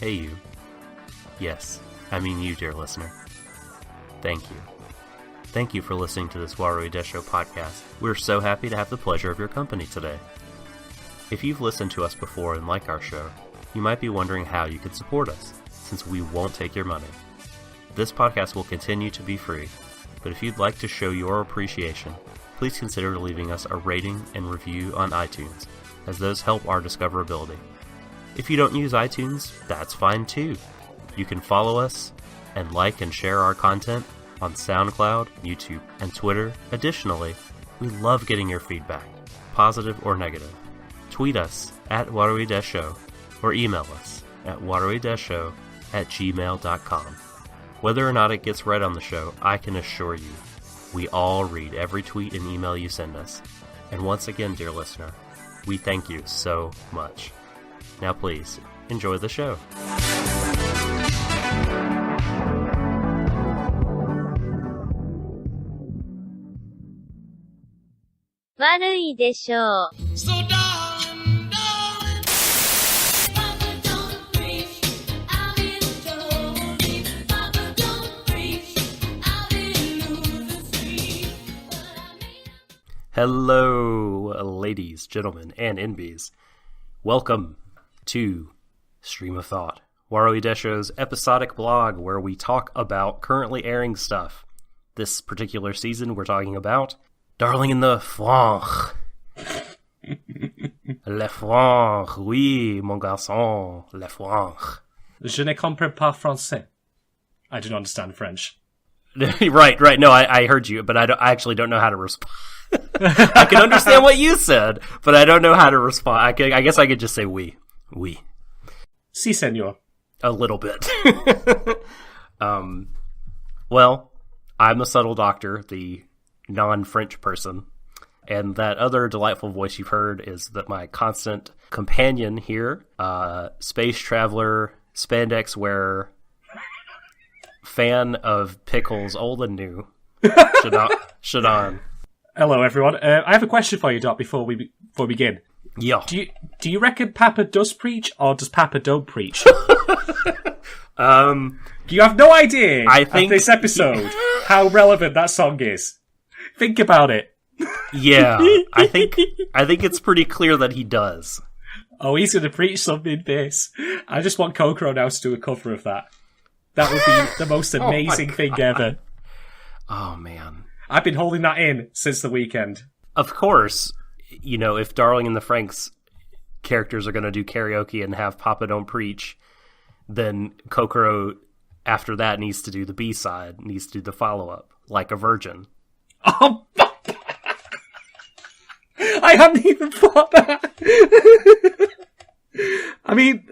Hey you. Yes, I mean you, dear listener. Thank you. Thank you for listening to this Warui Deshou podcast. We're so happy to have the pleasure of your company today. If you've listened to us before and like our show, you might be wondering how you could support us, since we won't take your money. This podcast will continue to be free, but if you'd like to show your appreciation, please consider leaving us a rating and review on iTunes, as those help our discoverability. If you don't use iTunes, that's fine too. You can follow us and like and share our content on SoundCloud, YouTube, and Twitter. Additionally, we love getting your feedback, positive or negative. Tweet us at Warui Deshou or email us at waruideshou@gmail.com. Whether or not it gets read on the show, I can assure you, we all read every tweet and email you send us. And once again, dear listener, we thank you so much. Now please, enjoy the show. Warui Deshou. So darling, darling, Papa don't preach, I'm in Jody. Papa don't preach, I'm in Luther Street. Hello, ladies, gentlemen, and NBs. Welcome to Stream of Thought, Warui Deshou's episodic blog where we talk about currently airing stuff. This particular season, we're talking about Darling in the Franxx. Le Franxx, oui, mon garçon, le Franxx. Je ne comprends pas français. I do not understand French. Right. No, I heard you, but I actually don't know how to respond. I can understand what you said, but I don't know how to respond. I guess I could just say oui. Oui. Si, senor. A little bit. Well, I'm the subtle doctor, the non-French person, and that other delightful voice you've heard is that my constant companion here, space traveler, spandex wearer, fan of pickles old and new, Shadon. Hello, everyone. I have a question for you, Doc, before we begin. Yeah. Do you reckon Papa does preach, or does Papa don't preach? You have no idea, I think of this episode, how relevant that song is. Think about it. Yeah, I think it's pretty clear that he does. Oh, he's going to preach something, this. I just want Kokoro now to do a cover of that. That would be the most amazing thing ever. Oh, man. I've been holding that in since the weekend. Of course, you know, if Darling in the Franxx characters are going to do karaoke and have Papa Don't Preach, then Kokoro, after that, needs to do the B-side, needs to do the follow-up, like a virgin. Oh, I hadn't even thought that. I mean,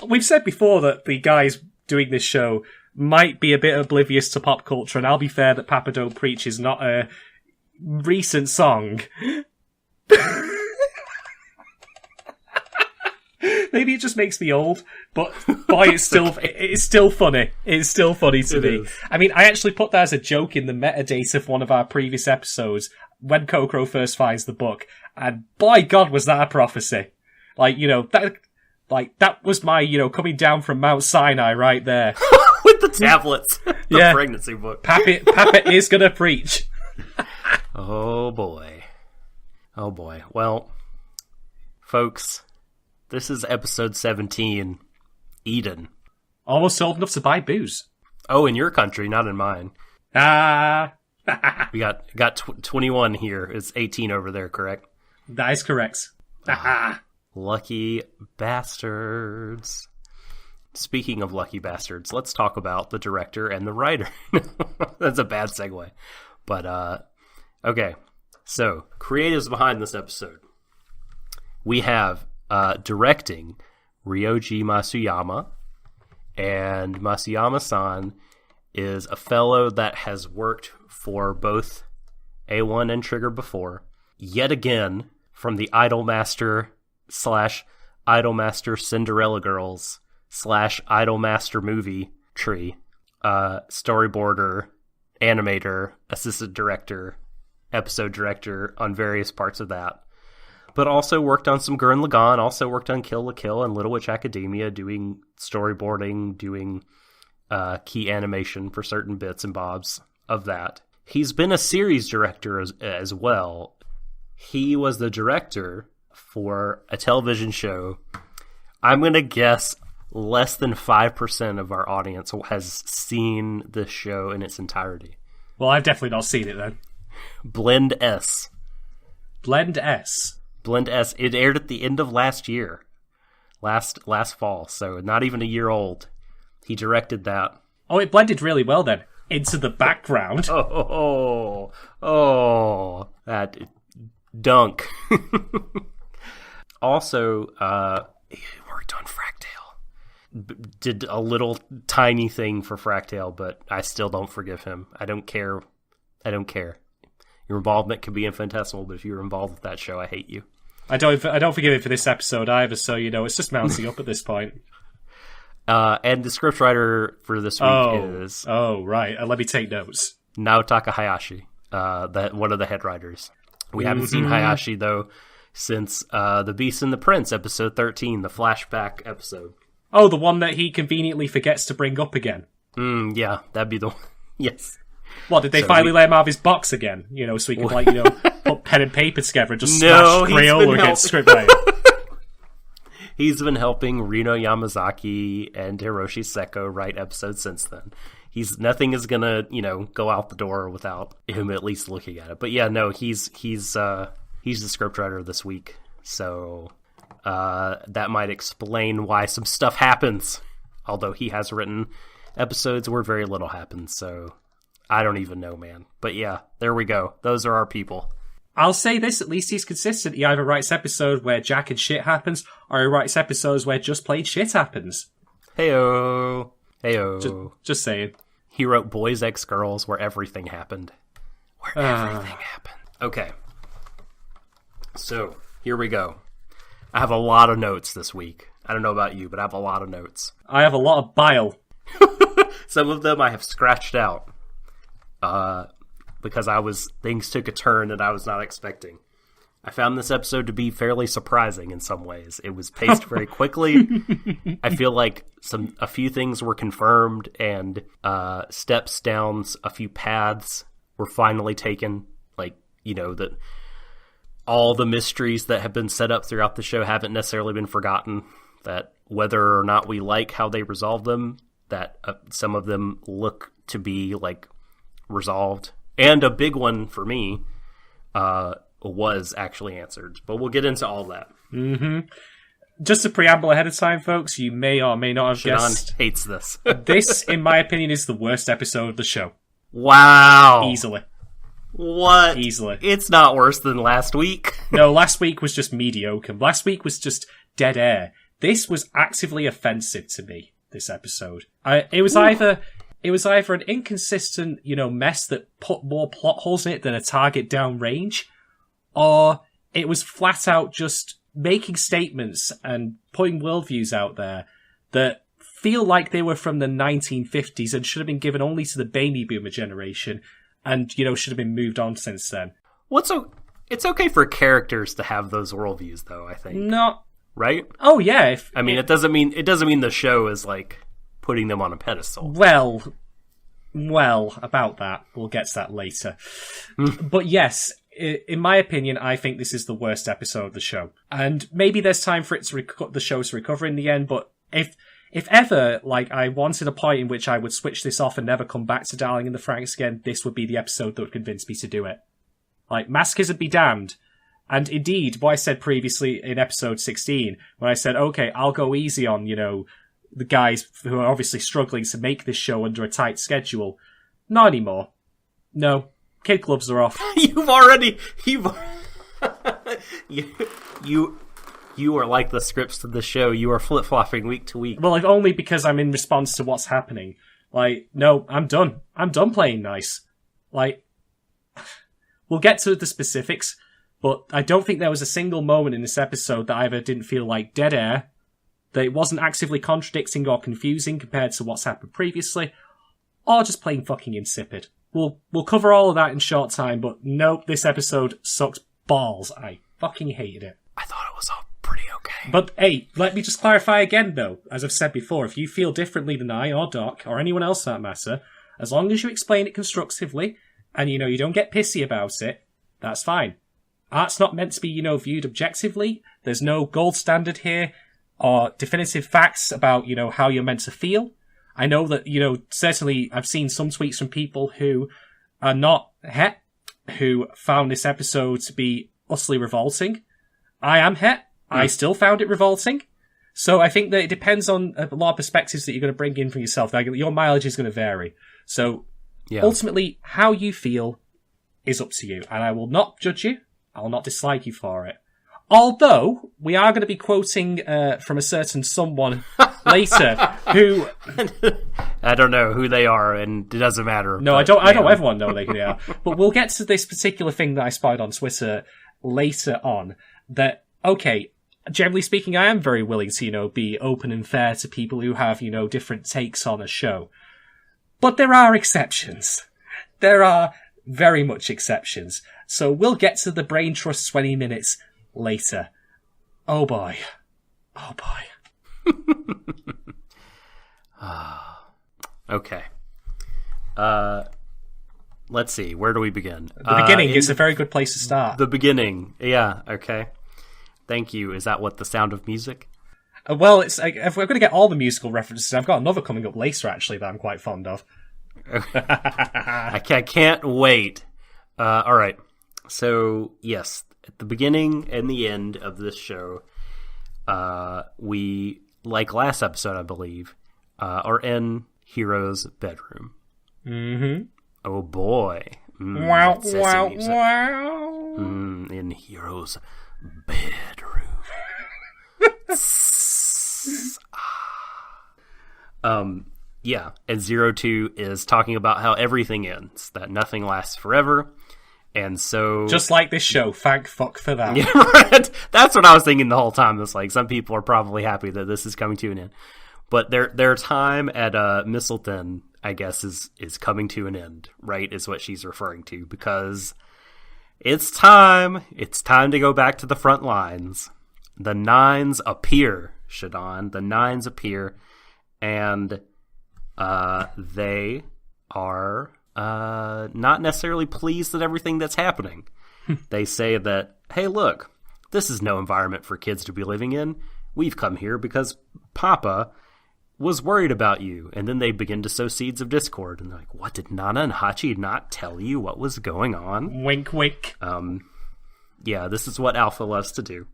we've said before that the guys doing this show might be a bit oblivious to pop culture, and I'll be fair that Papa Don't Preach is not a recent song. Maybe it just makes me old, but boy, it's still funny. It's still funny to me. I mean, I actually put that as a joke in the metadata of one of our previous episodes when Kokoro first finds the book, and by God, was that a prophecy! Like, you know, that was my, you know, coming down from Mount Sinai right there with the tablets, the pregnancy book. Papa is gonna preach. Oh boy. Well, folks. This is episode 17, Eden. Almost old enough to buy booze. Oh, in your country, not in mine. We got 21 here. It's 18 over there, correct? That is correct. Lucky bastards. Speaking of lucky bastards, let's talk about the director and the writer. That's a bad segue. But, okay. So, creatives behind this episode. We have directing Ryoji Masuyama, and Masuyama-san is a fellow that has worked for both A1 and Trigger before, yet again from the Idolmaster / Idolmaster Cinderella Girls / Idolmaster movie tree, storyboarder, animator, assistant director, episode director on various parts of that. but also worked on some Gurren Lagann, also worked on Kill la Kill and Little Witch Academia, doing storyboarding, doing key animation for certain bits and bobs of that. He's been a series director as well. He was the director for a television show. I'm going to guess less than 5% of our audience has seen this show in its entirety. Well, I've definitely not seen it then. Blend S. Blend S. Blend S. It aired at the end of last year. Last fall, so not even a year old. He directed that. Oh, it blended really well then. Into the background. That dunk. Also, he worked on Fractale. Did a little tiny thing for Fractale, but I still don't forgive him. I don't care. Your involvement can be infinitesimal, but if you're involved with that show, I hate you. I don't forgive it for this episode either, so it's just mounting up at this point. And the scriptwriter for this week is... Oh, right. Let me take notes. Naotaka Hayashi, one of the head writers. We haven't seen Hayashi, though, since The Beast and the Prince, episode 13, the flashback episode. Oh, the one that he conveniently forgets to bring up again. Yeah, that'd be the one. Yes. What, did they finally let him out of his box again? So he could, put pen and paper together and just smash Crayola against scriptwriter. He's been helping Rino Yamazaki and Hiroshi Seko write episodes since then. Nothing is gonna, go out the door without him at least looking at it. But yeah, no, he's the scriptwriter this week. So that might explain why some stuff happens. Although he has written episodes where very little happens, so I don't even know, man. But yeah, there we go. Those are our people. I'll say this, at least he's consistent. He either writes episodes where jack and shit happens, or he writes episodes where just plain shit happens. Heyo. Heyo. Just saying. He wrote Boys X Girls where everything happened. Everything happened. Okay. So, here we go. I have a lot of notes this week. I don't know about you, but I have a lot of notes. I have a lot of bile. Some of them I have scratched out. Because things took a turn that I was not expecting. I found this episode to be fairly surprising in some ways. It was paced very quickly. I feel like a few things were confirmed, and steps down a few paths were finally taken. That all the mysteries that have been set up throughout the show haven't necessarily been forgotten. That whether or not we like how they resolve them, that some of them look to be resolved. And a big one for me was actually answered. But we'll get into all that. Mm-hmm. Just a preamble ahead of time, folks. You may or may not have guessed. Hates this. This, in my opinion, is the worst episode of the show. Wow. Easily. What? Easily. It's not worse than last week. No, last week was just mediocre. Last week was just dead air. This was actively offensive to me, this episode. It was either an inconsistent, mess that put more plot holes in it than a target downrange, or it was flat out just making statements and putting worldviews out there that feel like they were from the 1950s and should have been given only to the baby boomer generation and, should have been moved on since then. It's okay for characters to have those worldviews, though, I think. Not... Right? Oh, yeah. It doesn't mean the show is, putting them on a pedestal. Well, about that. We'll get to that later. But yes, in my opinion, I think this is the worst episode of the show. And maybe there's time for it the show to recover in the end, but if ever, I wanted a point in which I would switch this off and never come back to Darling in the Franxx again, this would be the episode that would convince me to do it. Masochism be damned. And indeed, what I said previously in episode 16, when I said, okay, I'll go easy on, the guys who are obviously struggling to make this show under a tight schedule. Not anymore. No. Kid gloves are off. You are like the scripts to the show. You are flip-flopping week to week. Well, only because I'm in response to what's happening. No, I'm done. I'm done playing nice. We'll get to the specifics, but I don't think there was a single moment in this episode that either didn't feel like dead air, that it wasn't actively contradicting or confusing compared to what's happened previously, or just plain fucking insipid. We'll cover all of that in short time, but nope, this episode sucks balls. I Fucking hated it. I thought it was all pretty okay. But hey, let me just clarify again though, as I've said before, if you feel differently than I or Doc, or anyone else for that matter, as long as you explain it constructively, and you don't get pissy about it, that's fine. Art's not meant to be, viewed objectively. There's no gold standard here, or definitive facts about, how you're meant to feel. I know that, certainly I've seen some tweets from people who are not het, who found this episode to be utterly revolting. I am het. I still found it revolting. So I think that it depends on a lot of perspectives that you're going to bring in for yourself. Like, your mileage is going to vary. So ultimately, how you feel is up to you. And I will not judge you. I will not dislike you for it. Although, we are going to be quoting from a certain someone later who... I don't know who they are, and it doesn't matter. No, I don't everyone know who they are. But we'll get to this particular thing that I spied on Twitter later on. That, okay, generally speaking, I am very willing to, be open and fair to people who have, different takes on a show. But there are exceptions. There are very much exceptions. So we'll get to the Brain Trust 20 minutes later. Oh boy. Oh boy. Okay. Let's see. Where do we begin? The beginning is a very good place to start. The beginning. Yeah, okay. Thank you. Is that what the Sound of Music? Well, it's like, if we're going to get all the musical references, I've got another coming up later, actually, that I'm quite fond of. I can't wait. All right. So, yes, at the beginning and the end of this show, we, like last episode, I believe, are in Hero's bedroom. Mm-hmm. Oh, boy. Wow, that sexy wow, music. wow. In Hero's bedroom. Yeah, and 02 is talking about how everything ends, that nothing lasts forever, and so... Just like this show, thank fuck for that. Yeah, right. That's what I was thinking the whole time. It's like, some people are probably happy that this is coming to an end. But their time at Mistleton, I guess, is coming to an end, right, is what she's referring to, because it's time to go back to the front lines. The Nines appear, Shadon. The Nines appear, and they are not necessarily pleased at everything that's happening. They say that, hey, look, this is no environment for kids to be living in. We've come here because Papa was worried about you. And then they begin to sow seeds of discord. And they're like, what, did Nana and Hachi not tell you what was going on? Wink, wink. Yeah, this is what Alpha loves to do.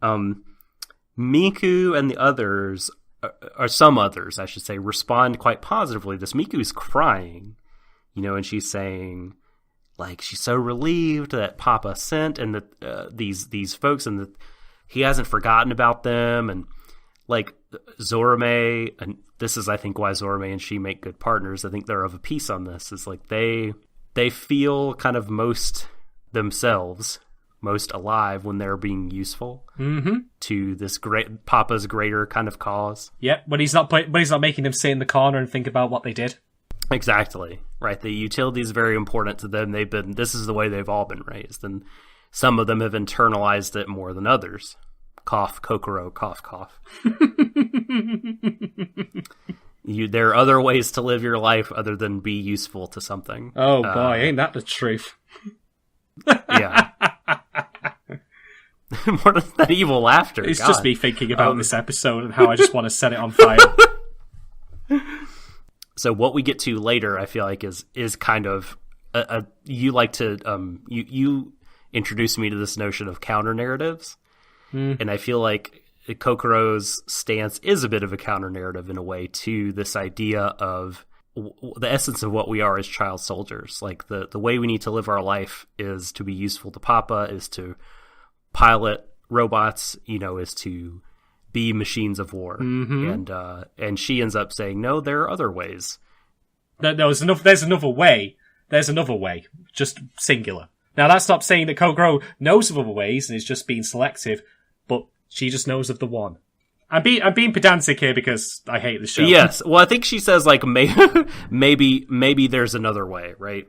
Miku and the others, or some others, I should say, respond quite positively. This Miku's crying, and she's saying, like, she's so relieved that Papa sent and that these folks, and that he hasn't forgotten about them, and like Zorome, and this is, I think, why Zorome and she make good partners. I think they're of a piece on this. Is like they feel kind of most themselves, most alive when they're being useful to this great Papa's greater kind of cause. Yep, but he's not making them sit in the corner and think about what they did. Exactly. Right. The utility is very important to them. This is the way they've all been raised, and some of them have internalized it more than others. Cough, Kokoro, cough, cough. There are other ways to live your life other than be useful to something. Oh boy, ain't that the truth? Yeah. What is that evil laughter? It's God. just me thinking about this episode and how I just want to set it on fire. So what we get to later, I feel like, is kind of you like to you introduced me to this notion of counter narratives, and I feel like Kokoro's stance is a bit of a counter narrative in a way to this idea of the essence of what we are as child soldiers. Like the way we need to live our life is to be useful to Papa, is to pilot robots, is to be machines of war. And she ends up saying, no, there are other ways. No, there's another way. There's another way. Just singular. Now, that's not saying that Kokoro knows of other ways and is just being selective, but she just knows of the one. I'm being pedantic here because I hate the show. Yes. Well, I think she says, like, maybe there's another way, right?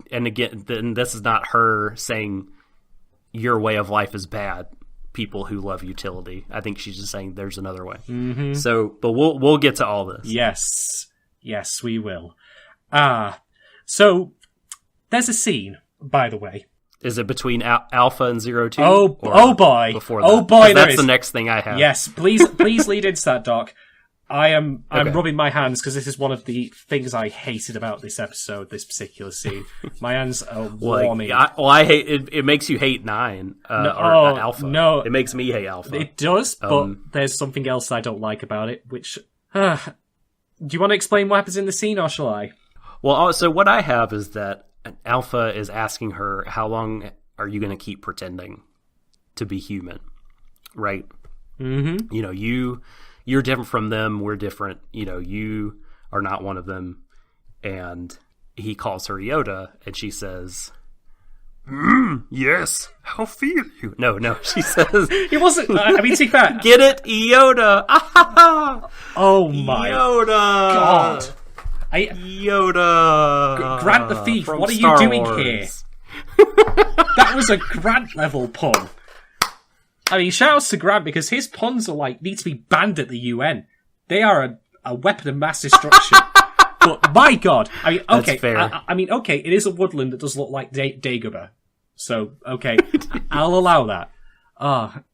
And again, then this is not her saying your way of life is bad. People who love utility. I think she's just saying there's another way. Mm-hmm. So, but we'll get to all this. Yes, we will. So there's a scene, by the way. Is it between Alpha and 02? Oh boy! Before that? Oh boy! That's the next thing I have. Yes, please lead into that, Doc. I'm rubbing my hands because this is one of the things I hated about this episode, this particular scene. My hands are warming. I hate it. It makes you hate 9 or Alpha. No, it makes me hate Alpha. It does, but there's something else I don't like about it. Which, do you want to explain what happens in the scene, or shall I? Well, so what I have is that Alpha is asking her, "How long are you going to keep pretending to be human?" Right? Mm-hmm. You know, you're different from them. We're different. You know, you are not one of them. And he calls her Yoda, and she says, yes, how feel you? No, she says... It wasn't... I mean, take that. Get it, Yoda! Oh my... Yoda! God. Yoda! Grant the Thief, from what are Star you doing Wars. here? That was a Grant level pun. I mean, shout-outs to Grant, because his puns are need to be banned at the UN. They are a weapon of mass destruction. But my God, I mean, okay, That's fair. I mean, okay, it is a woodland that does look like Dagobah. So, okay, I'll allow that.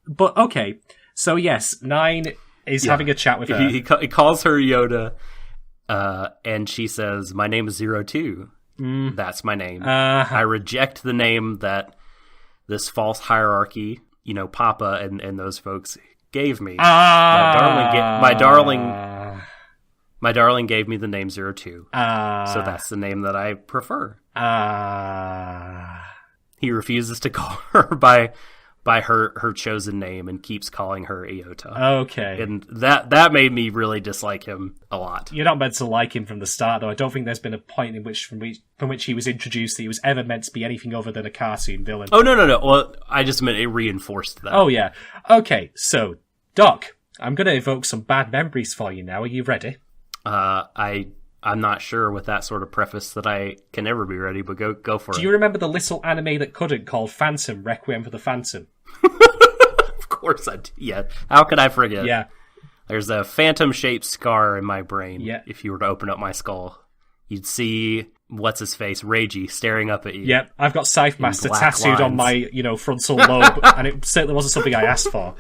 But okay, so yes, 9 is having a chat with her. He calls her Yoda, and she says, "My name is 02. That's my name. I reject the name that this false hierarchy, you know, Papa and those folks gave me. My darling gave me the name 02. So that's the name that I prefer." He refuses to call her by her chosen name and keeps calling her Iota. Okay. And that made me really dislike him a lot. You're not meant to like him from the start, though. I don't think there's been a point from which he was introduced that he was ever meant to be anything other than a cartoon villain. Oh, no. Well, I just meant it reinforced that. Oh, yeah. Okay, so, Doc, I'm going to evoke some bad memories for you now. Are you ready? I'm not sure with that sort of preface that I can ever be ready, but go for it. Do you remember the little anime that couldn't called Phantom, Requiem for the Phantom? Of course I do. Yeah. How could I forget? Yeah. There's a phantom-shaped scar in my brain. Yeah. If you were to open up my skull, you'd see what's-his-face, Reiji, staring up at you. Yep, I've got Scythe Master black tattooed on lines. my, frontal lobe, and it certainly wasn't something I asked for.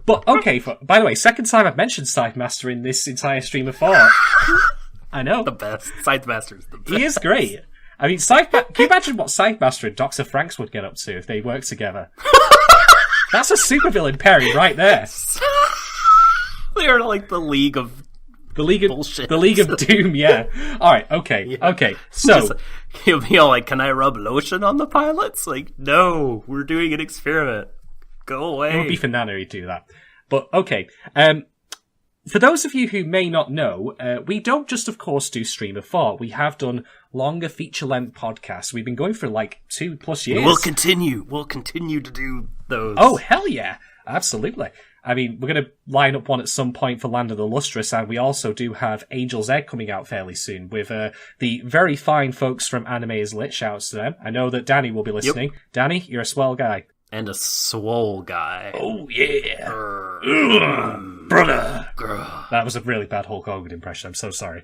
But, okay, by the way, second time I've mentioned Scythe Master in this entire stream of thought. I know. The best. Scythe Master's the best. He is great. I mean, can you imagine what Scythe Master and Dr. Franxx would get up to if they worked together? That's a supervillain pairing right there. They are like the League of Bullshit. The League of Doom, yeah. Alright, okay, Yeah. okay. So, he'll be all like, "Can I rub lotion on the pilots?" Like, no, we're doing an experiment. Go away. it would be for Nana who'd do that. But, okay. For those of you who may not know, we don't just, of course, do Stream of Thought. We have done longer feature-length podcasts. We've been going for 2+ years. We'll continue to do those. Oh, hell yeah. Absolutely. I mean, we're going to line up one at some point for Land of the Lustrous, and we also do have Angel's Egg coming out fairly soon with the very fine folks from Anime is Lit. Shouts to them. I know that Danny will be listening. Yep. Danny, you're a swell guy. And a swole guy. Oh, yeah. Brother. That was a really bad Hulk Hogan impression. I'm so sorry.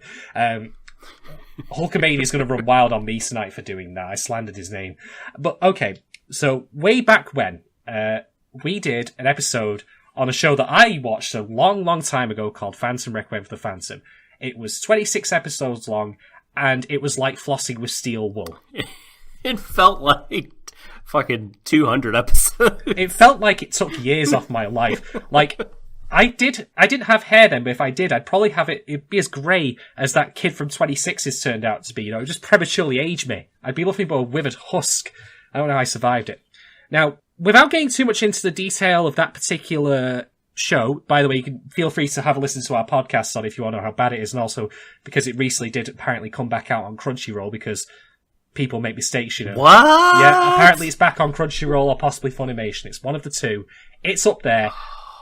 Hulkamania is going to run wild on me tonight for doing that. I slandered his name. But, okay. So, way back when, we did an episode on a show that I watched a long, long time ago called Phantom Requiem for the Phantom. It was 26 episodes long, and it was like flossing with steel wool. It felt like fucking 200 episodes. It felt like it took years off my life. I didn't have hair then, but if I did, I'd probably have it'd be as grey as that kid from 26's turned out to be, it just prematurely aged me. I'd be nothing but a withered husk. I don't know how I survived it. Now, without getting too much into the detail of that particular show, by the way, you can feel free to have a listen to our podcast on if you want to know how bad it is, and also because it recently did apparently come back out on Crunchyroll because people make mistakes, What? Yeah, apparently it's back on Crunchyroll or possibly Funimation. It's one of the two. It's up there.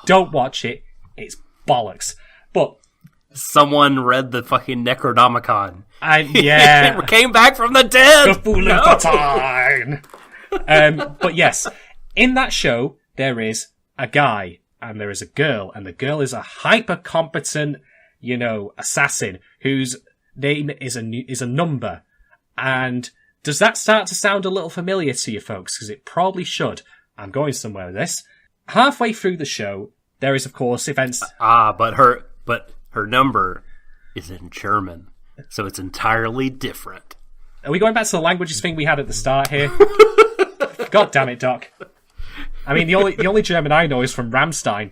Don't watch it. It's bollocks. But someone read the fucking Necronomicon. Yeah. It came back from the dead. The Fool of the Time. But yes, in that show, there is a guy and there is a girl, and the girl is a hyper-competent, assassin whose name is a number. And does that start to sound a little familiar to you folks? Because it probably should. I'm going somewhere with this. Halfway through the show, there is, of course, events... But her number is in German, so it's entirely different. Are we going back to the languages thing we had at the start here? God damn it, Doc. I mean, the only German I know is from Rammstein.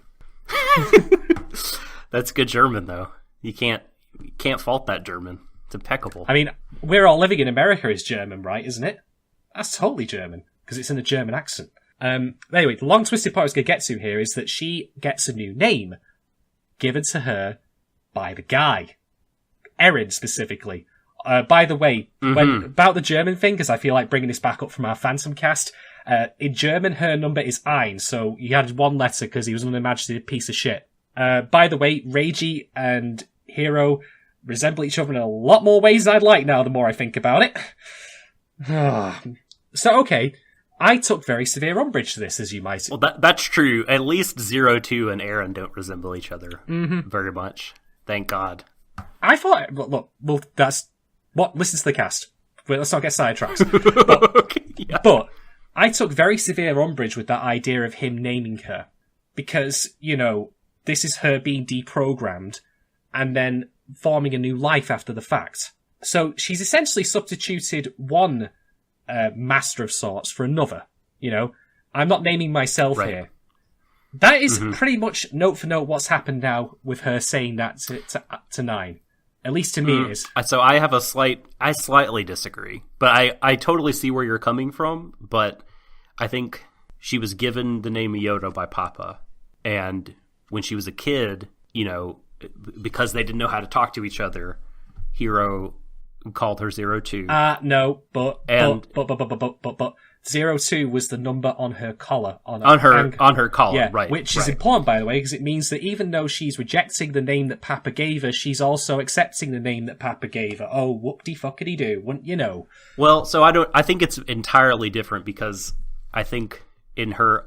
That's good German, though. You can't fault that German. It's impeccable. I mean, We're All Living in America is German, right? Isn't it? That's totally German, because it's in a German accent. Anyway, the long twisted part I was going to get to here is that she gets a new name given to her by the guy. Erin, specifically. By the way, about the German thing, because I feel like bringing this back up from our Phantom cast, in German, her number is ein, so he had one letter because he was an unimaginative piece of shit. By the way, Reiji and Hiro resemble each other in a lot more ways than I'd like now, the more I think about it. So, okay, I took very severe umbrage to this, as you might... Well, that's true. At least 02 and Aaron don't resemble each other very much. Thank God. I thought... Look, that's... What? Listen to the cast. Let's not get sidetracked. But, Okay, yeah. but I took very severe umbrage with that idea of him naming her. Because, this is her being deprogrammed and then forming a new life after the fact. So she's essentially substituted one master of sorts for another. I'm not naming myself here. That is pretty much note for note what's happened now with her saying that to 9. At least to me it is. So I slightly disagree, but I totally see where you're coming from, but I think she was given the name Yoda by Papa, and when she was a kid, because they didn't know how to talk to each other, Hiro called her 02. No, but 02 was the number on her collar. On her collar, yeah, right. Which is important, by the way, because it means that even though she's rejecting the name that Papa gave her, she's also accepting the name that Papa gave her. Oh, whoop-de-fuckity-doo, wouldn't you know? Well, so I think it's entirely different, because I think in her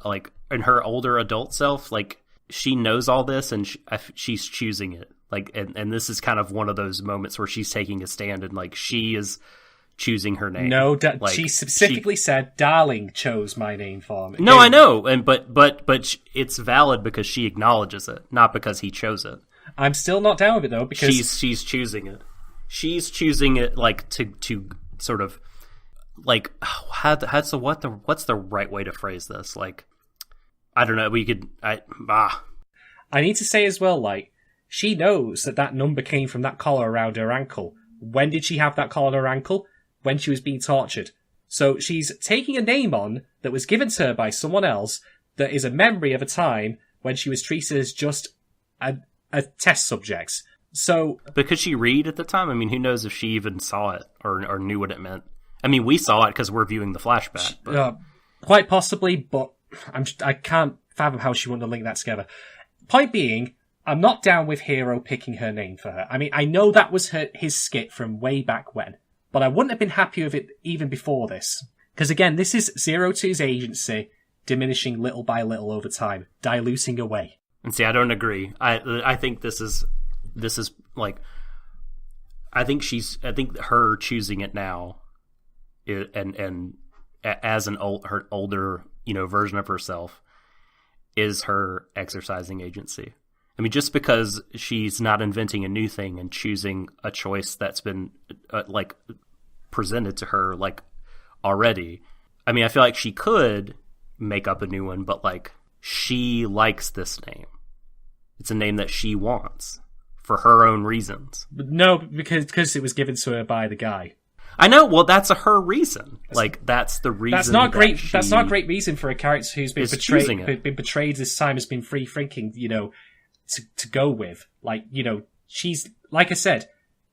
older adult self, she knows all this and she's choosing it. And this is kind of one of those moments where she's taking a stand and she is choosing her name. No, she specifically said, "Darling chose my name for me." No, I know, but it's valid because she acknowledges it, not because he chose it. I'm still not down with it though, because she's choosing it. She's choosing it to sort of what's the right way to phrase this? I don't know. I need to say as well, she knows that number came from that collar around her ankle. When did she have that collar on her ankle? When she was being tortured. So she's taking a name on that was given to her by someone else that is a memory of a time when she was treated as just a test subject. So... But could she read at the time? I mean, who knows if she even saw it or knew what it meant? I mean, we saw it because we're viewing the flashback. But... quite possibly, but I can't fathom how she wouldn't have linked that together. Point being, I'm not down with Hiro picking her name for her. I mean, I know that was his skit from way back when, but I wouldn't have been happy with it even before this. Because again, this is 02's agency diminishing little by little over time, diluting away. And see, I don't agree. I think this is I think her choosing it now, and as her older version of herself, is her exercising agency. I mean, just because she's not inventing a new thing and choosing a choice that's been presented to her already. I mean, I feel like she could make up a new one, but she likes this name. It's a name that she wants for her own reasons. No, because it was given to her by the guy. I know. Well, that's her reason. That's the reason. That's not great. That's not a great reason for a character who's been betrayed this time, has been free thinking. To go with, she's, like I said,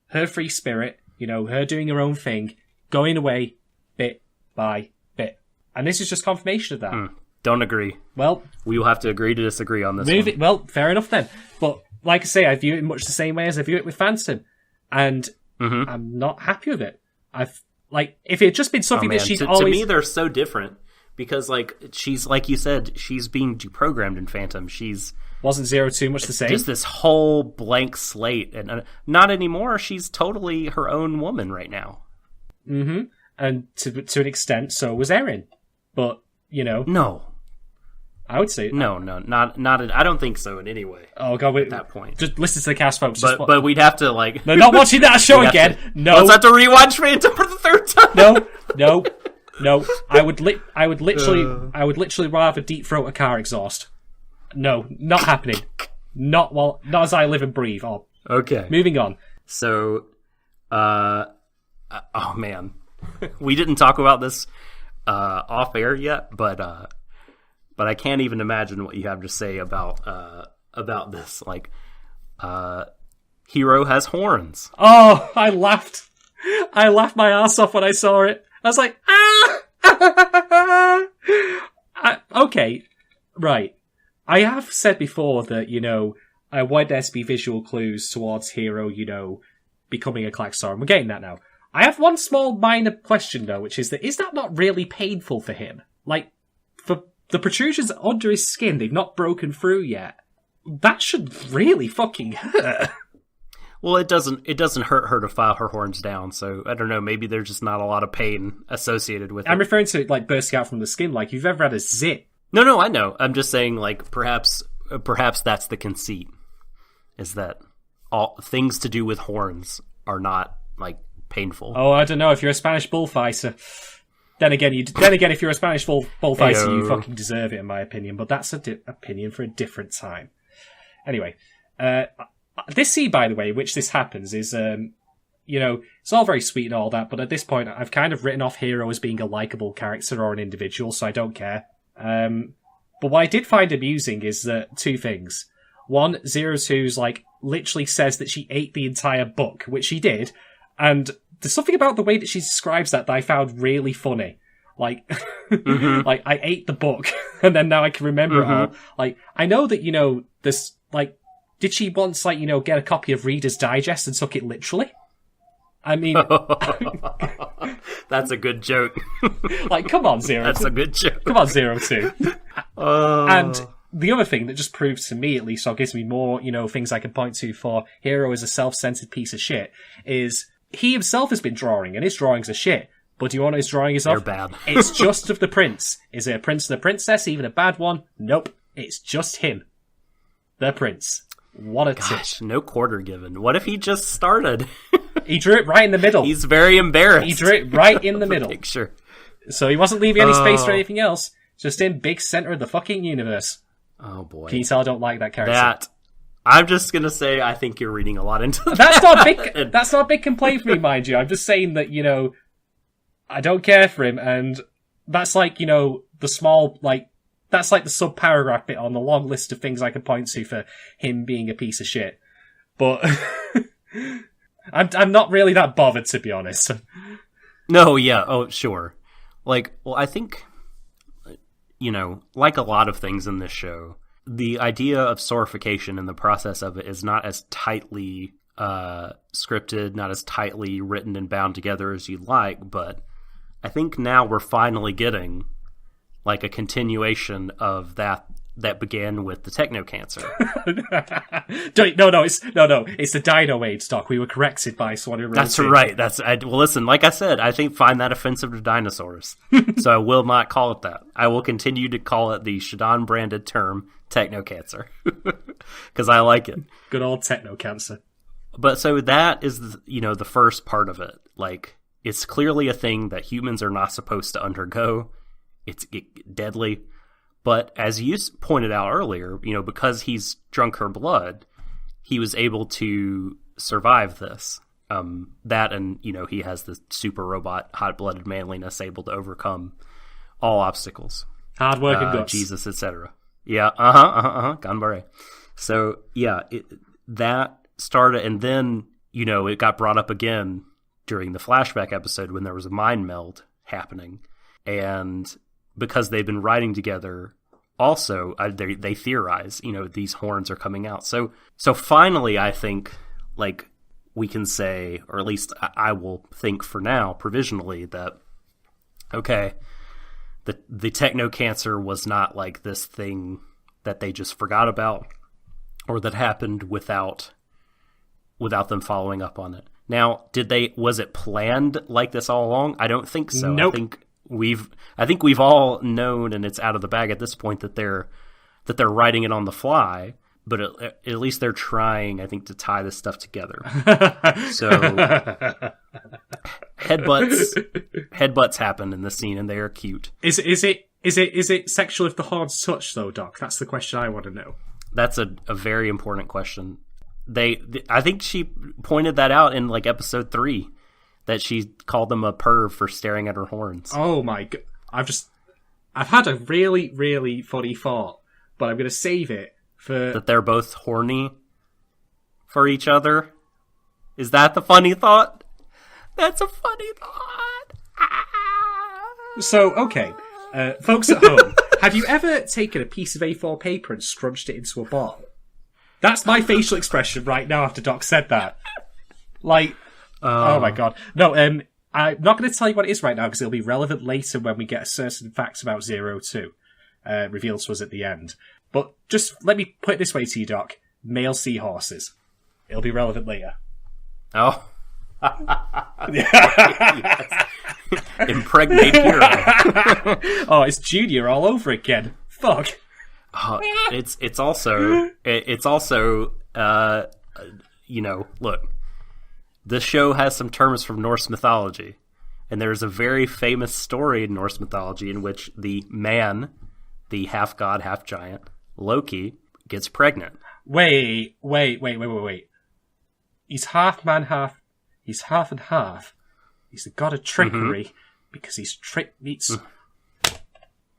her free spirit, her doing her own thing, going away bit by bit. And this is just confirmation of that. Don't agree. Well, we will have to agree to disagree on this one. Well, fair enough then. But, like I say, I view it in much the same way as I view it with Phantom. And I'm not happy with it. If it had just been something that she's always... To me, they're so different. because like she's like you said, she's being deprogrammed in Phantom. She's Wasn't Zero too much the same? just this whole blank slate, and not anymore. She's totally her own woman right now. Mm-hmm. And to an extent, so was Erin. But, you know... No. I would say... No, not I don't think so in any way. Oh, God, wait. At that point. Just listen to the cast, folks. But we'd have to, like... No, not watching that show again. No. Let's have to rewatch Phantom for the third time. No. I would literally rather deep throat a car exhaust. No, not happening. Not as I live and breathe. Oh. Okay. Moving on. So, oh man, we didn't talk about this off air yet, but I can't even imagine what you have to say about this. Like, Hero has horns. Oh, I laughed my ass off when I saw it. I was like, okay, right. I have said before that, you know, I want there to be visual clues towards Hero, you know, becoming a Klaxosaur, and we're getting that now. I have one small minor question, though, which is that not really painful for him? Like, for the protrusions under his skin, they've not broken through yet. That should really fucking hurt. Well, it doesn't hurt her to file her horns down, so I don't know, maybe there's just not a lot of pain associated with it. I'm referring to it, like, bursting out from the skin, like, you've ever had a zit. No, I know. I'm just saying, like, perhaps that's the conceit, is that all things to do with horns are not, like, painful. Oh, I don't know. If you're a Spanish bullfighter, then again, if you're a Spanish bullfighter, Heyo. you fucking deserve it, in my opinion. But that's an opinion for a different time. Anyway, this scene, by the way, which this happens, is, you know, it's all very sweet and all that. But at this point, I've kind of written off Hero as being a likable character or an individual, so I don't care. But what I did find amusing is that two things. One, 02's like literally says that she ate the entire book, which she did, and there's something about the way that she describes that I found really funny. Like, like I ate the book, and then now I can remember it all. Like, I know that, you know, this, like, did she once, like, you know, get a copy of Reader's Digest and took it literally? I mean, that's a good joke. Like, come on, Zero. That's a good joke. Come on, 02. And the other thing that just proves to me, at least, or gives me more, you know, things I can point to for Hero as a self-centered piece of shit, is he himself has been drawing, and his drawings are shit. But do you want what his drawing is of? They're bad. It's just of the prince. Is it a prince and a princess, even a bad one? Nope. It's just him. The prince. What a Gosh, tit. no quarter given. What if he just started? He drew it right in the middle. He's very embarrassed. He drew it right in the middle. Picture. So he wasn't leaving any space for anything else. Just in big center of the fucking universe. Oh boy. Can you tell I don't like that character? I'm just gonna say I think you're reading a lot into that. That's not a big complaint for me, mind you. I'm just saying that, you know, I don't care for him, and that's like, you know, the small, like, that's like the sub-paragraph bit on the long list of things I could point to for him being a piece of shit. But I'm not really that bothered, to be honest. No, yeah, oh, sure. Like, well, I think, you know, like a lot of things in this show, the idea of sorification and the process of it is not as tightly scripted, not as tightly written and bound together as you'd like, but I think now we're finally getting like a continuation of that began with the Techno cancer. No, it's the Dino AIDS doc. We were corrected by someone who wrote That's it. right. Well, listen, like I said, I find that offensive to dinosaurs. So I will not call it that. I will continue to call it the Shadon branded term Techno cancer. Because I like it. Good old Techno cancer. But so that is, the first part of it. Like, it's clearly a thing that humans are not supposed to undergo. It's deadly. But as you pointed out earlier, because he's drunk her blood, he was able to survive this. That and, he has the super robot, hot-blooded manliness able to overcome all obstacles. Hard work and guts. Jesus, etc. Yeah, Ganbare. So, yeah, that started, and then, it got brought up again during the flashback episode when there was a mind meld happening. And because they've been writing together, also, they theorize, these horns are coming out. So finally, I think, like, we can say, or at least I will think for now, provisionally, that, okay, the techno cancer was not like this thing that they just forgot about or that happened without them following up on it. Now, was it planned like this all along? I don't think so. Nope. I think we've all known, and it's out of the bag at this point, that they're writing it on the fly, but at least they're trying, I think, to tie this stuff together. So headbutts happen in this scene, and they are cute. Is it sexual if the horns touch though, Doc? That's the question I want to know. That's a very important question. I think she pointed that out in like episode 3, that she called them a perv for staring at her horns. Oh my god! I've had a really, really funny thought, but I'm going to save it for that they're both horny for each other. Is that the funny thought? That's a funny thought. So, okay, folks at home, have you ever taken a piece of A4 paper and scrunched it into a ball? That's my facial expression right now after Doc said that. Like, oh my god. No, I'm not going to tell you what it is right now because it'll be relevant later when we get certain facts about 02 revealed to us at the end. But just let me put it this way to you, Doc. Male seahorses. It'll be relevant later. Oh. Impregnate hero. Oh, it's Junior all over again. Fuck. It's also look, this show has some terms from Norse mythology, and there's a very famous story in Norse mythology in which the man, the half god, half giant, Loki, gets pregnant. Wait. He's half man, he's half and half. He's the god of trickery because he's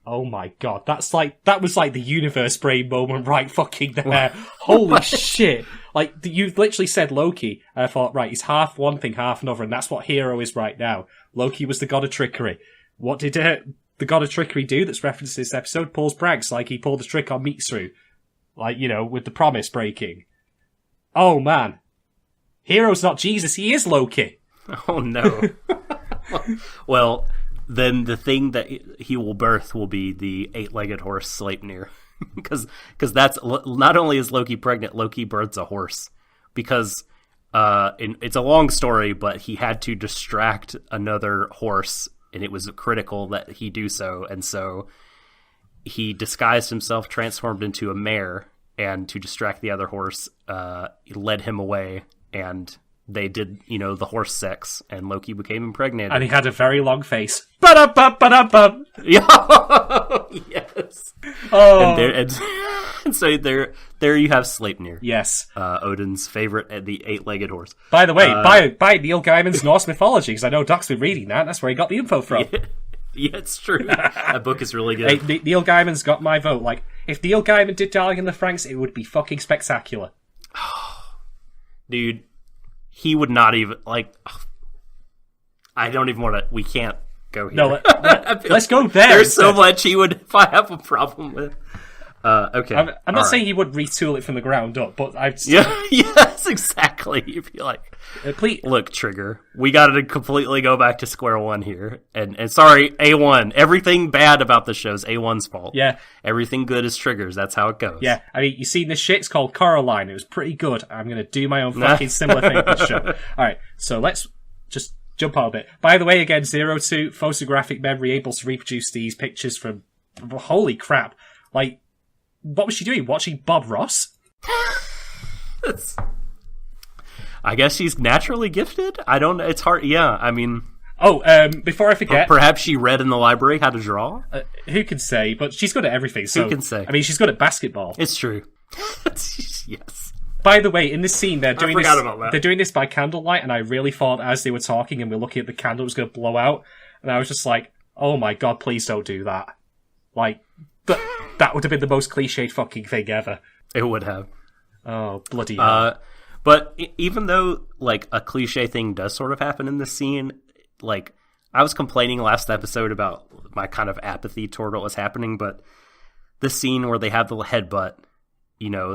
Oh my god, that was like the universe brain moment right fucking there. Holy shit. Like, you literally said Loki, and I thought, right, he's half one thing, half another, and that's what Hero is right now. Loki was the god of trickery. What did the god of trickery do that's referenced in this episode? Pulls pranks, like he pulled a trick on Mitsuru. Like, with the promise breaking. Oh man. Hero's not Jesus, he is Loki. Oh no. Well, then the thing that he will birth will be the 8-legged horse Sleipnir. Because that's not only is Loki pregnant, Loki births a horse. Because it's a long story, but he had to distract another horse, and it was critical that he do so. And so he disguised himself, transformed into a mare, and to distract the other horse, led him away, and they did, the horse sex, and Loki became impregnated. And he had a very long face. Ba-da-ba-ba-da-bum. Yes. Oh. And so there you have Sleipnir. Yes. Odin's favorite, the 8-legged horse. By the way, by Neil Gaiman's Norse mythology, because I know Doc's been reading that. That's where he got the info from. Yeah, it's true. That book is really good. Hey, Neil Gaiman's got my vote. Like, if Neil Gaiman did Darling in the Franxx, it would be fucking spectacular. Dude, he would not even, I don't even want to, we can't go here. No, let's go there. There's so much he would have a problem with. Okay. I'm not saying he would retool it from the ground up, but I've... Yes, exactly. You'd be like, please. Look, Trigger, we got to completely go back to square one here. And sorry, A1. Everything bad about the show is A1's fault. Yeah. Everything good is Trigger's. That's how it goes. Yeah. I mean, you seen this shit? It's called Coraline. It was pretty good. I'm going to do my own fucking similar thing with this show. Alright, so let's just jump out a bit. By the way, again, 02, photographic memory, able to reproduce these pictures from... Holy crap. Like... What was she doing? Watching Bob Ross? I guess she's naturally gifted? I don't know. It's hard. Yeah, I mean... before I forget... Perhaps she read in the library how to draw? Who can say? But she's good at everything. So, who can say? I mean, she's good at basketball. It's true. Yes. By the way, in this scene, they're doing this. About that. They're doing this by candlelight, and I really thought as they were talking and we were looking at the candle, it was going to blow out. And I was just like, oh my god, please don't do that. Like... That would have been the most cliched fucking thing ever. It would have. Oh, bloody hell. But even though, a cliche thing does sort of happen in this scene, I was complaining last episode about my kind of apathy toward what was happening, but the scene where they have the headbutt,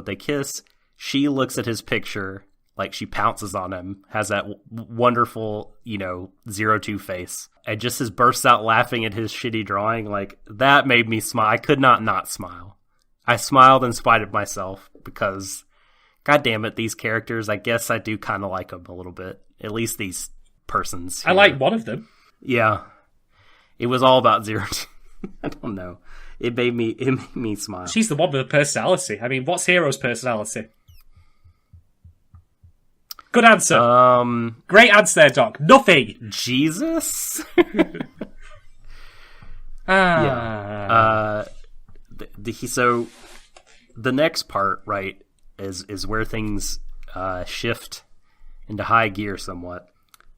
they kiss, she looks at his picture, Like, she pounces on him, has that wonderful, 02 face, and just bursts out laughing at his shitty drawing. Like, that made me smile. I could not smile. I smiled in spite of myself because, god damn it, these characters, I guess I do kind of like them a little bit. At least these persons. I like one of them. Yeah. It was all about 02. I don't know. It made me smile. She's the one with the personality. I mean, what's Hero's personality? Good answer. Great answer there, Doc. Nothing. Jesus. Ah. Yeah. So the next part, right, is where things shift into high gear somewhat.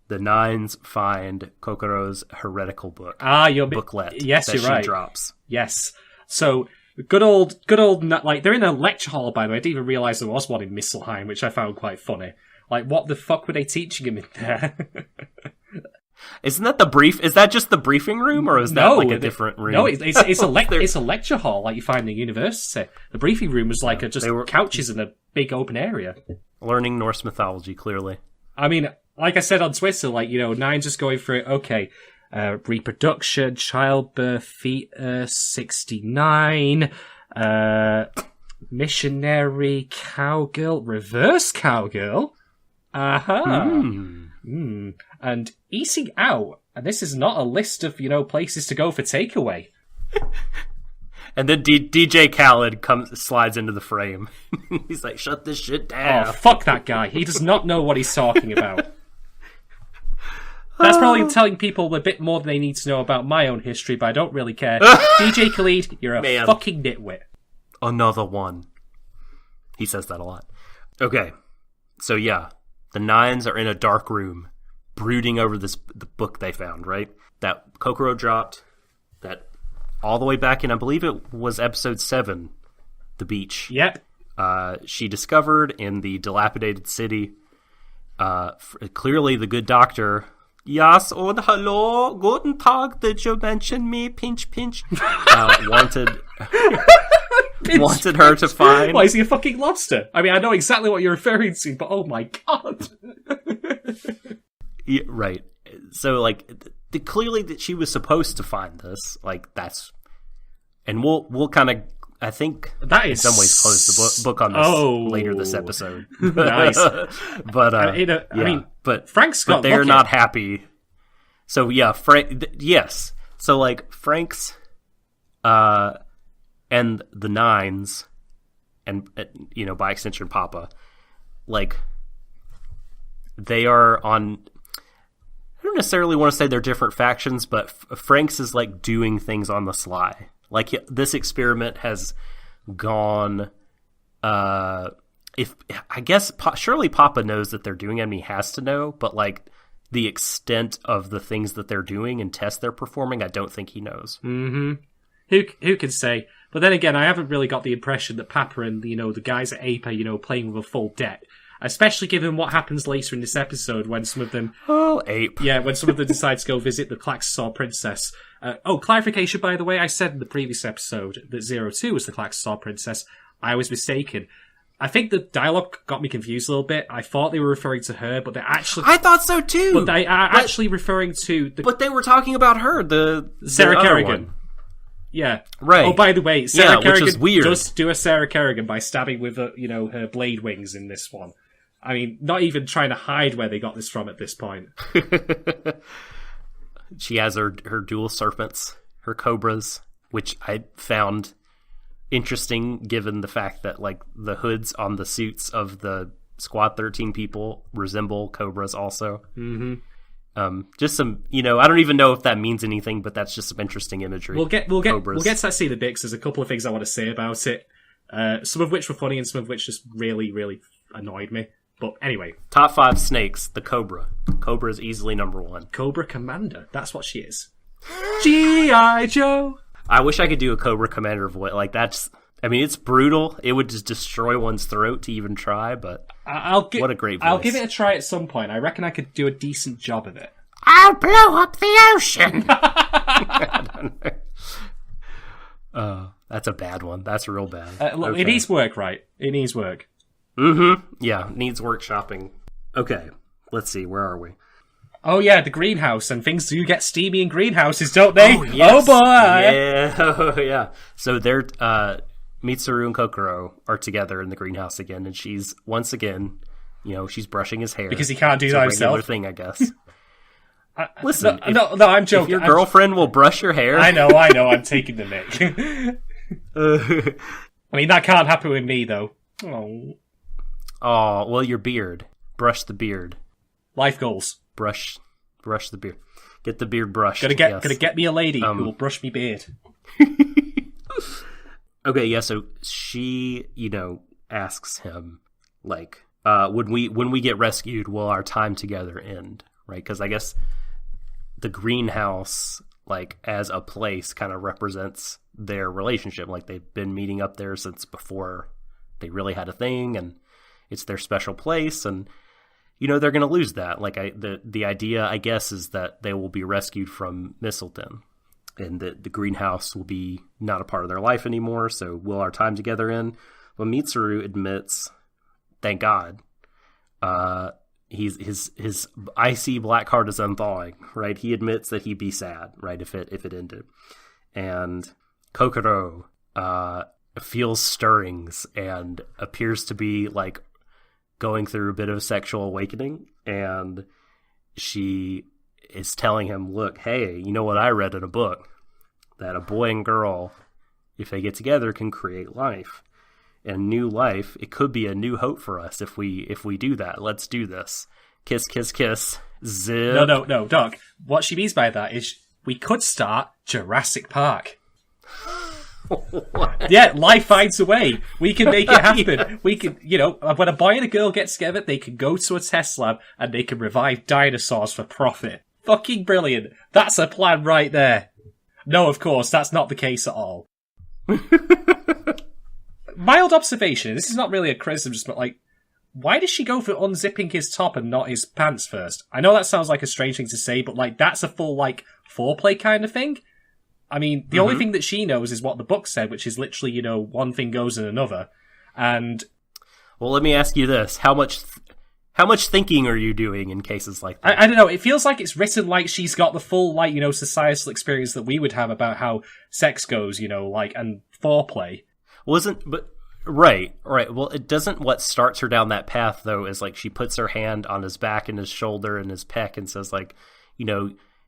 The Nines find Kokoro's heretical book. Your booklet. Yes, that you're she right. drops. Yes. So good old. Like, they're in a lecture hall. By the way, I didn't even realize there was one in Misselheim, which I found quite funny. Like, what the fuck were they teaching him in there? Isn't that the brief? Is that just the briefing room, or is that a different room? No, it's a lecture hall like you find in university. The briefing room was like couches in a big open area. Learning Norse mythology, clearly. I mean, like I said on Twitter, Nine's just going through it. Okay, reproduction, childbirth, fetus, 69, missionary, cowgirl, reverse cowgirl. And eating out. And this is not a list of, places to go for takeaway. And then DJ Khaled slides into the frame. He's like, shut this shit down. Oh, fuck that guy. He does not know what he's talking about. That's probably telling people a bit more than they need to know about my own history, but I don't really care. DJ Khaled, you're a fucking nitwit. Another one. He says that a lot. Okay. So yeah, the Nines are in a dark room, brooding over the book they found, right? That Kokoro dropped, that all the way back in, I believe it was episode 7, the beach. Yep. She discovered in the dilapidated city, clearly the good doctor, yes, und hallo, guten Tag, did you mention me, pinch, wanted her to find... Why, is he a fucking lobster? I mean, I know exactly what you're referring to, but oh my god. Yeah, right. So, clearly that she was supposed to find this. That's... And we'll kind of, I think, that is in some ways close the book on this later this episode. Nice. But, I mean, but Frank's got they're not happy. So, yeah, yes. So, Frank's, and the Nines, and, by extension, Papa, they are on... I don't necessarily want to say they're different factions, but Frank's is, doing things on the sly. This experiment has gone... surely Papa knows that they're doing it, and he has to know, but, the extent of the things that they're doing and tests they're performing, I don't think he knows. Mm-hmm. Who can say? But then again, I haven't really got the impression that Papa and, the guys at Ape are, playing with a full deck. Especially given what happens later in this episode when some of them... Oh, Ape. Yeah, when some of them decide to go visit the Klaxosaur princess. Clarification, by the way, I said in the previous episode that 02 was the Klaxosaur princess. I was mistaken. I think the dialogue got me confused a little bit. I thought they were referring to her, but they're actually... I thought so too! But they are actually referring to... But they were talking about her, Sarah the Kerrigan. One. Yeah. Right. Oh, by the way, Sarah Kerrigan which is weird. does do a Sarah Kerrigan by stabbing with, her blade wings in this one. I mean, not even trying to hide where they got this from at this point. She has her dual serpents, her cobras, which I found interesting given the fact that, the hoods on the suits of the Squad 13 people resemble cobras also. Mm-hmm. Just some, I don't even know if that means anything, but that's just some interesting imagery. We'll get to that scene a bit, 'cause there's a couple of things I want to say about it. Some of which were funny and some of which just really, really annoyed me. But anyway. Top 5 snakes, the Cobra. Cobra is easily number 1. Cobra Commander. That's what she is. G.I. Joe! I wish I could do a Cobra Commander voice. It's brutal. It would just destroy one's throat to even try, but what a great voice. I'll give it a try at some point. I reckon I could do a decent job of it. I'll blow up the ocean! That's a bad one. That's real bad. Look, okay. It needs work, right? It needs work. Yeah, needs workshopping. Okay, let's see, where are we? Oh yeah, the greenhouse, and things do get steamy in greenhouses, don't they? Oh, yes. Oh boy! Yeah, oh, yeah. So they're, Mitsuru and Kokoro are together in the greenhouse again, and she's, once again, she's brushing his hair. Because he can't do that It's a regular himself. thing, I guess. Listen, No, I'm joking. if your girlfriend will brush your hair... I know, I'm taking the mic. I mean, that can't happen with me, though. Oh, well, your beard. Brush the beard. Life goals. Brush the beard. Get the beard brushed. Gotta get me a lady who will brush me beard. Okay, yeah, so she, asks him, like, when we get rescued, will our time together end? Right? Because I guess the greenhouse, like, as a place kind of represents their relationship. Like, they've been meeting up there since before they really had a thing, and it's their special place, and they're going to lose that. Like, the idea, I guess, is that they will be rescued from Mistleton, and that the greenhouse will be not a part of their life anymore. So will our time together end? Well, Mitsuru admits, thank God, his icy black heart is unthawing. Right, he admits that he'd be sad, right, if it ended, and Kokoro feels stirrings and appears to be like going through a bit of a sexual awakening, and she is telling him, look, hey, you know what I read in a book? That a boy and girl, if they get together, can create life. And new life, it could be a new hope for us if we do that. Let's do this. Kiss, kiss, kiss. Zip. No, Doc. What she means by that is we could start Jurassic Park. Yeah, life finds a way. We can make it happen. We can, when a boy and a girl get together, they can go to a test lab and they can revive dinosaurs for profit. Fucking brilliant. That's a plan right there. No, of course, that's not the case at all. Mild observation, this is not really a criticism, just like, why does she go for unzipping his top and not his pants first? I know that sounds like a strange thing to say, but like, that's a full, like, foreplay kind of thing. I mean, the only thing that she knows is what the book said, which is literally, one thing goes in another. And... Well, let me ask you this. How much thinking are you doing in cases like that? I don't know. It feels like it's written like she's got the full, like, societal experience that we would have about how sex goes, like, and foreplay. Right. Well, it doesn't. What starts her down that path, though, is like she puts her hand on his back and his shoulder and his pec and says, like,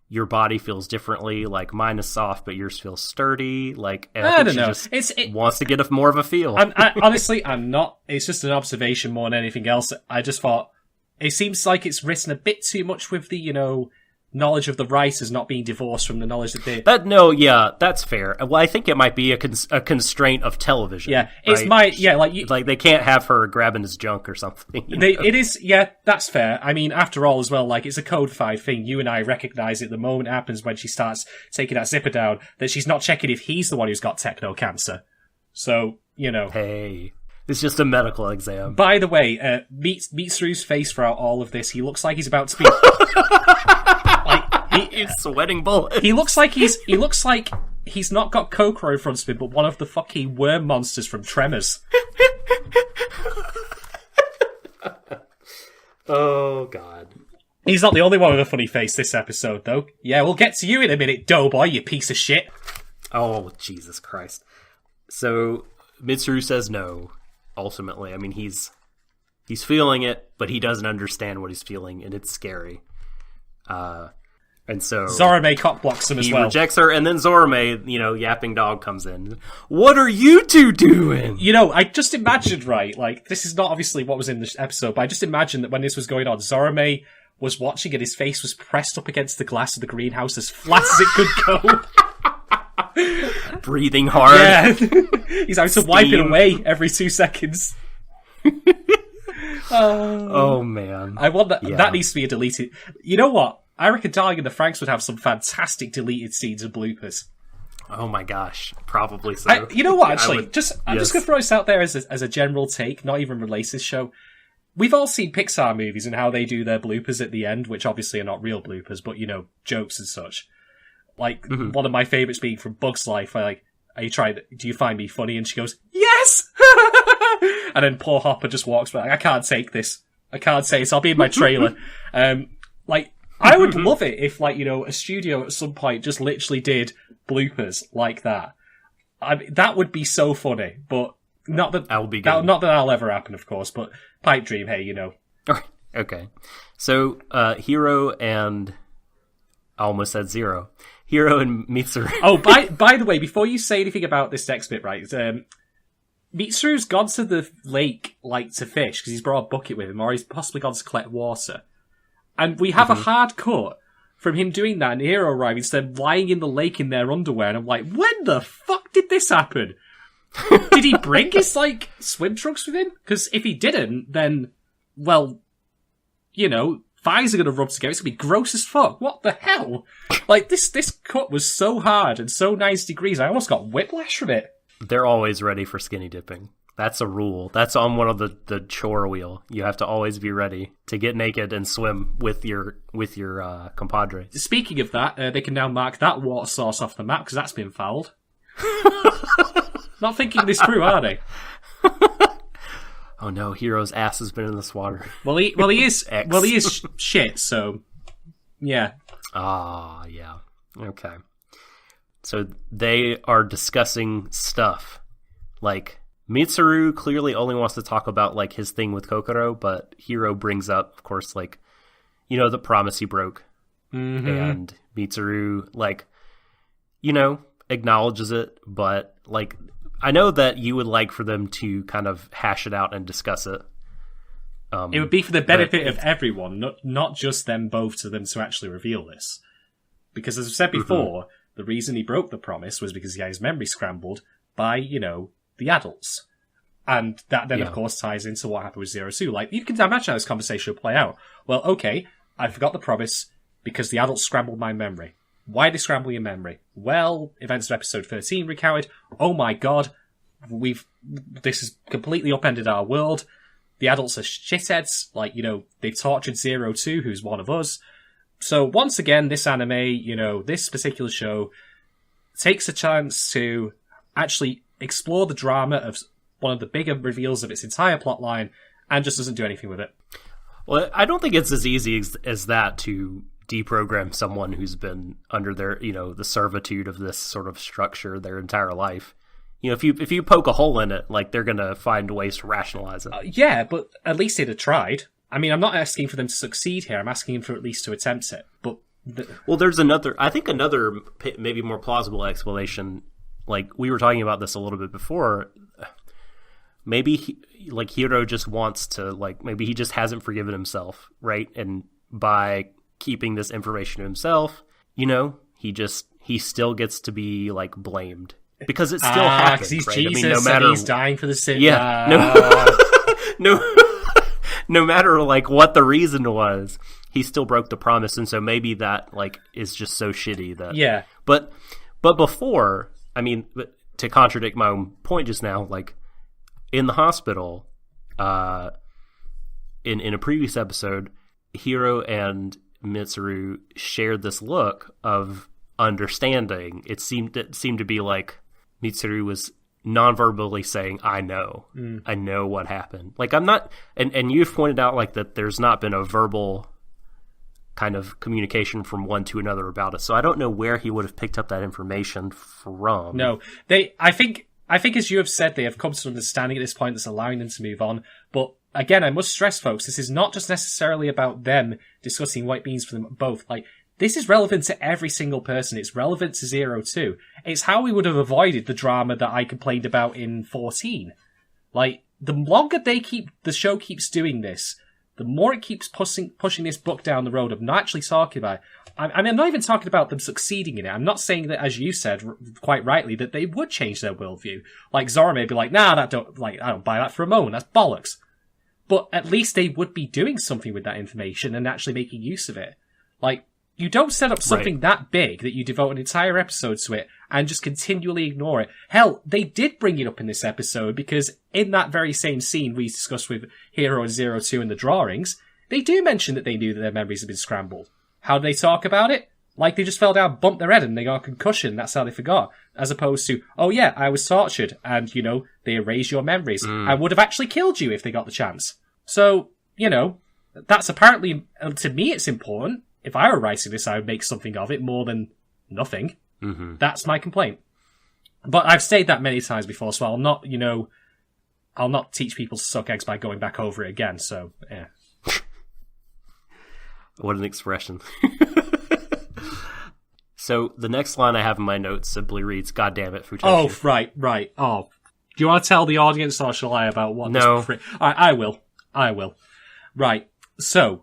your body feels differently. Like, mine is soft, but yours feels sturdy. Like, and I don't know. It wants to get more of a feel. Honestly, I'm not. It's just an observation more than anything else. I just thought it seems like it's written a bit too much with the, knowledge of the writers not being divorced from the knowledge that they... that's fair. Well, I think it might be a constraint of television. Yeah, right? Like they can't have her grabbing his junk or something. It is, yeah, that's fair. I mean, after all, as well, like, it's a codified thing. You and I recognize it the moment it happens when she starts taking that zipper down, that she's not checking if he's the one who's got techno cancer. So, Hey, it's just a medical exam. By the way, Mitsuru's face throughout all of this, he looks like he's about to be... He's sweating bullets. He looks like he's not got Kokoro in front of him, but one of the fucking worm monsters from Tremors. Oh, God. He's not the only one with a funny face this episode, though. Yeah, we'll get to you in a minute, doughboy, you piece of shit. Oh, Jesus Christ. So, Mitsuru says no, ultimately. I mean, he's feeling it, but he doesn't understand what he's feeling, and it's scary. And so Zorome cockblocks him as well. He rejects her, and then Zorome, yapping dog comes in. What are you two doing? I just imagined, right, like, this is not obviously what was in this episode, but I just imagined that when this was going on, Zorome was watching and his face was pressed up against the glass of the greenhouse as flat as it could go. Breathing hard. Yeah. He's having to wipe it away every 2 seconds. Oh, man. I want that. Yeah. That needs to be a deleted. You know what? I reckon Darling In The Franxx would have some fantastic deleted scenes and bloopers. Oh my gosh, probably so. You know what? Actually, I'm just going to throw this out there as a general take, not even relate this show. We've all seen Pixar movies and how they do their bloopers at the end, which obviously are not real bloopers, but jokes and such. Like one of my favorites being from Bug's Life, where, like, do you find me funny? And she goes, yes! And then poor Hopper just walks back. I can't take this. I can't say this. I'll be in my trailer. I would love it if, a studio at some point just literally did bloopers like that. That would be so funny, but not that that would be good. Not that that'll ever happen, of course. But pipe dream, hey, Okay. So, Hiro and... I almost said Zero. Hiro and Mitsuru. Oh, by the way, before you say anything about this next bit, right, Mitsuru's gone to the lake, to fish, because he's brought a bucket with him, or he's possibly gone to collect water. And we have a hard cut from him doing that, and Hiro arriving, instead of lying in the lake in their underwear, and I'm like, when the fuck did this happen? Did he bring his, swim trunks with him? Because if he didn't, then, well, thighs are going to rub together. It's going to be gross as fuck. What the hell? This cut was so hard and so 90 degrees, I almost got whiplash from it. They're always ready for skinny dipping. That's a rule. That's on one of the chore wheel. You have to always be ready to get naked and swim with your compadre. Speaking of that, they can now mark that water source off the map because that's been fouled. Not thinking this through, are they? Oh no, Hiro's ass has been in this water. Well, he is shit. So, yeah. Ah, yeah. Okay. So they are discussing stuff. Mitsuru clearly only wants to talk about, his thing with Kokoro, but Hiro brings up, of course, the promise he broke. Mm-hmm. And Mitsuru, acknowledges it, but, I know that you would like for them to kind of hash it out and discuss it. It would be for the benefit of everyone, not just them both, to them to actually reveal this. Because, as I said before, the reason he broke the promise was because he had his memory scrambled by, the adults. And that then, of course, ties into what happened with Zero Two. You can imagine how this conversation will play out. Well, okay, I forgot the promise because the adults scrambled my memory. Why did they scramble your memory? Well, events of episode 13 recounted. Oh my god, this has completely upended our world. The adults are shitheads. They've tortured Zero Two, who's one of us. So once again, this anime, this particular show takes a chance to actually explore the drama of one of the bigger reveals of its entire plotline and just doesn't do anything with it. Well, I don't think it's as easy as that to deprogram someone who's been under their, the servitude of this sort of structure their entire life. If you poke a hole in it, they're going to find ways to rationalize it. Yeah, but at least they'd have tried. I mean, I'm not asking for them to succeed here. I'm asking them for at least to attempt it. But well, there's another maybe more plausible explanation. We were talking about this a little bit before. Maybe Hiro just wants to maybe he just hasn't forgiven himself, right? And by keeping this information to himself, he still gets to be blamed because it still happens. He's right? Jesus, no matter, and he's dying for the sin. Yeah, no matter what the reason was, he still broke the promise, and so maybe that is just so shitty that But before, I mean, to contradict my own point just now, in the hospital, in a previous episode, Hiro and Mitsuru shared this look of understanding. It seemed to be Mitsuru was non-verbally saying, I know what happened. I'm not, and you've pointed out that there's not been a verbal kind of communication from one to another about it. So I don't know where he would have picked up that information from. No, I think as you have said, they have come to an understanding at this point that's allowing them to move on. But again, I must stress, folks, this is not just necessarily about them discussing what it means for them both. This is relevant to every single person. It's relevant to Zero Two. It's how we would have avoided the drama that I complained about in 14. The longer the show keeps doing this, the more it keeps pushing this book down the road of not actually talking about it. I'm not even talking about them succeeding in it. I'm not saying that, as you said quite rightly, that they would change their worldview. Zora may be nah, I don't buy that for a moment. That's bollocks. But at least they would be doing something with that information and actually making use of it. You don't set up something that big that you devote an entire episode to it and just continually ignore it. Hell, they did bring it up in this episode because in that very same scene we discussed with Hiro and Zero Two in the drawings, they do mention that they knew that their memories had been scrambled. How do they talk about it? Like they just fell down, bumped their head, and they got a concussion. That's how they forgot. As opposed to, oh yeah, I was tortured, and, they erase your memories. I would have actually killed you if they got the chance. So, that's apparently, to me, it's important. If I were writing this, I would make something of it more than nothing. Mm-hmm. That's my complaint. But I've said that many times before, so I'll not, I'll not teach people to suck eggs by going back over it again, so, yeah. What an expression. So, the next line I have in my notes simply reads, God damn it, Futoshi. Oh, right. Oh. Do you want to tell the audience, or shall I, about what No. this... I will. Right. So,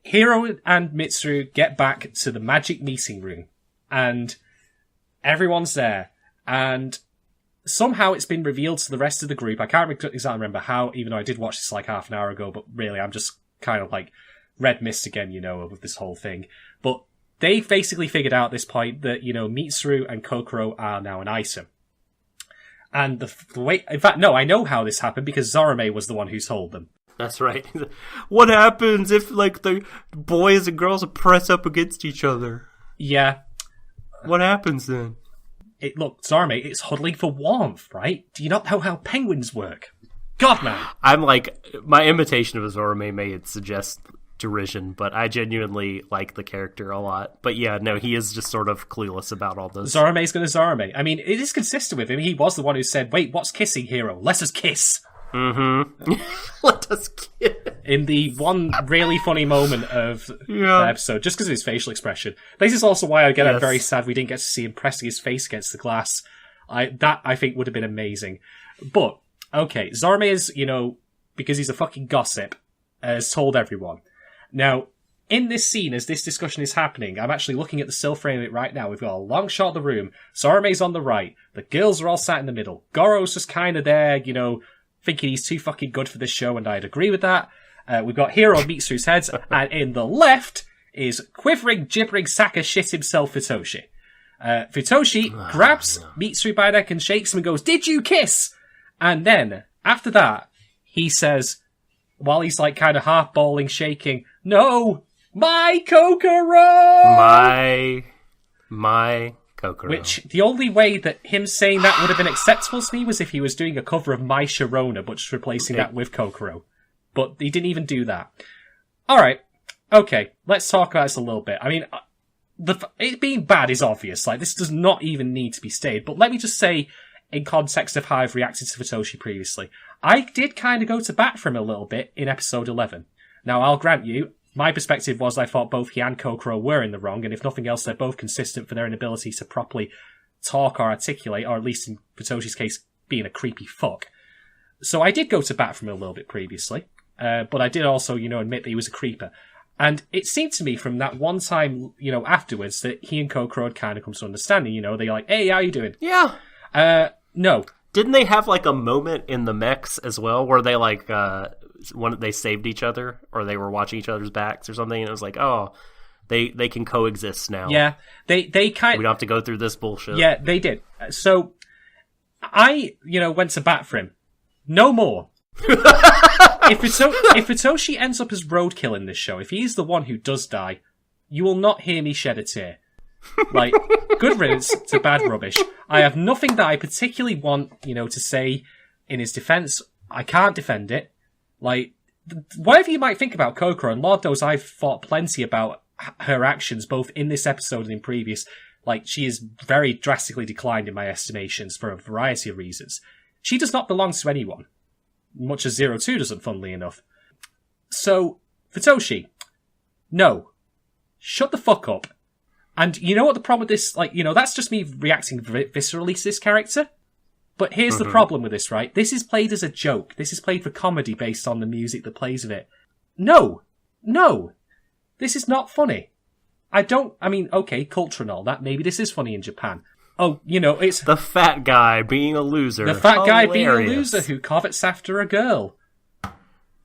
Hiro and Mitsuru get back to the magic meeting room, and everyone's there, and somehow it's been revealed to the rest of the group. I can't exactly remember how, even though I did watch this like half an hour ago, but really I'm just kind of like red mist again, with this whole thing. But they basically figured out at this point that, Mitsuru and Kokoro are now an item. And the way... In fact, no, I know how this happened because Zorome was the one who told them. That's right. What happens if, the boys and girls press up against each other? Yeah. What happens then? Look, Zorome, it's huddling for warmth, right? Do you not know how penguins work? God, man. I'm my imitation of Zorome may suggest derision, but I genuinely like the character a lot. But yeah, no, he is just sort of clueless about all this. Zorome's gonna Zorome. I mean, it is consistent with him. He was the one who said, wait, what's kissing, Hiro? Let us kiss. Mm-hmm. Let us kiss. In the one really funny moment of the episode, just because of his facial expression. This is also why, again, I'm very sad we didn't get to see him pressing his face against the glass. That, I think, would have been amazing. But, okay, Zorome is, because he's a fucking gossip, has told everyone. Now, in this scene, as this discussion is happening, I'm actually looking at the still frame of it right now. We've got a long shot of the room. Zorome's on the right. The girls are all sat in the middle. Goro's just kind of there, thinking he's too fucking good for this show, and I'd agree with that. We've got Hiro and Mitsuru's heads, and in the left is quivering, gibbering sack of shit himself, Futoshi. Futoshi grabs Mitsuru by the neck and shakes him and goes, "Did you kiss?" And then, after that, he says, while he's kind of half bawling, shaking, "No! My Kokoro!" My Kokoro. Which, the only way that him saying that would have been acceptable to me was if he was doing a cover of My Sharona, but just replacing that with Kokoro. But he didn't even do that. Alright. Okay, let's talk about this a little bit. I mean, it being bad is obvious. This does not even need to be stated. But let me just say, in context of how I've reacted to Futoshi previously, I did kind of go to bat for him a little bit in episode 11. Now, I'll grant you, my perspective was I thought both he and Kokoro were in the wrong, and if nothing else, they're both consistent for their inability to properly talk or articulate, or at least in Futoshi's case, being a creepy fuck. So I did go to bat for him a little bit previously, but I did also, admit that he was a creeper. And it seemed to me from that one time, afterwards, that he and Kokoro had kind of come to understanding, they're like, "Hey, how you doing?" Yeah. No. Didn't they have a moment in the mechs as well where they when they saved each other, or they were watching each other's backs or something, and it was oh, they can coexist now. Yeah, they kind. We don't have to go through this bullshit. Yeah, they did. So I, went to bat for him. No more. If Futoshi ends up as roadkill in this show, if he's the one who does die, you will not hear me shed a tear. Good riddance to bad rubbish. I have nothing that I particularly want, to say in his defense. I can't defend it. Whatever you might think about Kokoro, and Lord knows I've thought plenty about her actions, both in this episode and in previous. She is very drastically declined in my estimations for a variety of reasons. She does not belong to anyone, much as 02 doesn't, funnily enough. So, Futoshi, no. Shut the fuck up. And you know what the problem with this, that's just me reacting viscerally to this character. But here's the problem with this, right? This is played as a joke. This is played for comedy based on the music that plays of it. No. This is not funny. Okay, culture and all that. Maybe this is funny in Japan. Oh, it's... The fat guy being a loser. The fat guy being a loser who covets after a girl.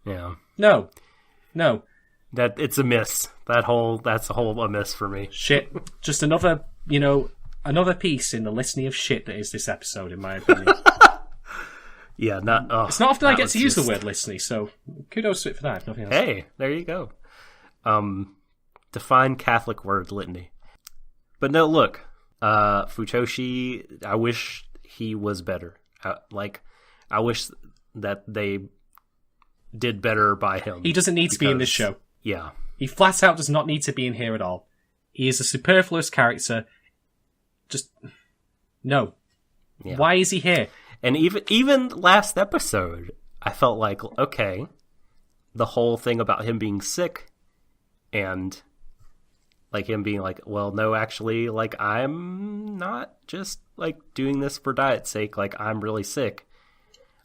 Yeah. No. That it's a miss. That's a whole miss for me. Shit. Just another, another piece in the litany of shit that is this episode, in my opinion. Yeah, not. Oh, it's not often I get to use the word litany, so kudos to it for that, if nothing else. Hey, there you go. Define Catholic word litany. But no, look, Futoshi, I wish he was better. I wish that they did better by him. He doesn't need to be in this show. Yeah. He flat out does not need to be in here at all. He is a superfluous character. Just, no. Yeah. Why is he here? And even last episode, I felt like, okay, the whole thing about him being sick and like him being like, well, no, actually, like, I'm not just like doing this for diet's sake. Like, I'm really sick.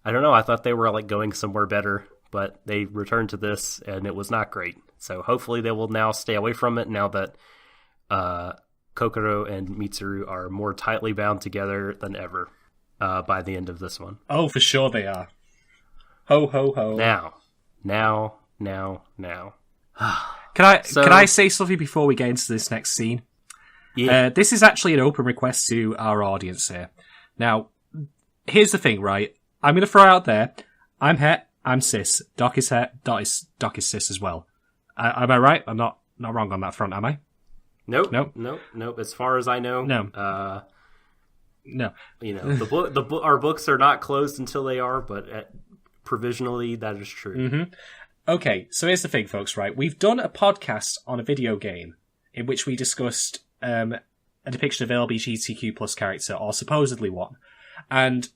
I don't know. I thought they were like going somewhere better, but they returned to this and it was not great. So hopefully they will now stay away from it now that Kokoro and Mitsuru are more tightly bound together than ever by the end of this one. Oh, for sure they are. Ho, ho, ho. Now. Can I say something before we get into this next scene? Yeah. This is actually an open request to our audience here. Now, here's the thing, right? I'm going to throw out there, I'm het, I'm cis. Doc is het, Doc is cis as well. Am I right? I'm not wrong on that front, am I? Nope. Nope. As far as I know, no. No. You know, our books are not closed until they are, but provisionally that is true. Mm-hmm. Okay, so here's the thing, folks, right? We've done a podcast on a video game in which we discussed a depiction of LGBTQ plus character, or supposedly one. And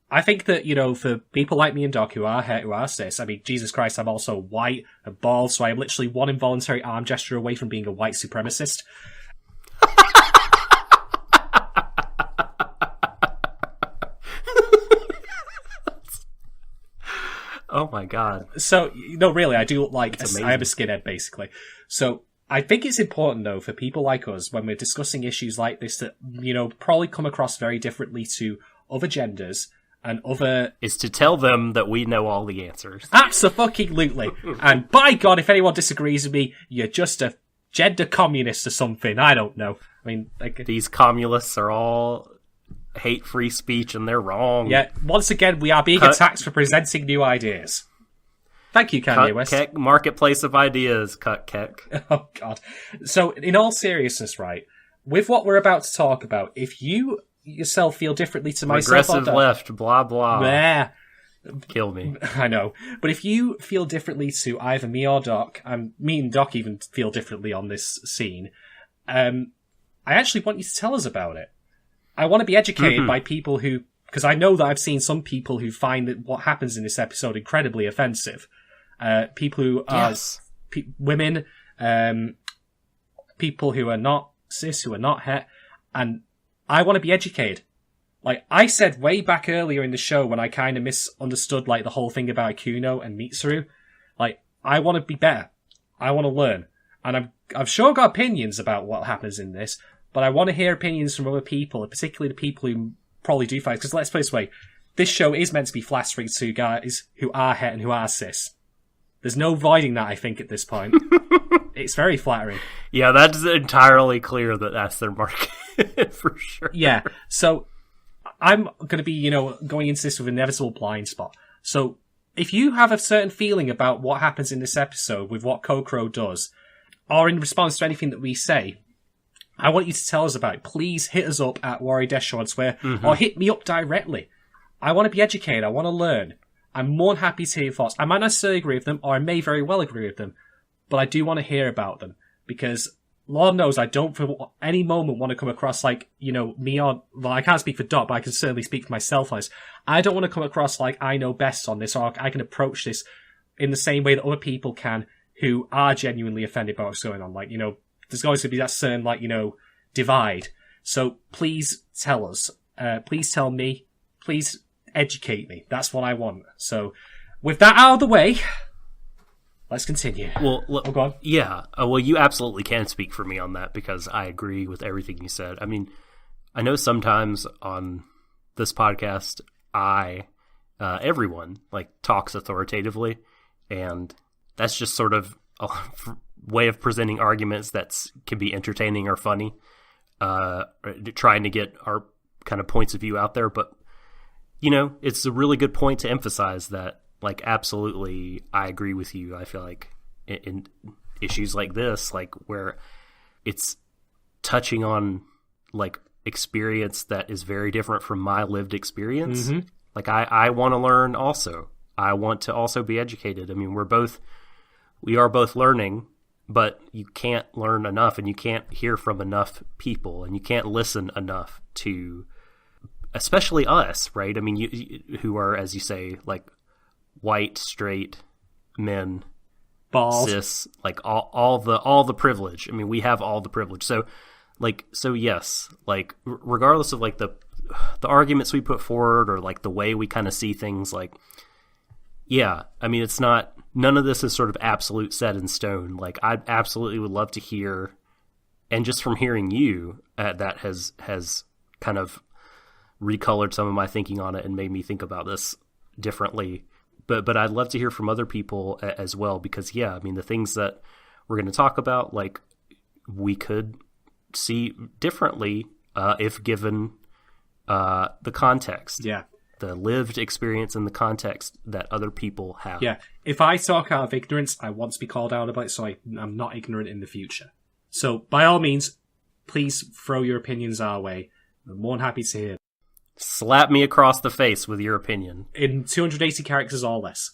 I think that, you know, for people like me and Doc who are het, who are cis, I mean, Jesus Christ, I'm also white and bald, so I'm literally one involuntary arm gesture away from being a white supremacist. Oh my god. So, no, really, I do look like I am a amazing. skinhead, basically. So, I think it's important, though, for people like us, when we're discussing issues like this, that, you know, probably come across very differently to other genders and other... Is to tell them that we know all the answers. Absolutely. And by God, if anyone disagrees with me, you're just a gender communist or something. I don't know. I mean, like... These communists are all hate free speech and they're wrong. Yeah, once again, we are being attacked for presenting new ideas. Thank you, Kanye West. Keck, marketplace of ideas, cut Keck. Oh, God. So, in all seriousness, right, with what we're about to talk about, if you yourself feel differently to myself... Progressive left, blah, blah. Bleh. Kill me. I know. But if you feel differently to either me or Doc, and me and Doc even feel differently on this scene, I actually want you to tell us about it. I want to be educated by people who... Because I know that I've seen some people who find that what happens in this episode incredibly offensive. People who are women, people who are not cis, who are not het, and I want to be educated. Like, I said way back earlier in the show when I kind of misunderstood, like, the whole thing about Kuno and Mitsuru, like, I want to be better. I want to learn. And I've sure got opinions about what happens in this, but I want to hear opinions from other people, particularly the people who probably do fight. Because let's put it this way, this show is meant to be flattering to guys who are het and who are cis. There's no voiding that, I think, at this point. It's very flattering. Yeah, that's entirely clear that that's their market, for sure. Yeah, so I'm going to be, you know, going into this with an inevitable blind spot. So if you have a certain feeling about what happens in this episode with what Kokoro does, or in response to anything that we say, I want you to tell us about it. Please hit us up at Warui Deshou on Twitter, or hit me up directly. I want to be educated. I want to learn. I'm more than happy to hear your thoughts. I might not necessarily agree with them, or I may very well agree with them, but I do want to hear about them, because Lord knows I don't for any moment want to come across like, you know, me on... Well, I can't speak for Dot, but I can certainly speak for myself on this. I don't want to come across like I know best on this, or I can approach this in the same way that other people can who are genuinely offended by what's going on. Like, you know, there's always going to be that certain, like, you know, divide. So please tell us. Please tell me. Please educate me. That's what I want. So with that out of the way, let's continue. Well, look, go on. Yeah. Well, you absolutely can speak for me on that because I agree with everything you said. I mean, I know sometimes on this podcast, everyone like talks authoritatively, and that's just sort of a way of presenting arguments that can be entertaining or funny, trying to get our kind of points of view out there. But, you know, it's a really good point to emphasize that, like, absolutely, I agree with you. I feel like in issues like this, like where it's touching on like experience that is very different from my lived experience. Mm-hmm. Like I want to learn also. I want to also be educated. I mean, we are both learning, but you can't learn enough, and you can't hear from enough people, and you can't listen enough to, especially us, right? I mean, you who are, as you say, like white, straight men, Bald. cis, like all the privilege. I mean, we have all the privilege. So yes, like regardless of like the arguments we put forward or like the way we kind of see things, like, yeah, I mean, it's not, none of this is sort of absolute set in stone. Like, I absolutely would love to hear, and just from hearing you, that has kind of recolored some of my thinking on it and made me think about this differently. But I'd love to hear from other people as well, because, yeah, I mean, the things that we're going to talk about, like, we could see differently if given the context. Yeah. The lived experience and the context that other people have. Yeah. If I talk out of ignorance, I want to be called out about it, so I'm not ignorant in the future. So, by all means, please throw your opinions our way. I'm more than happy to hear. Slap me across the face with your opinion. In 280 characters or less.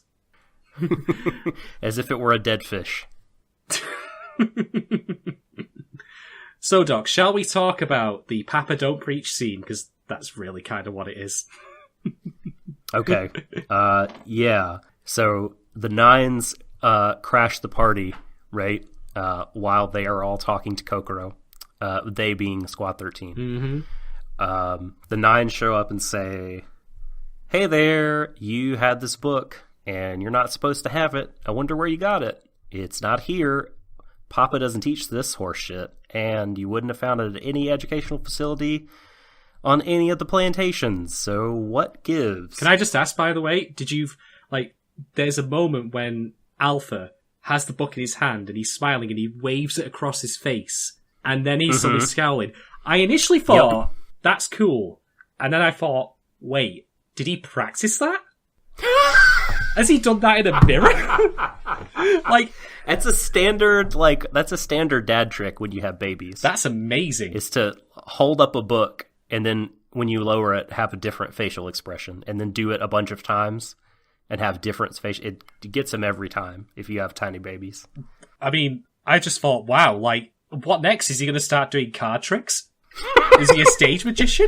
As if it were a dead fish. So, Doc, shall we talk about the Papa Don't Preach scene? Because that's really kind of what it is. Okay. Yeah. So the Nines crash the party, right? While they are all talking to Kokoro. They being Squad 13. Mm-hmm. The Nines show up and say, "Hey there, you had this book, and you're not supposed to have it. I wonder where you got it. It's not here. Papa doesn't teach this horse shit, and you wouldn't have found it at any educational facility on any of the plantations, so what gives?" Can I just ask, by the way, did you, like, there's a moment when Alpha has the book in his hand and he's smiling and he waves it across his face, and then he's suddenly scowling. I initially thought, that's cool, and then I thought, wait, did he practice that? Has he done that in a mirror? Like, that's a standard dad trick when you have babies. That's amazing. Is to hold up a book, and then when you lower it, have a different facial expression, and then do it a bunch of times and have different facial. It gets them every time if you have tiny babies. I mean, I just thought, wow, like, what next? Is he going to start doing card tricks? Is he a stage magician?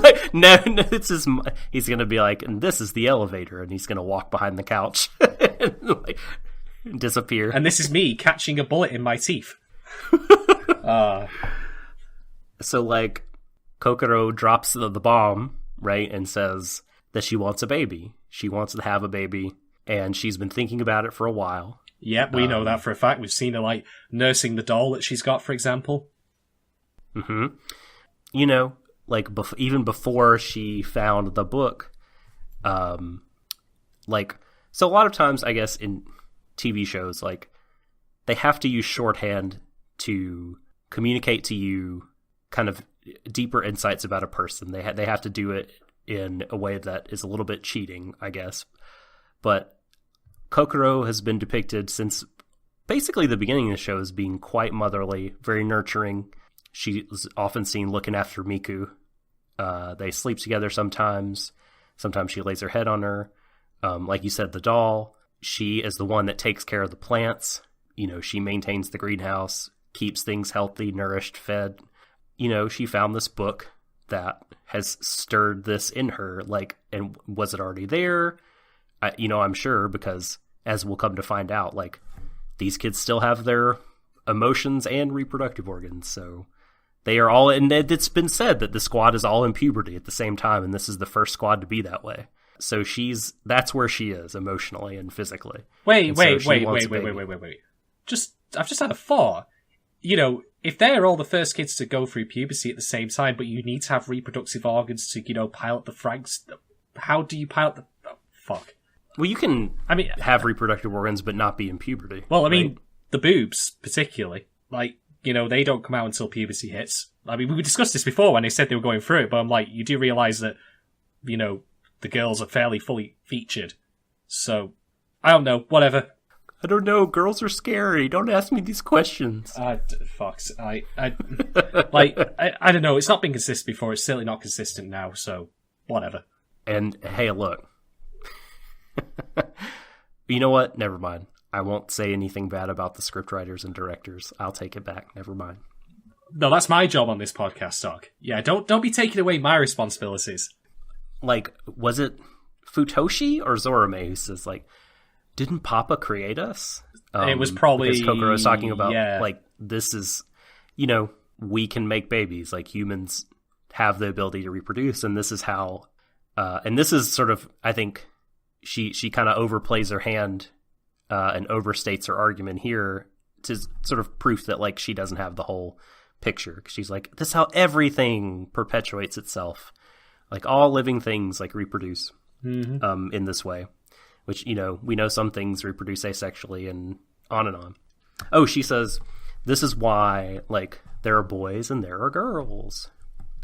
Like, no, this is. He's going to be like, and this is the elevator, and he's going to walk behind the couch and like, disappear. And this is me catching a bullet in my teeth. So, like, Kokoro drops the bomb, right, and says that she wants a baby. She wants to have a baby, and she's been thinking about it for a while. Yep, we know that for a fact. We've seen her, like, nursing the doll that she's got, for example. Mm-hmm. You know, like, even before she found the book, like, so a lot of times, I guess, in TV shows, like, they have to use shorthand to communicate to you kind of deeper insights about a person. They have to do it in a way that is a little bit cheating, I guess. But Kokoro has been depicted since basically the beginning of the show as being quite motherly, very nurturing. She is often seen looking after Miku. They sleep together sometimes. Sometimes she lays her head on her. Like you said, the doll, she is the one that takes care of the plants. You know, she maintains the greenhouse, keeps things healthy, nourished, fed. You know, she found this book that has stirred this in her. Like, and was it already there? I'm sure, because as we'll come to find out, like, these kids still have their emotions and reproductive organs. So they are all, and it's been said that the squad is all in puberty at the same time, and this is the first squad to be that way. So that's where she is emotionally and physically. Wait. I've just had a thought. You know, if they're all the first kids to go through puberty at the same time, but you need to have reproductive organs to, pilot the Franxx, how do you pilot the... Oh, fuck. Well, you can have reproductive organs but not be in puberty. Well, I mean, the boobs, particularly. Like, they don't come out until puberty hits. I mean, we discussed this before when they said they were going through it, but I'm like, you do realise that, the girls are fairly fully featured. So, I don't know, whatever. I don't know. Girls are scary. Don't ask me these questions. Fox, I don't know. It's not been consistent before. It's certainly not consistent now. So whatever. And hey, look. You know what? Never mind. I won't say anything bad about the scriptwriters and directors. I'll take it back. Never mind. No, that's my job on this podcast, Doc. Yeah, don't be taking away my responsibilities. Like, was it Futoshi or Zorome who says, like, didn't Papa create us? It was probably... Because Kokoro was talking about, yeah. like, this is, you know, we can make babies. Like, humans have the ability to reproduce, and this is how... and this is sort of, I think, she kind of overplays her hand and overstates her argument here to sort of proof that, like, she doesn't have the whole picture. She's like, this is how everything perpetuates itself. Like, all living things, like, reproduce in this way. Which, you know, we know some things reproduce asexually and on and on. Oh, she says, this is why, like, there are boys and there are girls.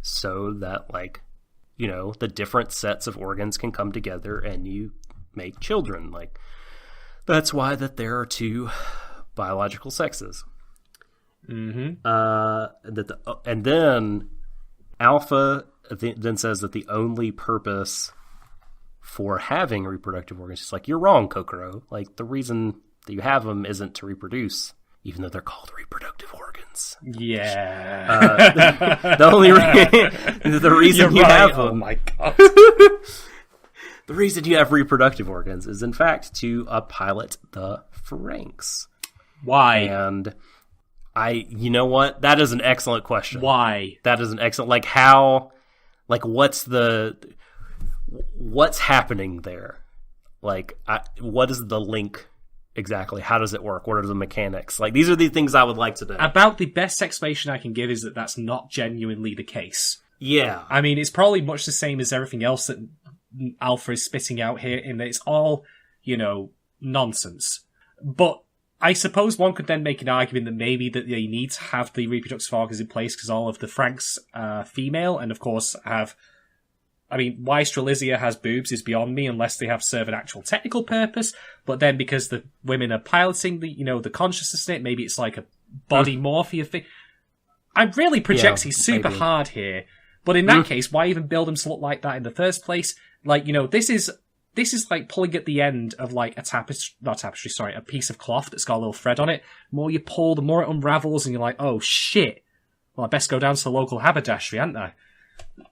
So that, like, you know, the different sets of organs can come together and you make children. Like, that's why that there are two biological sexes. And then Alpha then says that the only purpose for having reproductive organs is like, you're wrong, Kokoro. Like, the reason that you have them isn't to reproduce, even though they're called reproductive organs. Yeah. The only the reason you have them. Oh my god. The reason you have reproductive organs is, in fact, to pilot the Franxx. Why? And you know what? That is an excellent question. Why? That is an excellent, like, how, like, what's happening there? Like, what is the link exactly? How does it work? What are the mechanics? Like, these are the things I would like to know. About the best explanation I can give is that that's not genuinely the case. Yeah. I mean, it's probably much the same as everything else that Alpha is spitting out here, in that it's all, you know, nonsense. But I suppose one could then make an argument that maybe that they need to have the reproductive organs in place because all of the Franxx are female, and of course have... I mean, why Strelitzia has boobs is beyond me unless they have serve an actual technical purpose. But then because the women are piloting the, you know, the consciousness in it, maybe it's like a body morphia thing. I'm really projecting super hard here. But in that case, why even build them to look like that in the first place? Like, you know, this is like pulling at the end of like a piece of cloth that's got a little thread on it. The more you pull, the more it unravels, and you're like, oh shit. Well, I best go down to the local haberdashery, hadn't I?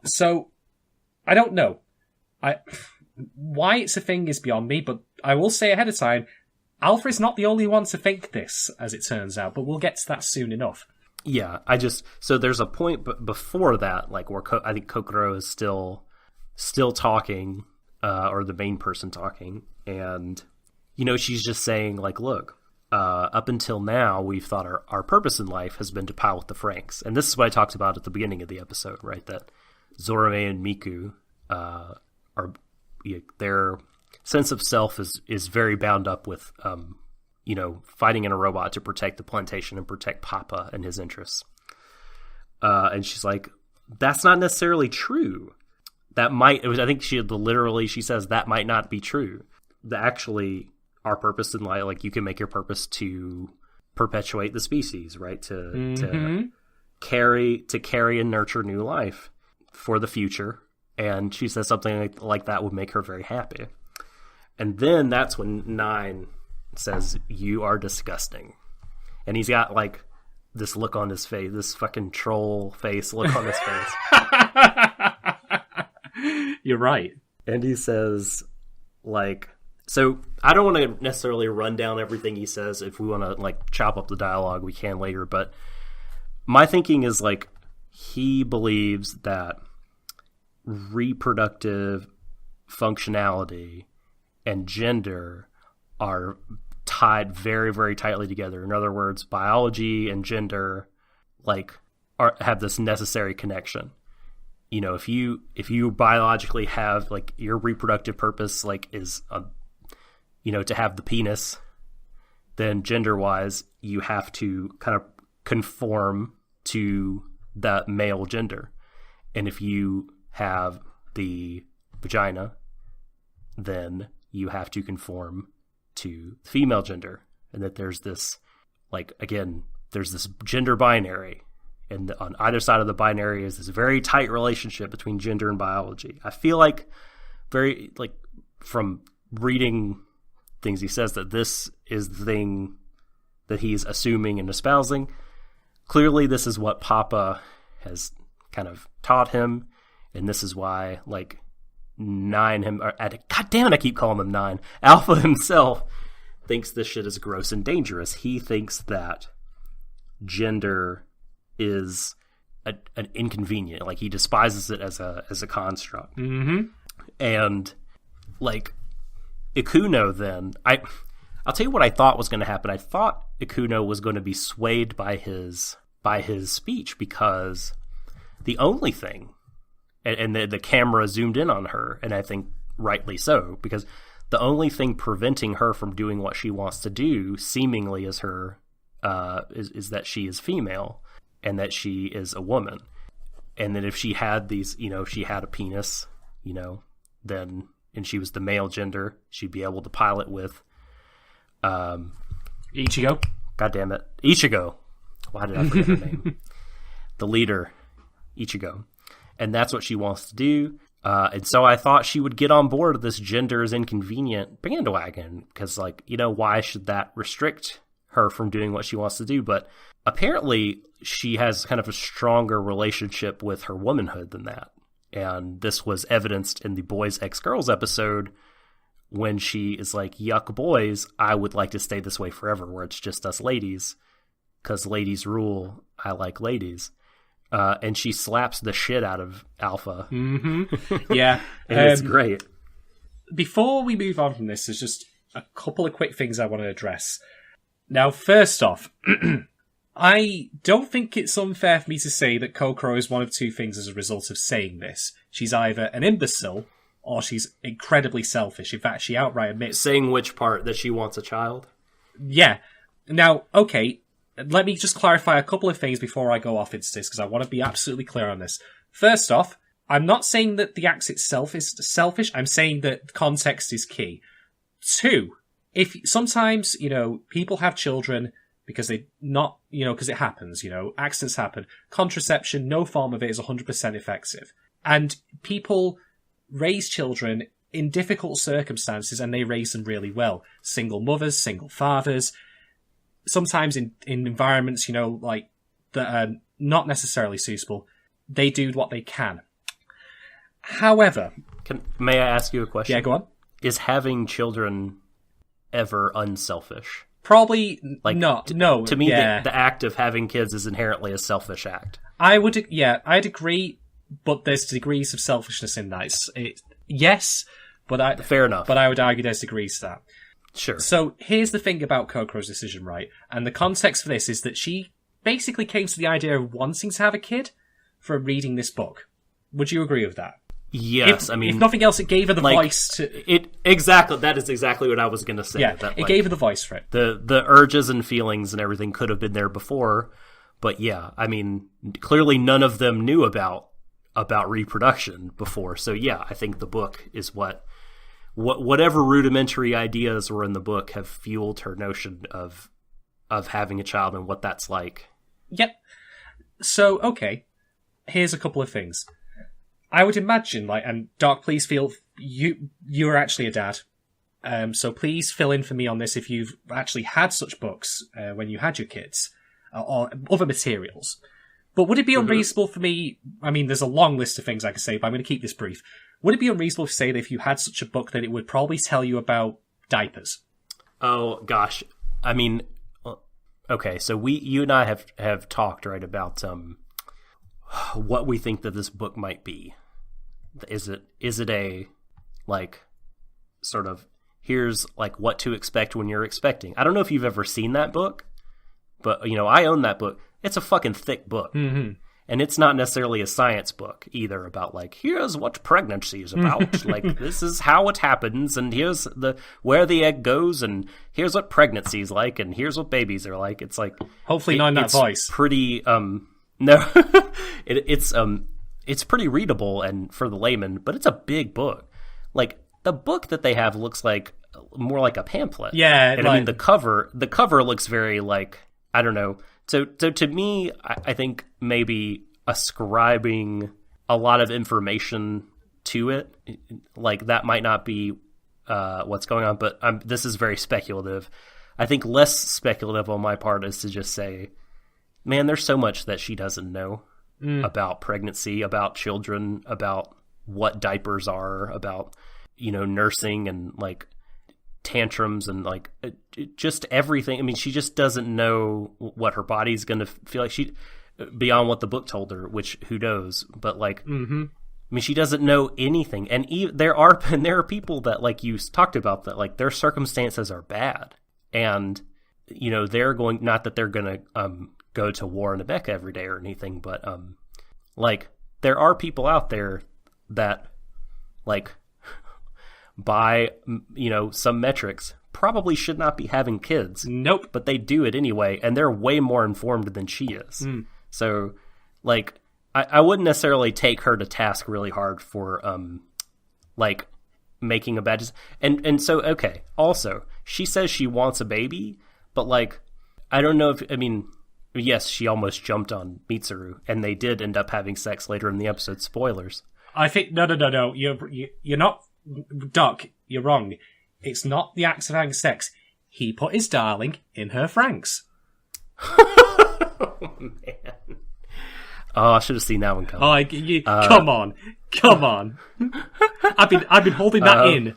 So, I don't know. Why it's a thing is beyond me, but I will say ahead of time, Alpha is not the only one to think this, as it turns out, but we'll get to that soon enough. Yeah, so there's a point before that, like, where I think Kokoro is still talking, or the main person talking, and, you know, she's just saying, like, look, up until now, we've thought our purpose in life has been to pilot the Franxx, and this is what I talked about at the beginning of the episode, right, that Zorome and Miku their sense of self is very bound up with, you know, fighting in a robot to protect the plantation and protect Papa and his interests. And she's like, that's not necessarily true. I think she says that might not be true. Actually, our purpose in life, like, you can make your purpose to perpetuate the species, right? To carry and nurture new life for the future, and she says something like that would make her very happy. And then that's when 9 says, you are disgusting. And he's got, like, this look on his face, this fucking troll face look on his face. You're right. And he says, like, so I don't want to necessarily run down everything he says. If we want to, like, chop up the dialogue, we can later, but my thinking is, like, he believes that reproductive functionality and gender are tied very, very tightly together. In other words, biology and gender, like, have this necessary connection. You know, if you biologically have, like, your reproductive purpose, like, is, you know, to have the penis, then gender-wise, you have to kind of conform to that male gender. And if you have the vagina, then you have to conform to the female gender. and that there's this, like, again, there's this gender binary, and on either side of the binary is this very tight relationship between gender and biology. I feel like from reading things he says, that this is the thing that he's assuming and espousing. Clearly, this is what Papa has kind of taught him, and this is why, like, God damn it, I keep calling him Nine. Alpha himself thinks this shit is gross and dangerous. He thinks that gender is an inconvenient. Like, he despises it as a construct. Mm-hmm. And, like, Ikuno then, I'll tell you what I thought was going to happen. I thought Ikuno was going to be swayed by his speech, because the only thing, and the camera zoomed in on her, and I think rightly so, because the only thing preventing her from doing what she wants to do, seemingly, is her is that she is female, and that she is a woman, and that if she had these, if she had a penis, then, and she was the male gender, she'd be able to pilot with Ichigo. God damn it. Ichigo. Why did I forget her name? The leader, Ichigo. And that's what she wants to do. And so I thought she would get on board this gender is inconvenient bandwagon, because, like, why should that restrict her from doing what she wants to do? But apparently she has kind of a stronger relationship with her womanhood than that. And this was evidenced in the Boys X Girls episode, when she is like, yuck boys, I would like to stay this way forever, where it's just us ladies, because ladies rule, I like ladies. And she slaps the shit out of Alpha. Mm-hmm. Yeah. And it's great. Before we move on from this, there's just a couple of quick things I want to address. Now, first off, I don't think it's unfair for me to say that Kokoro is one of two things as a result of saying this. She's either an imbecile, or she's incredibly selfish. In fact, she outright admits... Saying which part? That she wants a child? Yeah. Now, okay, let me just clarify a couple of things before I go off into this, because I want to be absolutely clear on this. First off, I'm not saying that the act itself is selfish. I'm saying that context is key. Two, if sometimes, people have children because because it happens, accidents happen. Contraception, no form of it is 100% effective. And people raise children in difficult circumstances, and they raise them really well. Single mothers, single fathers, sometimes in environments, like, that are not necessarily suitable. They do what they can. However... May I ask you a question? Yeah, go on. Is having children ever unselfish? Probably not. No. To me, the act of having kids is inherently a selfish act. I'd agree, but there's degrees of selfishness in that. Yes, but fair enough. But I would argue there's degrees to that. Sure. So here's the thing about Kokoro's decision, right? And the context for this is that she basically came to the idea of wanting to have a kid from reading this book. Would you agree with that? Yes, if nothing else, it gave her the voice to... Exactly, that is exactly what I was going to say. Yeah, that, it gave her the voice for it. The urges and feelings and everything could have been there before, but yeah, clearly none of them knew about reproduction before, so yeah, I think the book is whatever rudimentary ideas were in the book have fueled her notion of having a child and what that's like. Yep. So, okay, here's a couple of things. I would imagine, and Doc, please feel you're actually a dad, so please fill in for me on this if you've actually had such books when you had your kids, or other materials. But would it be unreasonable for me? There's a long list of things I could say, but I'm going to keep this brief. Would it be unreasonable to say that if you had such a book, that it would probably tell you about diapers? Oh gosh, okay. So you and I have talked, right, about what we think that this book might be. Is it a, like, sort of, here's, like, what to expect when you're expecting? I don't know if you've ever seen that book, but, I own that book. It's a fucking thick book. Mm-hmm. And it's not necessarily a science book either about, like, here's what pregnancy is about. Like, this is how it happens, and here's where the egg goes, and here's what pregnancy is like, and here's what babies are like. It's like... Hopefully not in that voice. Pretty, no. It's pretty readable and for the layman, but it's a big book. Like, the book that they have looks like more like a pamphlet. Yeah, and I mean the cover looks very like, I don't know. So to me, I think maybe ascribing a lot of information to it, like that might not be what's going on. But this is very speculative. I think less speculative on my part is to just say, man, there's so much that she doesn't know about pregnancy, about children, about what diapers are, about, nursing and like tantrums and like just everything. I mean, she just doesn't know what her body's going to feel like, beyond what the book told her, which who knows, but like, I mean, she doesn't know anything. And there are people that, like you talked about, that like their circumstances are bad, and they're going, not that they're going to go to war in a mecha every day or anything, but like there are people out there that, like, by some metrics probably should not be having kids. Nope. But they do it anyway, and they're way more informed than she is. So like I wouldn't necessarily take her to task really hard for like making a bad decision. And so, okay, also she says she wants a baby, but like I don't know if, I mean, yes, she almost jumped on Mitsuru, and they did end up having sex later in the episode. Spoilers. I think no. You're not, Doc. You're wrong. It's not the act of having sex. He put his darling in her Franxx. Oh man. Oh, I should have seen that one coming. Come on. I've been holding that in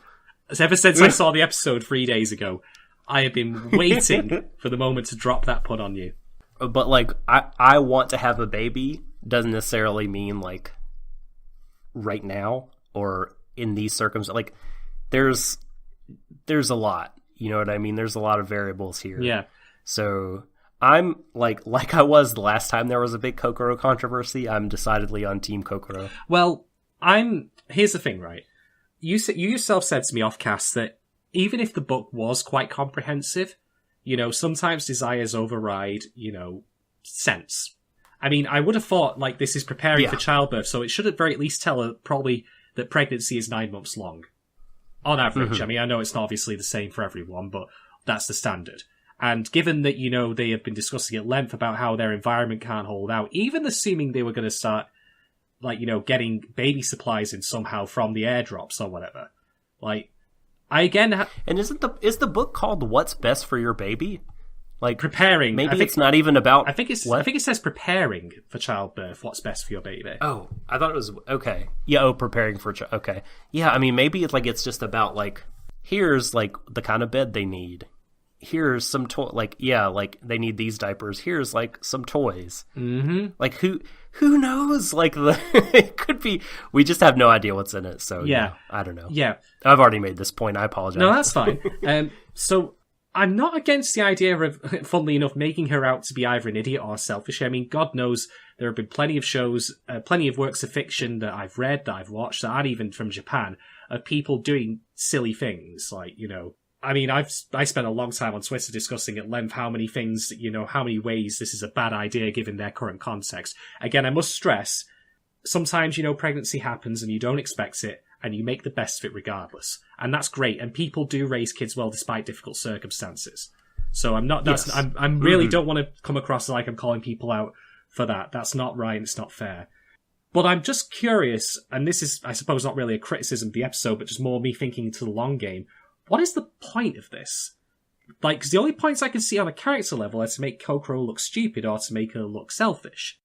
ever since I saw the episode 3 days ago. I have been waiting for the moment to drop that put on you. But like, I want to have a baby doesn't necessarily mean like right now or in these circumstances. Like, there's a lot, you know what I mean? There's a lot of variables here. Yeah. So I'm like I was the last time there was a big Kokoro controversy. I'm decidedly on Team Kokoro. Well, here's the thing, right? You yourself said to me off cast that even if the book was quite comprehensive, sometimes desires override, sense. I mean, I would have thought, like, this is preparing for childbirth, so it should at very least tell her probably that pregnancy is 9 months long. On average. Mm-hmm. I mean, I know it's not obviously the same for everyone, but that's the standard. And given that, they have been discussing at length about how their environment can't hold out, even assuming they were going to start, like, getting baby supplies in somehow from the airdrops or whatever, like, I again... And is the book called What's Best for Your Baby? Like, preparing. Maybe it's not even about... I think it says preparing for childbirth, what's best for your baby. Oh, I thought it was... Okay. Yeah, preparing for... Okay. Yeah, I mean, maybe it's just about, like, here's, like, the kind of bed they need. Here's some they need these diapers. Here's, like, some toys. Mm-hmm. Like, who knows? Like, it could be... We just have no idea what's in it, so... Yeah. I don't know. Yeah. I've already made this point. I apologize. No, that's fine. So... I'm not against the idea of, funnily enough, making her out to be either an idiot or selfish. I mean, God knows there have been plenty of shows, plenty of works of fiction that I've read, that I've watched, that aren't even from Japan, of people doing silly things. Like, I mean, I spent a long time on Twitter discussing at length how many things, how many ways this is a bad idea given their current context. Again, I must stress, sometimes, pregnancy happens and you don't expect it, and you make the best of it regardless. And that's great. And people do raise kids well despite difficult circumstances. So I'm not, yes. I'm really don't want to come across like I'm calling people out for that. That's not right. It's not fair. But I'm just curious, and this is, I suppose, not really a criticism of the episode, but just more me thinking to the long game. What is the point of this? Like, because the only points I can see on a character level are to make Kokoro look stupid or to make her look selfish.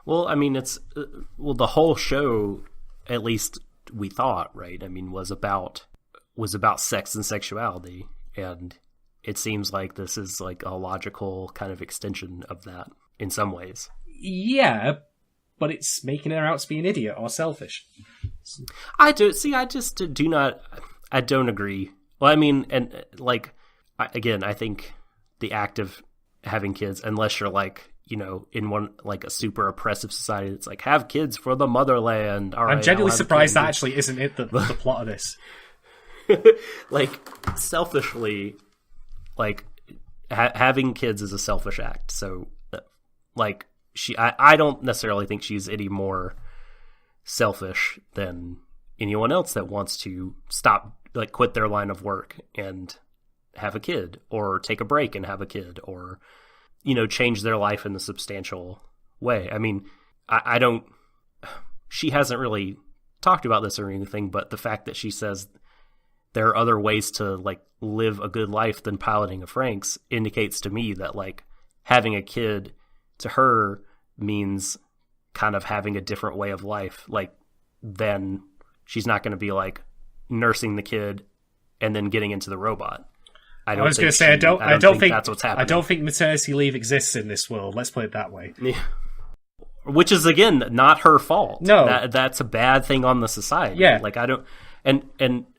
Well, I mean, it's, the whole show, at least we thought, right? I mean, was about sex and sexuality, and it seems like this is like a logical kind of extension of that in some ways. Yeah, but it's making her out to be an idiot or selfish. I don't agree. Well, I mean, and like, I think the act of having kids, unless you're like, in one, like, a super oppressive society that's like, have kids for the motherland. All right, I'm genuinely surprised that actually isn't it the plot of this. Like, selfishly, like, having kids is a selfish act. So, like, I don't necessarily think she's any more selfish than anyone else that wants to stop like quit their line of work and have a kid, or take a break and have a kid, or, you know, change their life in a substantial way. I mean, I don't, she hasn't really talked about this or anything, but the fact that she says there are other ways to like live a good life than piloting a Franxx indicates to me that like having a kid to her means kind of having a different way of life. Like, then she's not going to be like nursing the kid and then getting into the robot. I was going to say, I don't think that's what's happening. I don't think maternity leave exists in this world. Let's put it that way. Yeah. Which is, again, not her fault. No, that's a bad thing on the society. Yeah, like I don't, and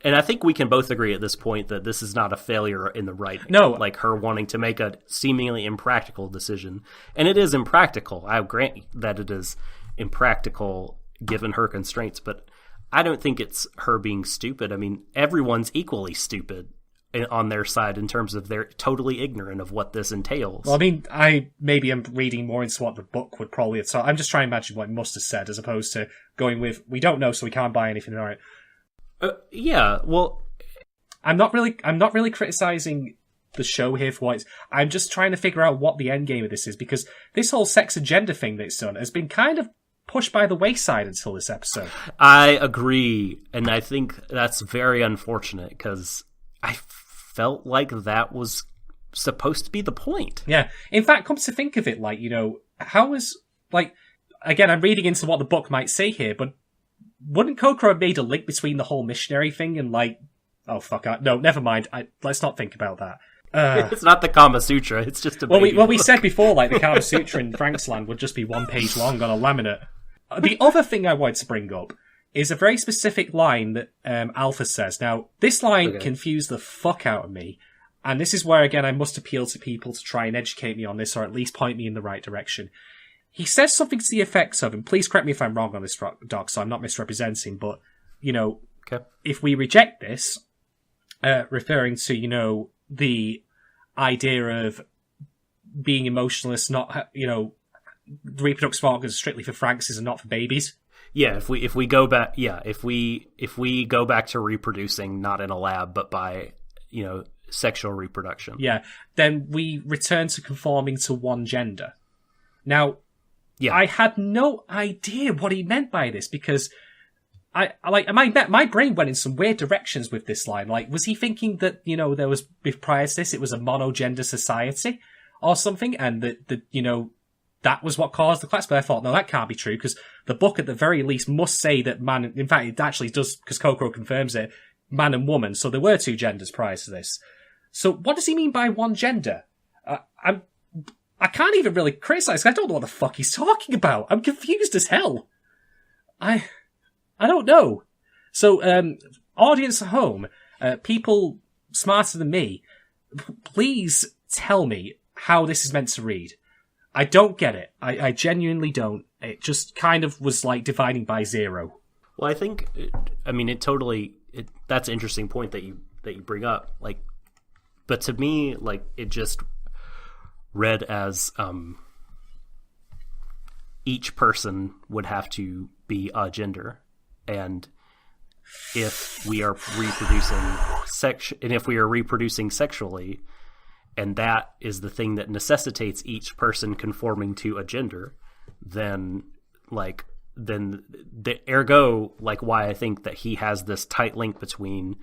I think we can both agree at this point that this is not a failure in the writing. No, like her wanting to make a seemingly impractical decision, and it is impractical. I grant that it is impractical given her constraints, but I don't think it's her being stupid. I mean, everyone's equally stupid on their side in terms of they're totally ignorant of what this entails. Well, I mean, I maybe am reading more into what the book would probably have. So I'm just trying to imagine what it must have said, as opposed to going with we don't know, so we can't buy anything. All right. Yeah. Well, I'm not really criticizing the show here for what it's. I'm just trying to figure out what the end game of this is, because this whole sex and gender thing that it's done has been kind of pushed by the wayside until this episode. I agree, and I think that's very unfortunate because I felt like that was supposed to be the point. Yeah. In fact, come to think of it, like, you know, how is, like, again, I'm reading into what the book might say here, but wouldn't Kokoro have made a link between the whole missionary thing and, like, oh, fuck, no, never mind. Let's not think about that. It's not the Kama Sutra, it's just a baby we said before, like, the Kama Sutra in Franxx Land would just be 1 page long on a laminate. The other thing I wanted to bring up is a very specific line that Alpha says. Now, this line confused the fuck out of me, and this is where, again, I must appeal to people to try and educate me on this, or at least point me in the right direction. He says something to the effects of, and please correct me if I'm wrong on this, Doc, so I'm not misrepresenting, but, you know, if we reject this, referring to, you know, the idea of being emotionless, not, you know, the reproductive organs are strictly for Franxxes and not for babies. Yeah, if we go back, if we go back to reproducing not in a lab but by, you know, sexual reproduction. Yeah, then we return to conforming to one gender. Now, I had no idea what he meant by this, because my brain went in some weird directions with this line. Like, was he thinking that, you know, there was, prior to this, it was a monogender society or something, and that you know, that was what caused the Klaxosaur? But I thought, no, that can't be true, because the book at the very least must say that man, in fact, it actually does, because Kokoro confirms it, man and woman, so there were 2 genders prior to this. So what does he mean by one gender? I can't even really criticize, I don't know what the fuck he's talking about. I'm confused as hell. I don't know. So, audience at home, people smarter than me, please tell me how this is meant to read. I don't get it. I genuinely don't. It just kind of was like dividing by 0. Well, I think, I mean, that's an interesting point that you bring up. Like, but to me, like, it just read as each person would have to be a gender, and if we are reproducing sexually, and that is the thing that necessitates each person conforming to a gender, then the ergo, like, why I think that he has this tight link between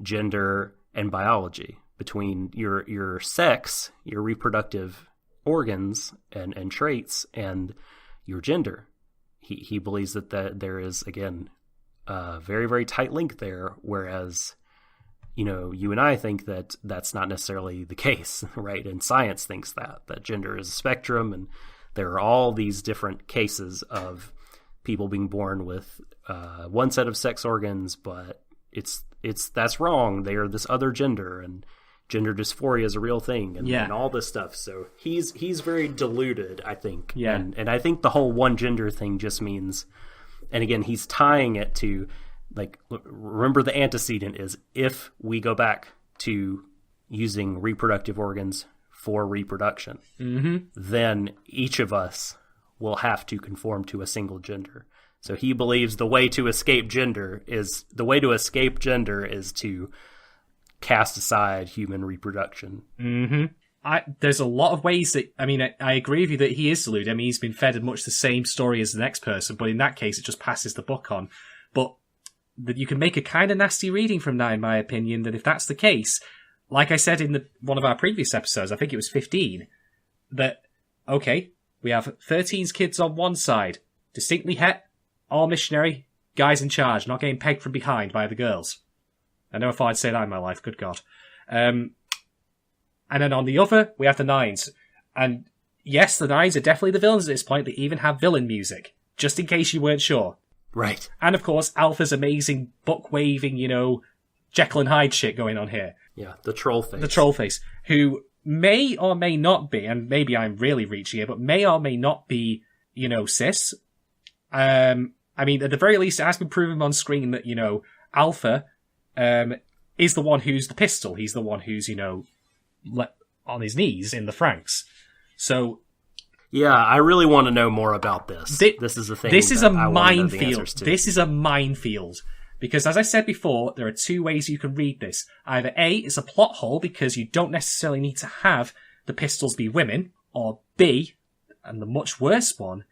gender and biology, between your sex, your reproductive organs and traits, and your gender. He believes that there is, again, a very, very tight link there, whereas, you know, you and I think that that's not necessarily the case, right? And science thinks that gender is a spectrum, and there are all these different cases of people being born with one set of sex organs, but that's wrong. They are this other gender, and gender dysphoria is a real thing, and all this stuff. So he's very deluded, I think. Yeah. And I think the whole one gender thing just means, and again, he's tying it to, like, remember the antecedent is if we go back to using reproductive organs for reproduction, then each of us will have to conform to a single gender. So he believes the way to escape gender is to cast aside human reproduction. Mm-hmm. There's a lot of ways that, I agree with you that he is deluded. I mean, he's been fed much the same story as the next person, but in that case, it just passes the buck on. But that you can make a kind of nasty reading from that, in my opinion, that if that's the case, like I said in one of our previous episodes, I think it was 15, that, okay, we have 13's kids on one side, distinctly het, all missionary, guys in charge, not getting pegged from behind by the girls. I never thought I'd say that in my life, good God. And then on the other, we have the 9s. And yes, the 9s are definitely the villains at this point. They even have villain music, just in case you weren't sure. Right. And of course, Alpha's amazing book-waving, Jekyll and Hyde shit going on here. Yeah, the troll face. The troll face, who may or may not be, and maybe I'm really reaching here, but may or may not be, cis. At the very least, it has been proven on screen that, Alpha is the one who's the pistol. He's the one who's, on his knees in the Franxx. So... Yeah, I really want to know more about this. This is the thing. This is a minefield. This is a minefield. Because as I said before, there are two ways you can read this. Either A, it's a plot hole because you don't necessarily need to have the pistols be women, or B, and the much worse one,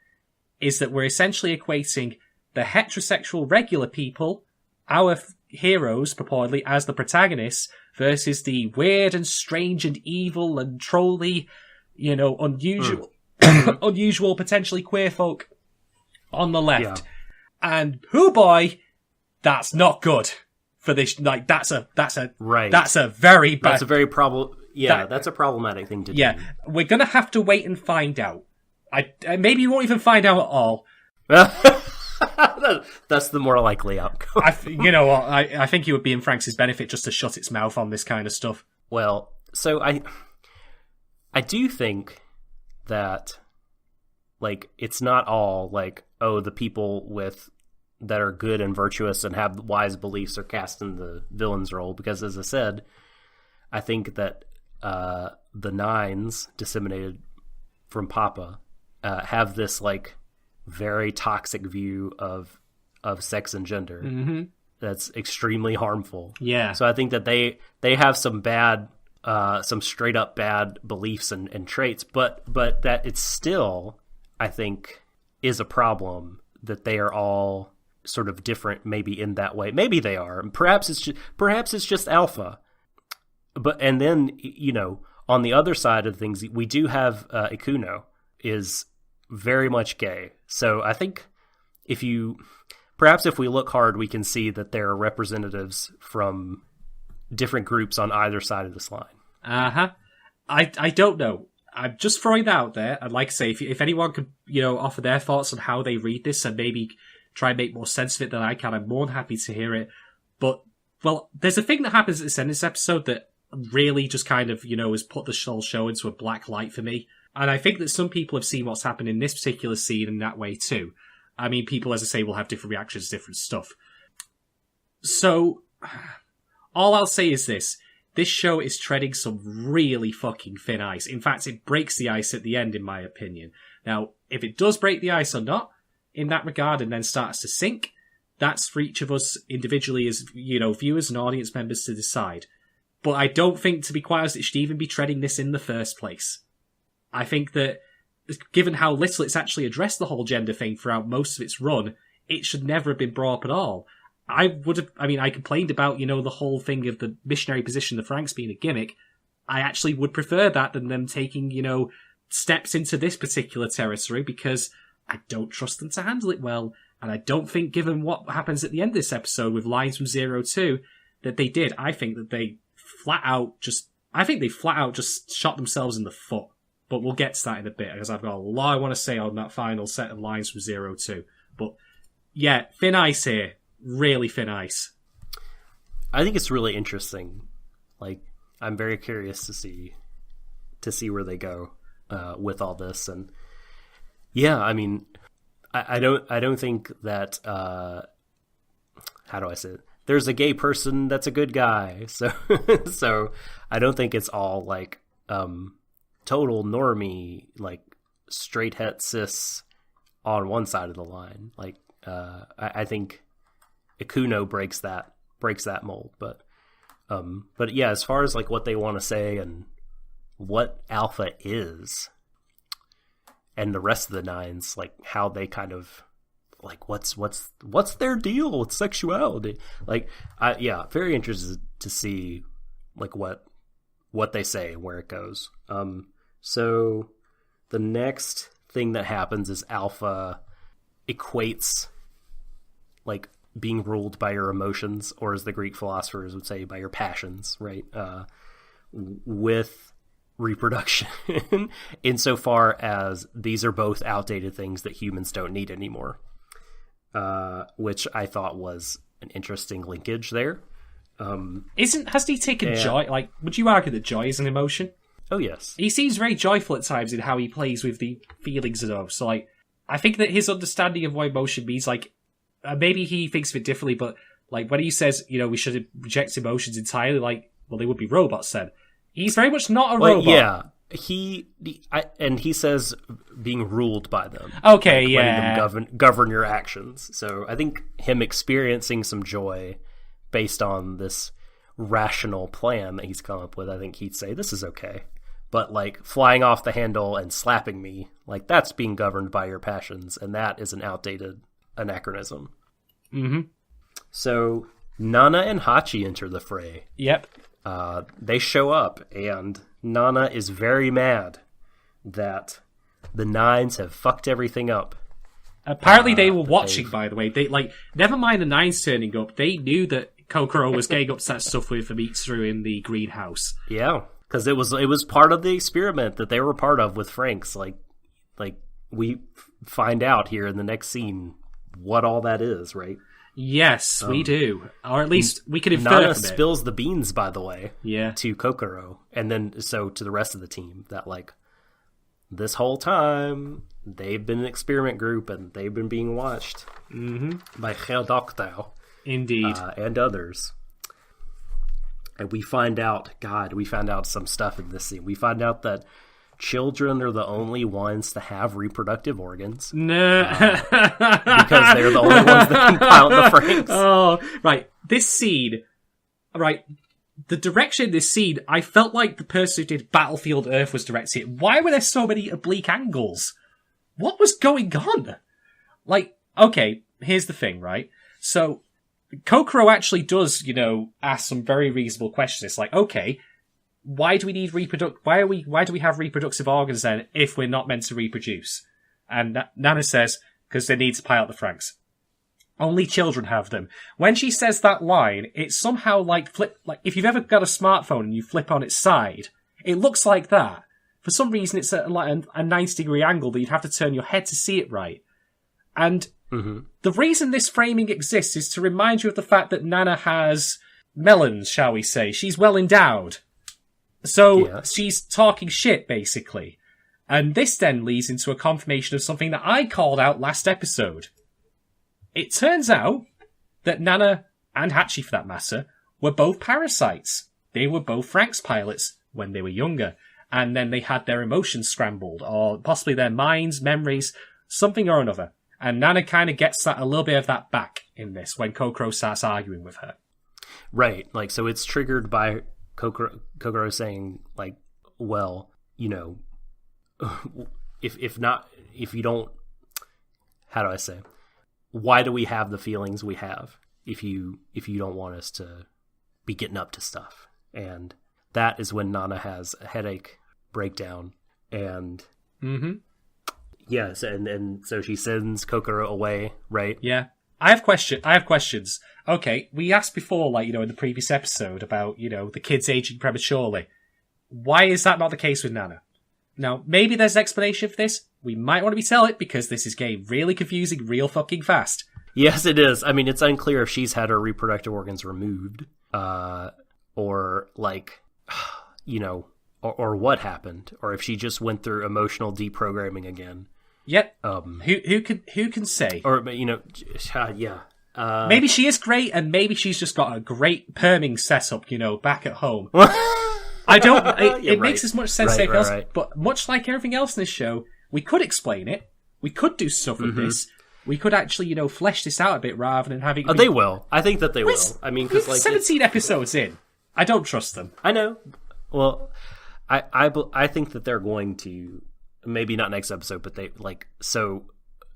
is that we're essentially equating the heterosexual regular people, our heroes purportedly as the protagonists, versus the weird and strange and evil and trolly, unusual, unusual, potentially queer folk on the left. Yeah. And oh boy, that's not good for this. Like that's a right. That's a very bad. That's a very that's a problematic thing to do. Yeah, we're gonna have to wait and find out. I maybe you won't even find out at all. That's the more likely outcome. I think it would be in Franxx's benefit just to shut its mouth on this kind of stuff. Well, so I do think that, like, it's not all like, oh, the people that are good and virtuous and have wise beliefs are cast in the villain's role, because as I said, I think that the 9s disseminated from Papa have this like very toxic view of sex and gender. Mm-hmm. That's extremely harmful. Yeah. So I think that they have some bad, some straight up bad beliefs and traits, but that it's still, I think, is a problem that they are all sort of different, maybe in that way. Maybe they are. Perhaps it's just Alpha. And then, on the other side of things, we do have Ikuno is very much gay. So I think if we look hard, we can see that there are representatives from different groups on either side of this line. Uh-huh. I don't know. I'm just throwing that out there. I'd like to say, if anyone could, offer their thoughts on how they read this and maybe try and make more sense of it than I can, I'm more than happy to hear it. But, well, there's a thing that happens at the end of this episode that really just kind of, has put the whole show into a black light for me. And I think that some people have seen what's happened in this particular scene in that way too. I mean, people, as I say, will have different reactions to different stuff. So, all I'll say is this. This show is treading some really fucking thin ice. In fact, it breaks the ice at the end, in my opinion. Now, if it does break the ice or not, in that regard, and then starts to sink, that's for each of us individually as, viewers and audience members to decide. But I don't think, to be quite honest, it should even be treading this in the first place. I think that, given how little it's actually addressed the whole gender thing throughout most of its run, it should never have been brought up at all. I complained about, the whole thing of the missionary position of the Franxx being a gimmick. I actually would prefer that than them taking, steps into this particular territory, because I don't trust them to handle it well. And I don't think, given what happens at the end of this episode with lines from 02, that they did. I think that they flat out just shot themselves in the foot. But we'll get to that in a bit, because I've got a lot I want to say on that final set of lines from 02. But, yeah, thin ice here. Really thin ice. I think it's really interesting. Like, I'm very curious to see where they go with all this. And, yeah, I mean, I don't think that, how do I say it? There's a gay person that's a good guy. So, so I don't think it's all, like, total normie, like straight het cis on one side of the line. Like, I think Ikuno breaks that mold. But yeah, as far as like what they want to say and what alpha is, and the rest of the nines, like how they kind of like what's their deal with sexuality? Like, very interested to see like what they say and where it goes. So the next thing that happens is Alpha equates like being ruled by your emotions, or as the Greek philosophers would say, by your passions, right? With reproduction, insofar as these are both outdated things that humans don't need anymore, which I thought was an interesting linkage there. Hasn't he taken joy? Like, would you argue that joy is an emotion? Oh yes, he seems very joyful at times in how he plays with the feelings of those. So, like, I think that his understanding of what emotion means, like, maybe he thinks of it differently, but like when he says, we should reject emotions entirely, like, well, they would be robots then. He's very much not a robot. Yeah, he says being ruled by them. Okay, like, yeah, letting them govern your actions. So I think him experiencing some joy based on this rational plan that he's come up with, I think he'd say this is okay. But like flying off the handle and slapping me, like that's being governed by your passions, and that is an outdated anachronism. Mm-hmm. So Nana and Hachi enter the fray. Yep. They show up, and Nana is very mad that the nines have fucked everything up. Apparently they were watching, by the way. They, like, never mind the nines turning up, they knew that Kokoro was getting up to that stuff with Famitsu in the greenhouse. Yeah, because it was part of the experiment that they were part of with Franxx. Like we find out here in the next scene what all that is, right? Yes, we do. Or at least we can infer Nana from it. spills the beans, by the way, yeah, to Kokoro, and then so to the rest of the team that like this whole time they've been an experiment group and they've been being watched by Herr Doctor. Indeed. And others. And we find out some stuff in this scene. We find out that children are the only ones to have reproductive organs. No. Because they're the only ones that can pilot the Franxx. Oh, right. This scene, right, the direction in this scene, I felt like the person who did Battlefield Earth was directing it. Why were there so many oblique angles? What was going on? Like, okay, here's the thing, right? So, Kokoro actually does, ask some very reasonable questions. It's like, okay, why do we need why do we have reproductive organs then if we're not meant to reproduce? And Nana says, because they need to pilot the Franxx. Only children have them. When she says that line, it's somehow like if you've ever got a smartphone and you flip on its side, it looks like that. For some reason, it's at like a 90-degree angle that you'd have to turn your head to see it right. And the reason this framing exists is to remind you of the fact that Nana has melons, shall we say. She's well endowed. So she's talking shit, basically. And this then leads into a confirmation of something that I called out last episode. It turns out that Nana, and Hachi for that matter, were both parasites. They were both Franxx pilots when they were younger. And then they had their emotions scrambled, or possibly their minds, memories, something or another. And Nana kind of gets a little bit of that back in this when Kokoro starts arguing with her. Right. Like, so it's triggered by Kokoro saying, like, well, if you don't, how do I say, why do we have the feelings we have if you don't want us to be getting up to stuff? And that is when Nana has a headache breakdown, and yes, and so she sends Kokoro away, right? Yeah. I have questions. Okay, we asked before, like, in the previous episode about, the kids aging prematurely. Why is that not the case with Nana? Now, maybe there's an explanation for this. We might want to tell it because this is getting really confusing real fucking fast. Yes, it is. I mean, it's unclear if she's had her reproductive organs removed, or like, or what happened, or if she just went through emotional deprogramming again. Yep. Who can say? Or yeah. Maybe she is great, and maybe she's just got a great perming setup, back at home. I don't. It makes as much sense as anything else. But much like everything else in this show, we could explain it. We could do stuff with this. we could actually, flesh this out a bit rather than having... Oh, they will. I think that they will. I mean, because, like... 17 episodes in. I don't trust them. I know. Well, I think that they're going to... Maybe not next episode, but they, like... So,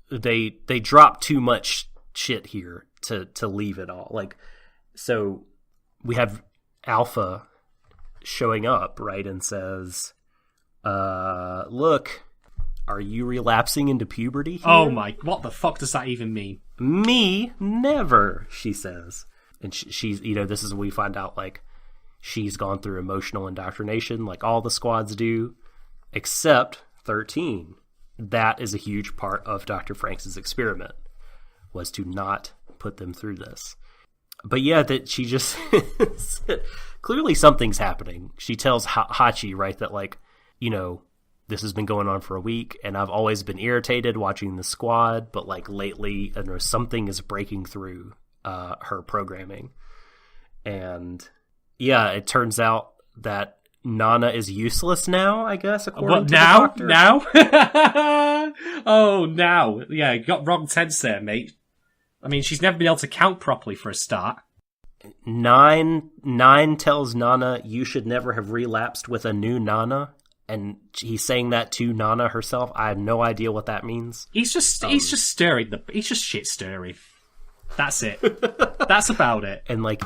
they drop too much shit here to leave it all. Like, so, we have Alpha showing up, right, and says, look... Are you relapsing into puberty here? Oh my, what the fuck does that even mean? Me? Never, she says. And she's, this is when we find out, like, she's gone through emotional indoctrination like all the squads do, except 13. That is a huge part of Dr. Franxx's experiment, was to not put them through this. But yeah, that she just... clearly something's happening. She tells Hachi, right, that, like, this has been going on for a week, and I've always been irritated watching the squad, but, like, lately, I don't know, something is breaking through her programming. And, yeah, it turns out that Nana is useless now, I guess, according to the doctor. Now? Oh, now. Yeah, you got wrong tense there, mate. I mean, she's never been able to count properly for a start. 9 tells Nana, you should never have relapsed with a new Nana. And he's saying that to Nana herself. I have no idea what that means. He's just stirring he's just shit stirring. That's it. That's about it. And, like,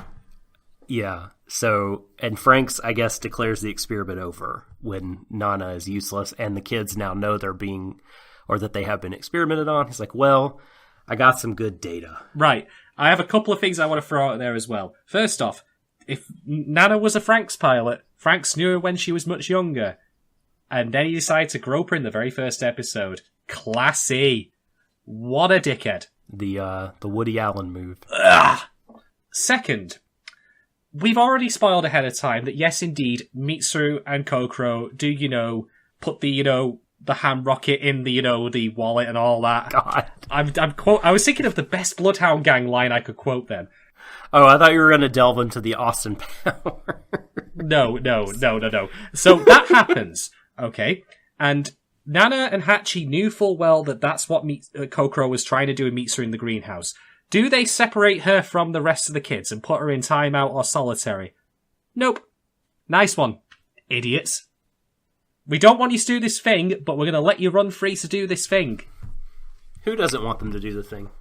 yeah. So, and Franxx, I guess, declares the experiment over when Nana is useless, and the kids now know that they have been experimented on. He's like, well, I got some good data. Right. I have a couple of things I want to throw out there as well. First off, if Nana was a Franxx pilot, Franxx knew her when she was much younger. And then he decided to grope her in the very first episode. Classy. What a dickhead. The Woody Allen move. Ugh. Second, we've already spoiled ahead of time that yes, indeed, Mitsuru and Kokoro do, put the ham rocket in the, the wallet and all that. God. I was thinking of the best Bloodhound Gang line I could quote then. Oh, I thought you were going to delve into the Austin Power. No. So that happens. Okay, and Nana and Hachi knew full well that that's what Kokoro was trying to do with Mitsuru in the greenhouse. Do they separate her from the rest of the kids and put her in timeout or solitary? Nope. Nice one, idiots. We don't want you to do this thing, but we're going to let you run free to do this thing. Who doesn't want them to do the thing?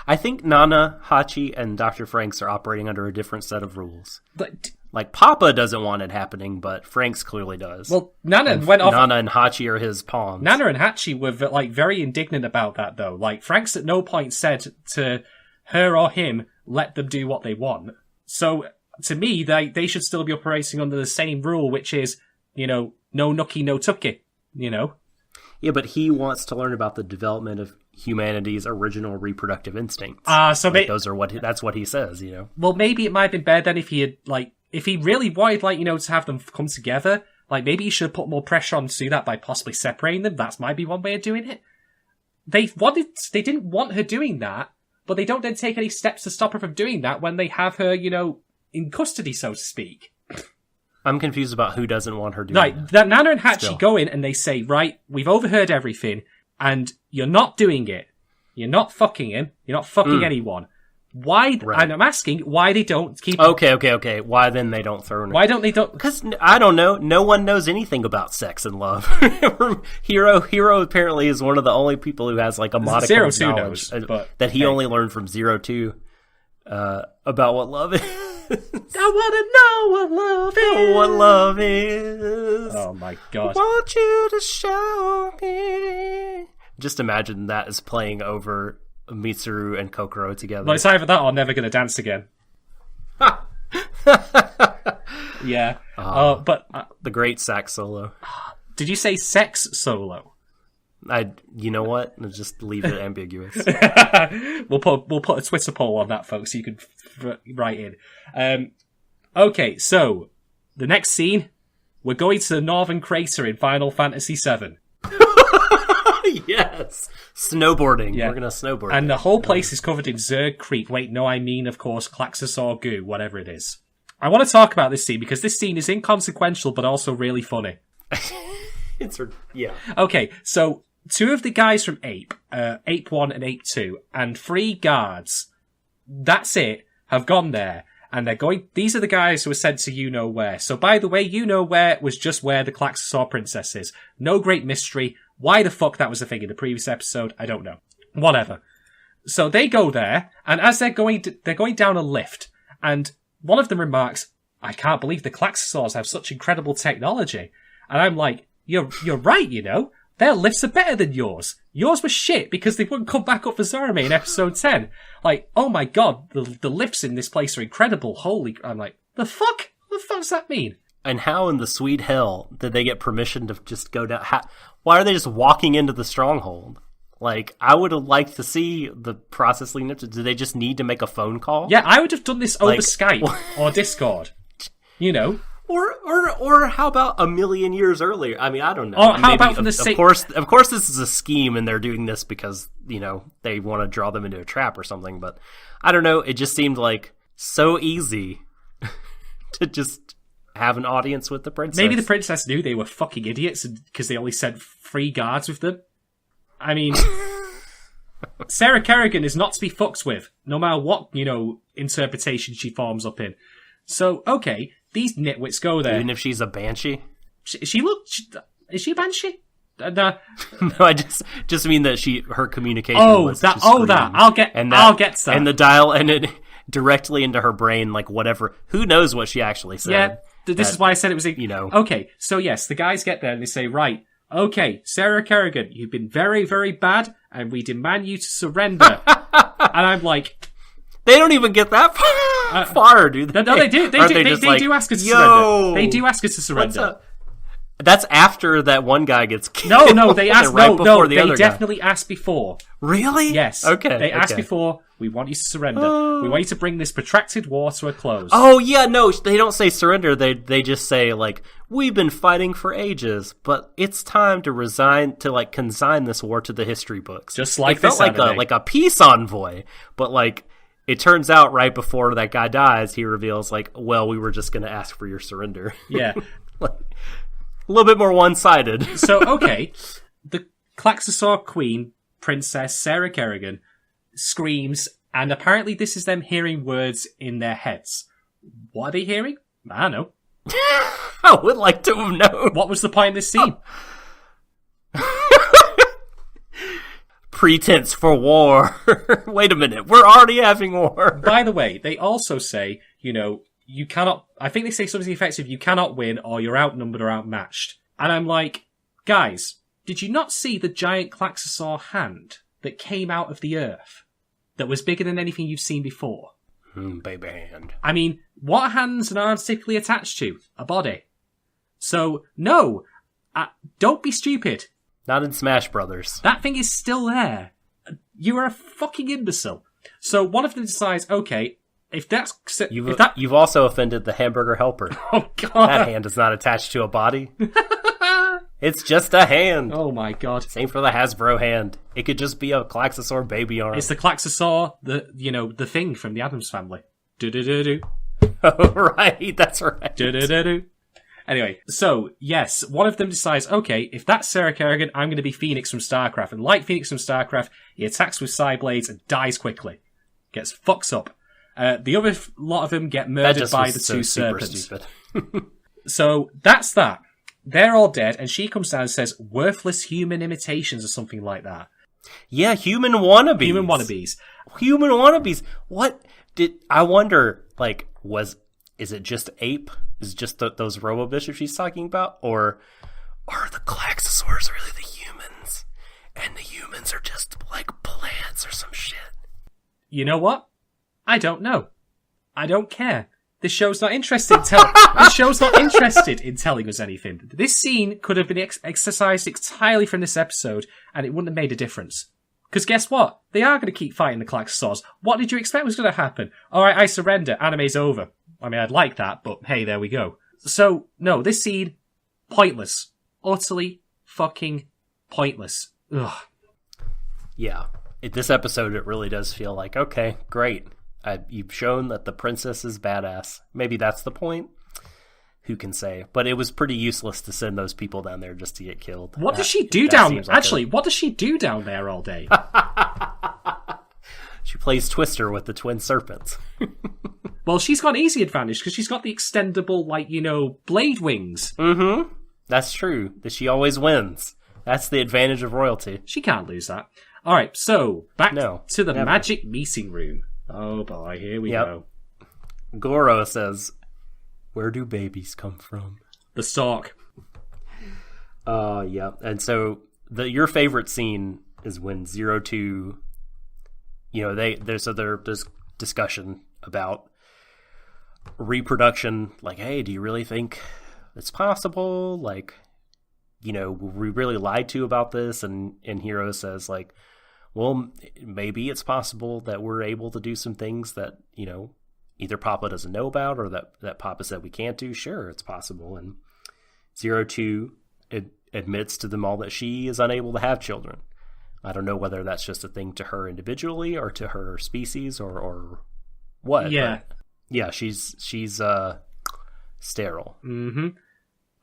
I think Nana, Hachi, and Dr. Franxx are operating under a different set of rules. Like, Papa doesn't want it happening, but Franxx clearly does. Well, Nana went off... Nana and Hachi are his pawns. Nana and Hachi were, like, very indignant about that, though. Like, Franxx at no point said to her or him, let them do what they want. So, to me, they should still be operating under the same rule, which is, no nookie, no tucky, Yeah, but he wants to learn about the development of humanity's original reproductive instincts. That's what he says, Well, maybe it might have been better then if he had, if he really wanted, to have them come together, maybe he should have put more pressure on to do that by possibly separating them. That might be one way of doing it. They didn't want her doing that, but they don't then take any steps to stop her from doing that when they have her, in custody, so to speak. I'm confused about who doesn't want her doing that. Nana and Hachi go in and they say, right, we've overheard everything, and you're not doing it. You're not fucking him. You're not fucking anyone. Why? Right. And I'm asking why they don't keep... Okay. Why then they don't throw... Why don't they don't... Because, I don't know, no one knows anything about sex and love. Hero apparently is one of the only people who has, a modicum of knowledge that he only learned from 02 about what love is. I want to know what love is. Oh my god. I want you to show me. Just imagine that as playing over Mitsuru and Kokoro together. Well, it's either that or Never Gonna Dance Again. Yeah. But the great sax solo. Did you say sex solo? You know what? Just leave it ambiguous. We'll put a Twitter poll on that, folks, so you can write in. Okay, so the next scene, we're going to the Northern Crater in Final Fantasy VII. Yes, snowboarding. Yeah. We're gonna snowboard, and the whole place is covered in Zerg creep. Wait, no, I mean, of course, Klaxosaur goo, whatever it is. I want to talk about this scene because this scene is inconsequential but also really funny. Yeah. Okay, so 2 of the guys from Ape, Ape 1 and Ape 2, and 3 guards, that's it, have gone there. And they're going, these are the guys who were sent to you-know-where. So by the way, you-know-where was just where the Klaxosaur princess is. No great mystery. Why the fuck that was a thing in the previous episode, I don't know. Whatever. So they go there, and as they're going down a lift, and one of them remarks, I can't believe the Klaxosaurs have such incredible technology. And I'm like, you're right, you know. Their lifts are better than yours. Yours was shit because they wouldn't come back up for Zorome in episode 10. Like, oh my god, the lifts in this place are incredible. I'm like, the fuck? What the fuck does that mean? And how in the sweet hell did they get permission to just go down? Why are they just walking into the stronghold? Like, I would have liked to see the process leading up to. Do they just need to make a phone call? Yeah, I would have done this over Skype or Discord. You know? Or how about a million years earlier? I mean, I don't know. Or how about from the of course, this is a scheme, and they're doing this because they want to draw them into a trap or something. But I don't know. It just seemed like so easy to just have an audience with the princess. Maybe the princess knew they were fucking idiots because they only sent 3 guards with them. I mean, Sarah Kerrigan is not to be fucked with, no matter what interpretation she forms up in. So okay. These nitwits go there. Even if she's a banshee? Is she a banshee? No, I just mean that her communication was that. just Oh, that. I'll get that. And the dial, and it directly into her brain, like whatever. Who knows what she actually said? Yeah, this is why I said it was Okay, so yes, the guys get there and they say, right, okay, Sarah Kerrigan, you've been very, very bad, and we demand you to surrender. And I'm like... They don't even get that far, do they? No, they do. They do ask us to surrender. They do ask us to surrender. That's after that one guy gets killed. No, they ask before the other guy. They definitely asked before. Really? Yes. Okay. They asked before, we want you to surrender. We want you to bring this protracted war to a close. Oh, yeah, no, they don't say surrender. They just say, like, we've been fighting for ages, but it's time to consign this war to the history books. Just like it felt like a peace envoy, but, like, it turns out right before that guy dies, he reveals, like, well, we were just going to ask for your surrender. Yeah. Like, a little bit more one-sided. So, okay, the Klaxosaur queen, Princess Sarah Kerrigan, screams, and apparently this is them hearing words in their heads. What are they hearing? I don't know. I would like to have known. What was the point of this scene? Pretense for war. Wait a minute, we're already having war. By the way, they also say, you cannot... I think they say something effective, you cannot win, or you're outnumbered or outmatched. And I'm like, guys, did you not see the giant Klaxosaur hand that came out of the earth? That was bigger than anything you've seen before? Baby hand. I mean, what are hands and arms typically attached to? A body. So, no, don't be stupid. Not in Smash Brothers. That thing is still there. You are a fucking imbecile. So one of them decides, okay, You've also offended the hamburger helper. Oh, God. That hand is not attached to a body. It's just a hand. Oh, my God. Same for the Hasbro hand. It could just be a Klaxosaur baby arm. It's the Klaxosaur, the thing from the Addams Family. Do-do-do-do. Oh, right. That's right. Do-do-do-do. Anyway, so, yes, one of them decides, okay, if that's Sarah Kerrigan, I'm going to be Phoenix from StarCraft. And like Phoenix from StarCraft, he attacks with Psy Blades and dies quickly. Gets fucks up. The other lot of them get murdered by the two serpents. So, that's that. They're all dead, and she comes down and says, worthless human imitations or something like that. Yeah, human wannabes. Human wannabes. What I wonder, like, is it just Ape? Is it just those robo-bishops she's talking about? Or are the Klaxosaurs really the humans? And the humans are just, like, plants or some shit? You know what? I don't know. I don't care. This show's not interested in telling us anything. This scene could have been exercised entirely from this episode, and it wouldn't have made a difference. Because guess what? They are going to keep fighting the Klaxosaurs. What did you expect was going to happen? Alright, I surrender. Anime's over. I mean, I'd like that, but hey, there we go. So, no, this scene, pointless. Utterly fucking pointless. Ugh. Yeah. This episode, it really does feel like, okay, great. You've shown that the princess is badass. Maybe that's the point. who can say? But it was pretty useless to send those people down there just to get killed. What does she do down there? Actually, what does she do down there all day? She plays Twister with the twin serpents. Well, she's got an easy advantage because she's got the extendable, blade wings. Mm-hmm. That's true. That she always wins. That's the advantage of royalty. She can't lose that. All right, so back to the never. magic meeting room. Oh boy, here we go. Goro says, "Where do babies come from?" The stork. Yeah. And so your favorite scene is when 02, there's discussion about reproduction. Like, hey, do you really think it's possible? Like, we really lied to you about this. And Hiro says, like, well, maybe it's possible that we're able to do some things that, either Papa doesn't know about or that Papa said we can't do. Sure, it's possible. And 02 admits to them all that she is unable to have children. I don't know whether that's just a thing to her individually or to her species or what. Yeah. But yeah, she's sterile. Mm-hmm.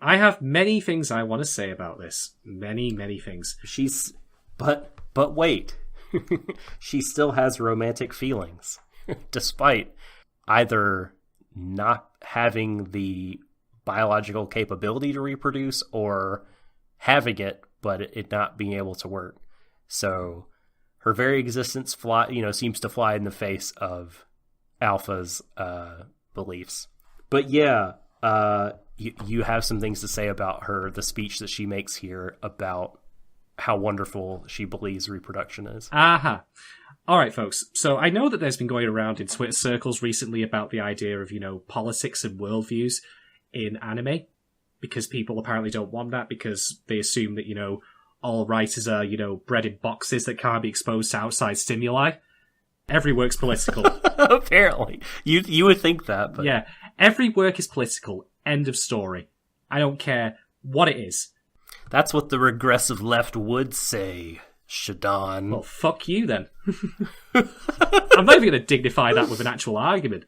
I have many things I want to say about this. Many, many things. But wait. She still has romantic feelings, despite either not having the biological capability to reproduce or having it, but it not being able to work. So her very existence seems to fly in the face of Alpha's beliefs. But yeah, you have some things to say about the speech that she makes here about how wonderful she believes reproduction is. Aha. All right, folks. So I know that there's been going around in Twitter circles recently about the idea of, politics and worldviews in anime, because people apparently don't want that because they assume that, all writers are, bred in boxes that can't be exposed to outside stimuli. Every work's political. Apparently. You would think that, but... Yeah. Every work is political. End of story. I don't care what it is. That's what the regressive left would say, Shadon. Well, fuck you then. I'm not even going to dignify that with an actual argument,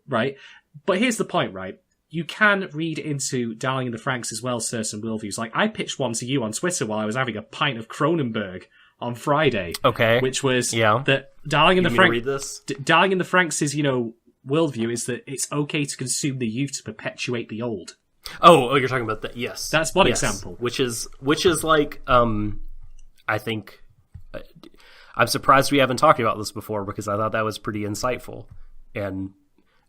right? But here's the point, right? You can read into Darling in the Franxx as well certain worldviews. Like, I pitched one to you on Twitter while I was having a pint of Cronenberg on Friday. Okay. Which was that Darling in the Franxx... read this? Darling in the Franxx's, worldview is that it's okay to consume the youth to perpetuate the old. Oh, you're talking about that. Yes. That's one example. Which is like, I think, I'm surprised we haven't talked about this before because I thought that was pretty insightful. And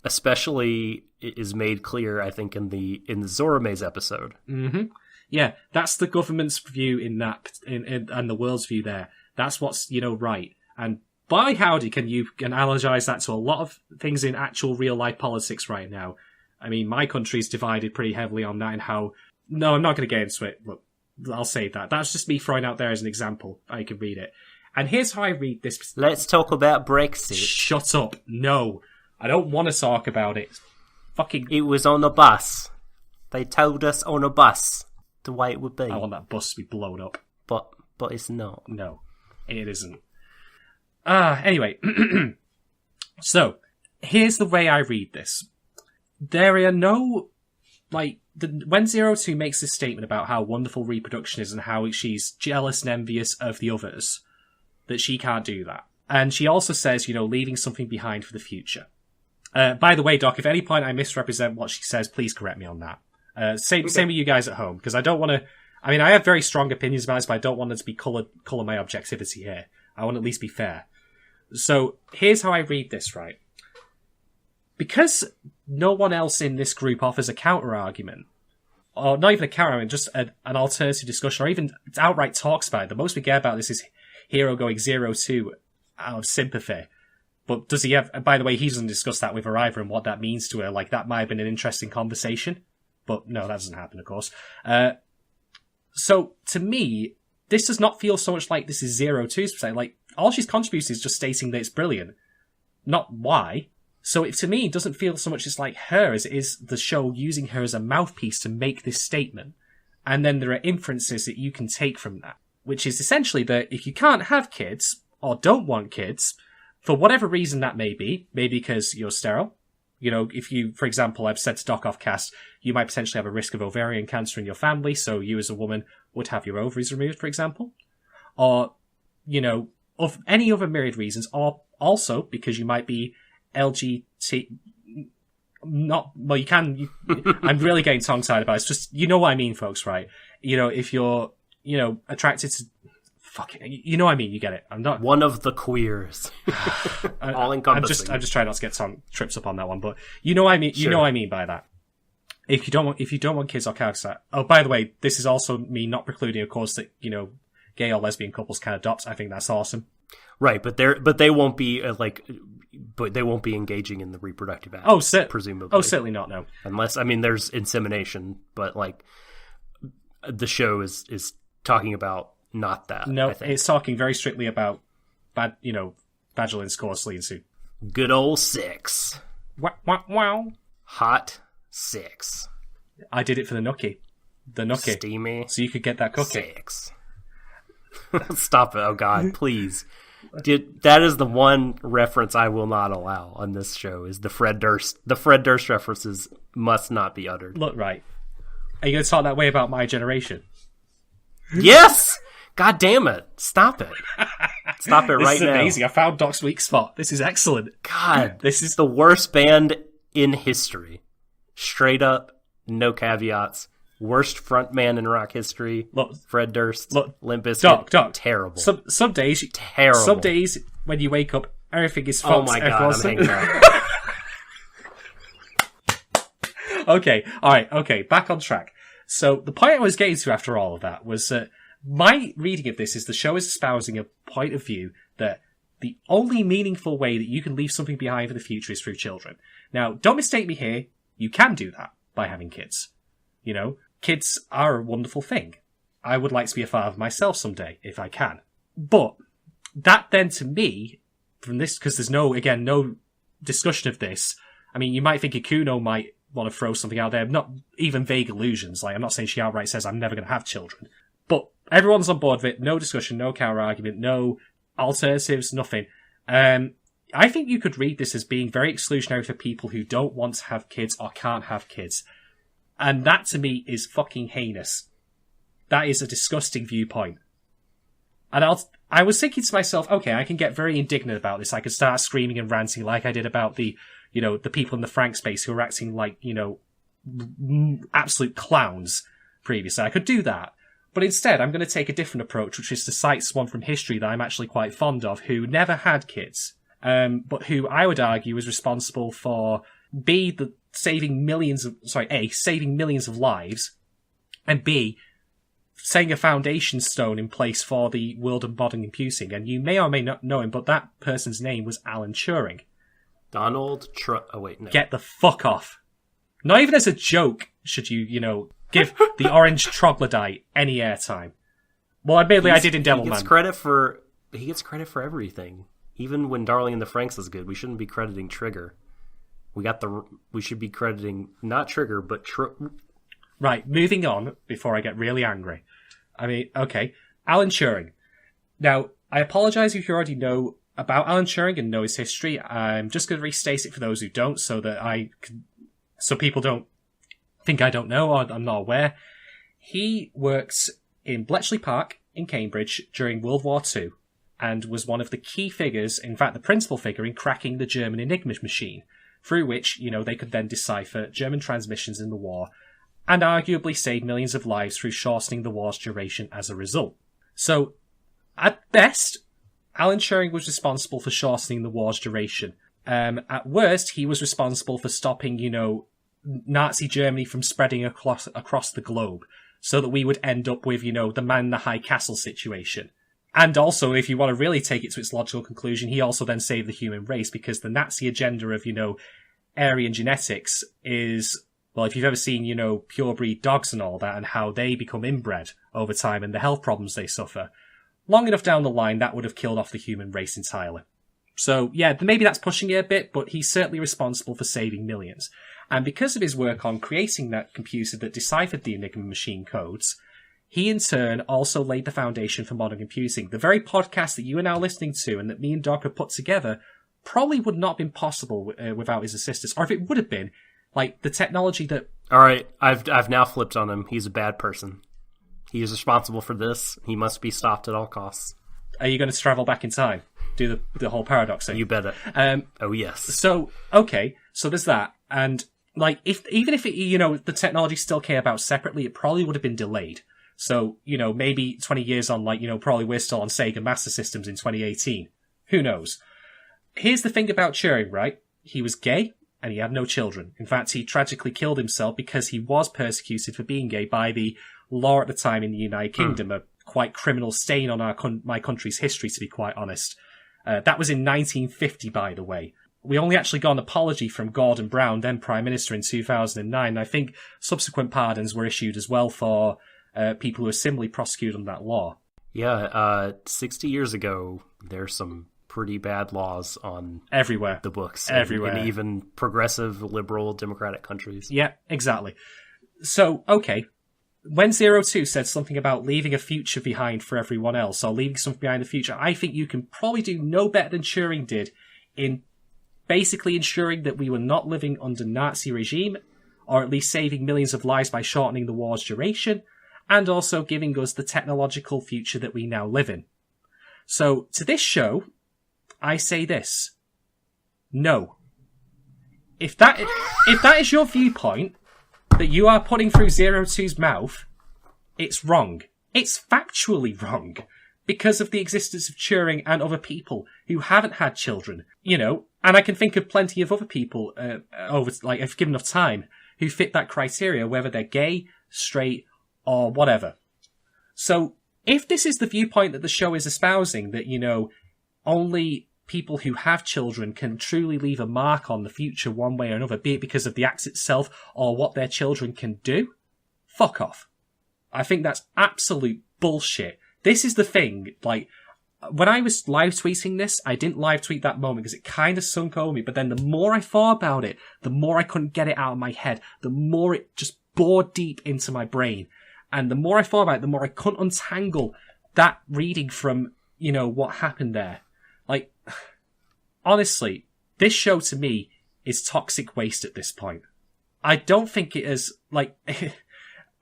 especially it is made clear, I think, in the Zorome's episode. Mm-hmm. Yeah, that's the government's view in that, and the world's view there. That's what's, right. And by howdy can you analogize that to a lot of things in actual real life politics right now. I mean, my country's divided pretty heavily on that and how... No, I'm not going to get into it. Look, I'll save that. That's just me throwing out there as an example. I can read it. And here's how I read this. Let's talk about Brexit. Shut up. No. I don't want to talk about it. Fucking... It was on a bus. They told us on a bus the way it would be. I want that bus to be blown up. But it's not. No, it isn't. Anyway. So, here's the way I read this. There are no, when 02 makes this statement about how wonderful reproduction is and how she's jealous and envious of the others, that she can't do that. And she also says, leaving something behind for the future. By the way, Doc, if at any point I misrepresent what she says, please correct me on that. Same with you guys at home, because I don't want to, I have very strong opinions about this, but I don't want it to be colour my objectivity here. I want to at least be fair. So, here's how I read this, right? Because no one else in this group offers a counter-argument, or not even a counter-argument, just an alternative discussion, or even outright talks about it. The most we get about this is Hiro going 02 out of sympathy. But does he have... By the way, he doesn't discuss that with her either and what that means to her. Like, that might have been an interesting conversation. But no, that doesn't happen, of course. So, to me, this does not feel so much like this is 02's percent. Like, all she's contributed is just stating that it's brilliant. Not why. So to me, it doesn't feel so much as like her as it is the show using her as a mouthpiece to make this statement. And then there are inferences that you can take from that, which is essentially that if you can't have kids, or don't want kids, for whatever reason that may be because you're sterile, You know, if you, for example, I've said to Doc Offcast, you might potentially have a risk of ovarian cancer in your family, so you as a woman would have your ovaries removed, for example. Or, you know, of any other myriad reasons, or also because you might be LGBT... Not, well, you can... I'm really getting tongue-tied about it. It's just, you know what I mean, folks, right? You know, if you're, you know, attracted to... Fuck it. You know what I mean, you get it. I'm not... One of the queers. All-encompassing. I'm just trying not to get trips up on that one, but you know what I mean. Sure. You know what I mean by that. If you don't want kids or characters, oh, by the way, this is also me not precluding, of course, that, you know, gay or lesbian couples can adopt. I think that's awesome. Right, but they won't be but they won't be engaging in the reproductive act. Presumably. Oh, certainly not. No, unless, I mean, there's insemination, but like the show is talking about not that. No, I think. It's talking very strictly about vaginal intercourse leading to good old sex. Wow. Hot sex. I did it for the nookie. Steamy. So you could get that cookie. Sex. Stop it! Oh God, please. That is the one reference I will not allow on this show. Is the Fred Durst? The Fred Durst references must not be uttered. Look, right. Are you going to talk that way about my generation? Yes. God damn it! Stop it! Stop it right now! This is amazing. I found Doc's weak spot. This is excellent. God, this is the worst band in history. Straight up, no caveats. Worst frontman in rock history. Look, Fred Durst. Look, Limp Bizkit. Doc. Terrible. Some days, terrible. Some days when you wake up, everything is Oh Fox. my God, I'm hanging up. Okay, all right, okay, back on track. So the point I was getting to after all of that was that my reading of this is the show is espousing a point of view that the only meaningful way that you can leave something behind for the future is through children. Now, don't mistake me here. You can do that by having kids. You know, kids are a wonderful thing. I would like to be a father myself someday, if I can. But that then, to me, from this, because there's no discussion of this. I mean, you might think Ikuno might want to throw something out there, not even vague allusions. Like, I'm not saying she outright says, I'm never going to have children. But everyone's on board with it. No discussion, no counter-argument, no alternatives, nothing. I think you could read this as being very exclusionary for people who don't want to have kids or can't have kids. And that, to me, is fucking heinous. That is a disgusting viewpoint. And I was thinking to myself, okay, I can get very indignant about this. I could start screaming and ranting like I did about the people in the Franxx space who were acting like, absolute clowns previously. I could do that. But instead, I'm going to take a different approach, which is to cite someone from history that I'm actually quite fond of, who never had kids, but who I would argue was responsible for saving millions of lives, and B, setting a foundation stone in place for the world of modern computing. And you may or may not know him, but that person's name was Alan Turing. Oh wait, no. Get the fuck off. Not even as a joke should you, give the orange troglodyte any airtime. Well, admittedly, I did in Devilman. He gets credit for everything. Even when Darling in the Franxx is good, we shouldn't be crediting Trigger. We should be crediting not Trigger, but Right, moving on before I get really angry. I mean, okay, Alan Turing. Now, I apologise if you already know about Alan Turing and know his history. I'm just going to restate it for those who don't, so people don't think I don't know or I'm not aware. He worked in Bletchley Park in Cambridge during World War II and was one of the key figures, in fact the principal figure, in cracking the German Enigma machine, through which, they could then decipher German transmissions in the war and arguably save millions of lives through shortening the war's duration as a result. So, at best, Alan Turing was responsible for shortening the war's duration. At worst, he was responsible for stopping, Nazi Germany from spreading across the globe, so that we would end up with, the man in the high castle situation. And also, if you want to really take it to its logical conclusion, he also then saved the human race, because the Nazi agenda of, Aryan genetics is, well, if you've ever seen, pure breed dogs and all that, and how they become inbred over time and the health problems they suffer, long enough down the line, that would have killed off the human race entirely. So, yeah, maybe that's pushing it a bit, but he's certainly responsible for saving millions. And because of his work on creating that computer that deciphered the Enigma machine codes, he in turn also laid the foundation for modern computing. The very podcast that you are now listening to and that me and Doc have put together probably would not have been possible without his assistance. Or if it would have been, like, the technology that... All right, I've now flipped on him. He's a bad person. He is responsible for this. He must be stopped at all costs. Are you going to travel back in time? Do the whole paradox thing? You bet it. Oh, yes. So, okay, so there's that. And, like, even if it, you know, the technology still came about separately, it probably would have been delayed. So, you know, maybe 20 years on, like, you know, probably we're still on Sega Master Systems in 2018. Who knows? Here's the thing about Turing, right? He was gay, and he had no children. In fact, he tragically killed himself because he was persecuted for being gay by the law at the time in the United Kingdom, a quite criminal stain on my country's history, to be quite honest. That was in 1950, by the way. We only actually got an apology from Gordon Brown, then Prime Minister, in 2009. I think subsequent pardons were issued as well for people who were similarly prosecuted on that law. Yeah, 60 years ago, there's some pretty bad laws on everywhere the books. Everywhere. In even progressive, liberal, democratic countries. Yeah, exactly. So, okay. When 02 said something about leaving a future behind for everyone else, or leaving something behind the future, I think you can probably do no better than Turing did in basically ensuring that we were not living under Nazi regime, or at least saving millions of lives by shortening the war's duration, and also giving us the technological future that we now live in. So, to this show, I say this. No. If that is your viewpoint that you are putting through 02's mouth, it's wrong. It's factually wrong. Because of the existence of Turing and other people who haven't had children, you know, and I can think of plenty of other people, if given enough time, who fit that criteria, whether they're gay, straight, or whatever. So, if this is the viewpoint that the show is espousing, that, you know, only people who have children can truly leave a mark on the future one way or another, be it because of the act itself or what their children can do, fuck off. I think that's absolute bullshit. This is the thing, like, when I was live tweeting this, I didn't live tweet that moment because it kind of sunk over me, but then the more I thought about it, the more I couldn't get it out of my head, the more it just bored deep into my brain. And the more I thought about it, the more I couldn't untangle that reading from, you know, what happened there. Like, honestly, this show to me is toxic waste at this point. I don't think it is, like,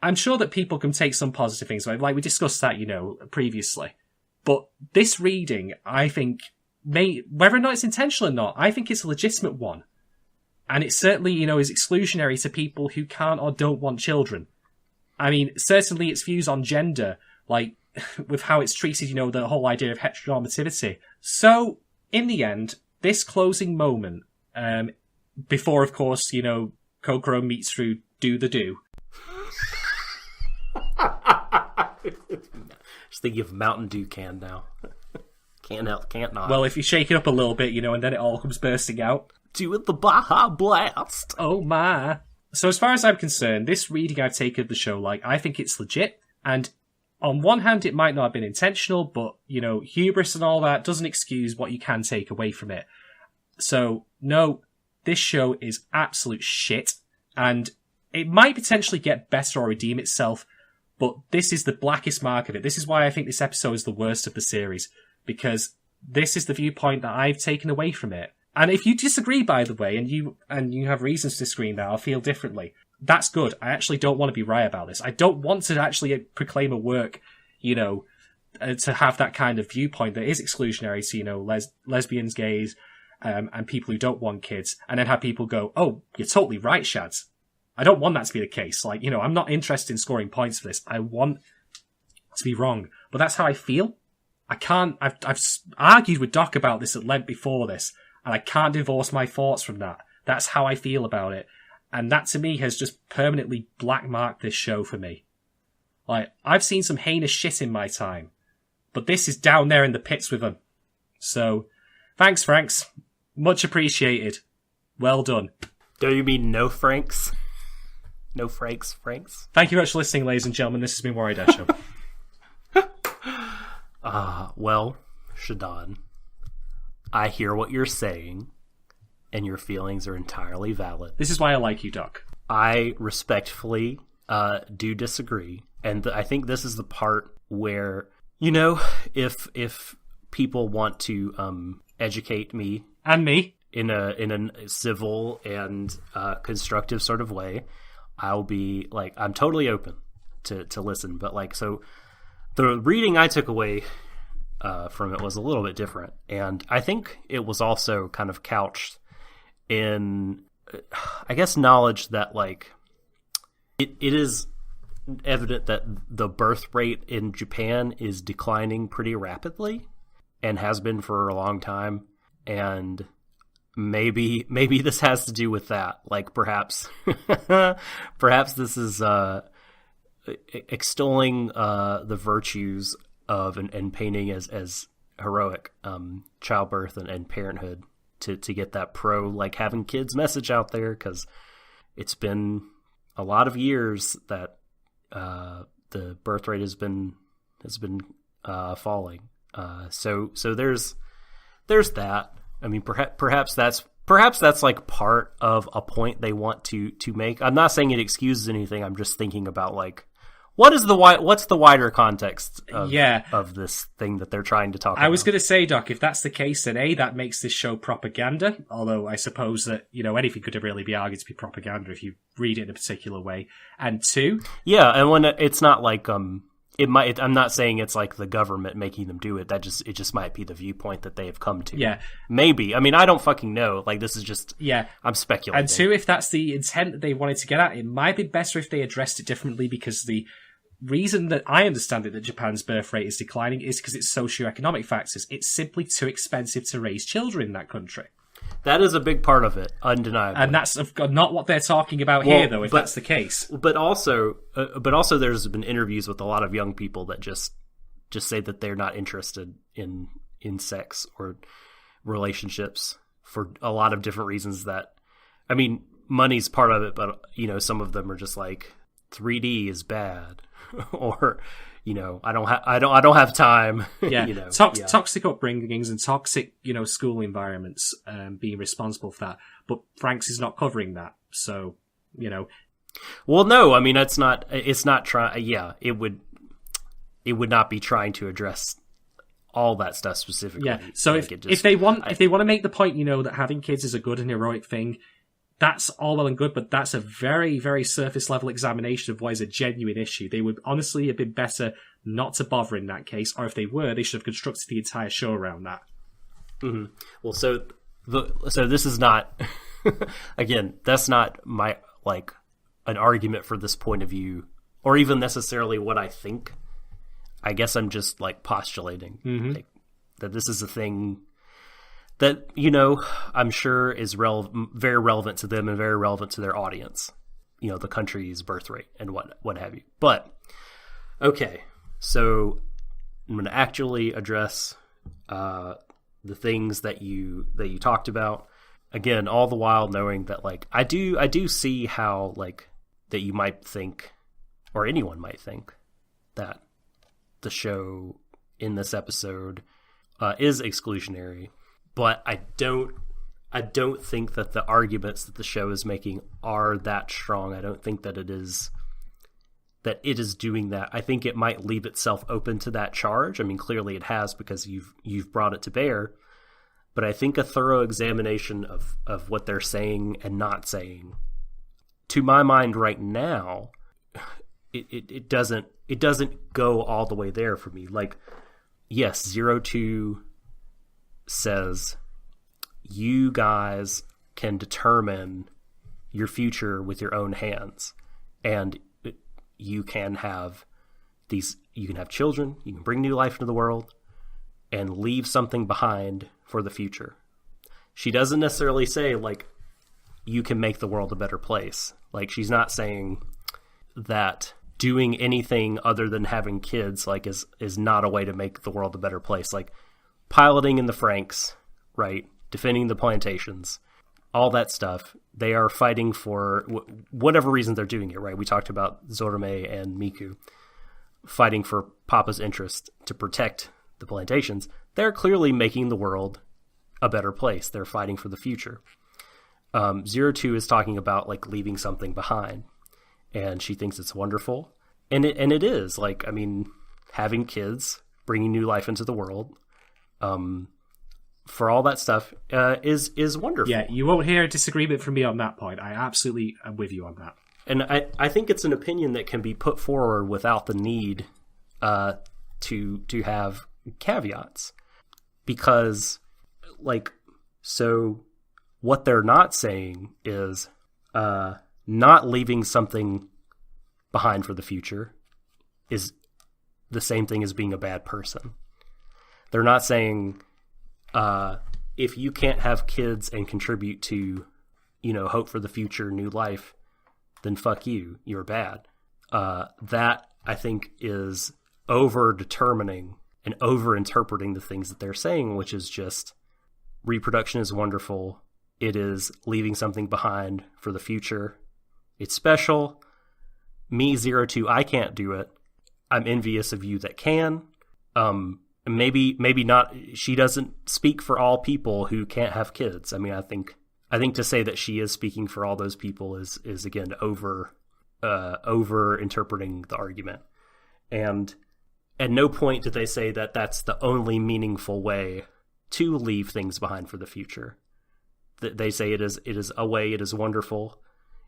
I'm sure that people can take some positive things, like we discussed that, you know, previously. But this reading, I think, whether or not it's intentional or not, I think it's a legitimate one. And it certainly, you know, is exclusionary to people who can't or don't want children. I mean, certainly its views on gender, like, with how it's treated, you know, the whole idea of heteronormativity. So, in the end, this closing moment, before, of course, you know, Kokoro meets through Do the Do. Just think of Mountain Dew can now. Can't not. Well, if you shake it up a little bit, you know, and then it all comes bursting out. Do it the Baja Blast. Oh my. So as far as I'm concerned, this reading I've taken of the show, like, I think it's legit. And on one hand, it might not have been intentional, but, you know, hubris and all that doesn't excuse what you can take away from it. So, no, this show is absolute shit. And it might potentially get better or redeem itself, but this is the blackest mark of it. This is why I think this episode is the worst of the series, because this is the viewpoint that I've taken away from it. And if you disagree, by the way, and you have reasons to disagree now, or feel differently, that's good. I actually don't want to be right about this. I don't want to actually proclaim a work, you know, to have that kind of viewpoint that is exclusionary to, you know, lesbians, gays, and people who don't want kids, and then have people go, oh, you're totally right, Shads. I don't want that to be the case. Like, you know, I'm not interested in scoring points for this. I want to be wrong. But that's how I feel. I've argued with Doc about this at length before this, and I can't divorce my thoughts from that. That's how I feel about it. And that, to me, has just permanently black-marked this show for me. Like, I've seen some heinous shit in my time, but this is down there in the pits with them. So, thanks, Franxx. Much appreciated. Well done. Do you mean no Franks? No Franks? Thank you very much for listening, ladies and gentlemen. This has been Warui Deshou. Well, Shadon, I hear what you're saying, and your feelings are entirely valid. This is why I like you, Doc. I respectfully do disagree, and I think this is the part where, you know, if people want to educate me And me. in a civil and constructive sort of way, I'll be like, I'm totally open to listen. But like, so the reading I took away from it was a little bit different, and I think it was also kind of couched in, I guess, knowledge that like it is evident that the birth rate in Japan is declining pretty rapidly and has been for a long time, and maybe this has to do with that. Like perhaps this is extolling the virtues of and painting as heroic childbirth and parenthood to get that pro like having kids message out there, because it's been a lot of years that the birth rate has been falling. So there's that. I mean, perhaps that's like part of a point they want to make. I'm not saying it excuses anything. I'm just thinking about like, what's the wider context of this thing that they're trying to talk about? I was going to say, Doc, if that's the case, then A, that makes this show propaganda, although I suppose that, anything could really be argued to be propaganda if you read it in a particular way. And two... Yeah, and when it's not like, I'm not saying it's like the government making them do it. It just might be the viewpoint that they have come to. Yeah. Maybe. I mean, I don't fucking know. Like, this is just... Yeah. I'm speculating. And two, if that's the intent that they wanted to get at, it might be better if they addressed it differently, because the reason that I understand it that Japan's birth rate is declining is because it's socioeconomic factors. It's simply too expensive to raise children in that country. That is a big part of it, undeniably. And that's not what they're talking about here, though, if that's the case. But also, there's been interviews with a lot of young people that just say that they're not interested in sex or relationships for a lot of different reasons. That, I mean, money's part of it, but some of them are just like, 3D is bad. Or, I don't have time. Yeah, toxic upbringings and toxic, school environments, being responsible for that. But Franxx is not covering that, so Well, no, I mean it's not trying. Yeah, it would not be trying to address all that stuff specifically. Yeah. So like if they want to make the point, that having kids is a good and heroic thing, that's all well and good, but that's a very, very surface level examination of what is a genuine issue. They would honestly have been better not to bother in that case, or if they were, they should have constructed the entire show around that. Mm-hmm. Well, so this is not, again, that's not my, like, an argument for this point of view, or even necessarily what I think. I guess I'm just, like, postulating like, that this is a thing that, I'm sure is very relevant to them and very relevant to their audience, the country's birth rate and what have you. But, okay, so I'm going to actually address the things that you talked about. Again, all the while knowing that, like, I do see how, like, that you might think, or anyone might think, that the show in this episode is exclusionary. But I don't think that the arguments that the show is making are that strong. I don't think that it is doing that. I think it might leave itself open to that charge. I mean, clearly it has, because you've brought it to bear. But I think a thorough examination of what they're saying and not saying, to my mind right now, it doesn't go all the way there for me. Like, yes, 02 says you guys can determine your future with your own hands, and you can have children, you can bring new life into the world and leave something behind for the future. She doesn't necessarily say, like, you can make the world a better place. Like, she's not saying that doing anything other than having kids, like, is not a way to make the world a better place. Like, piloting in the Franxx, right? Defending the plantations, all that stuff. They are fighting for whatever reason they're doing it, right? We talked about Zorome and Miku fighting for Papa's interest to protect the plantations. They're clearly making the world a better place. They're fighting for the future. 02 is talking about, like, leaving something behind, and she thinks it's wonderful. And it is. Like, I mean, having kids, bringing new life into the world, for all that stuff is wonderful. Yeah, you won't hear a disagreement from me on that point. I absolutely am with you on that. And I think it's an opinion that can be put forward without the need to have caveats. Because, so what they're not saying is not leaving something behind for the future is the same thing as being a bad person. They're not saying if you can't have kids and contribute to, hope for the future, new life, then fuck you, you're bad. That, I think, is over-determining and over-interpreting the things that they're saying, which is just reproduction is wonderful. It is leaving something behind for the future. It's special. Me, 02, I can't do it. I'm envious of you that can. Maybe not. She doesn't speak for all people who can't have kids. I mean, I think to say that she is speaking for all those people is again over interpreting the argument. And at no point did they say that that's the only meaningful way to leave things behind for the future. They say it is a way, it is wonderful,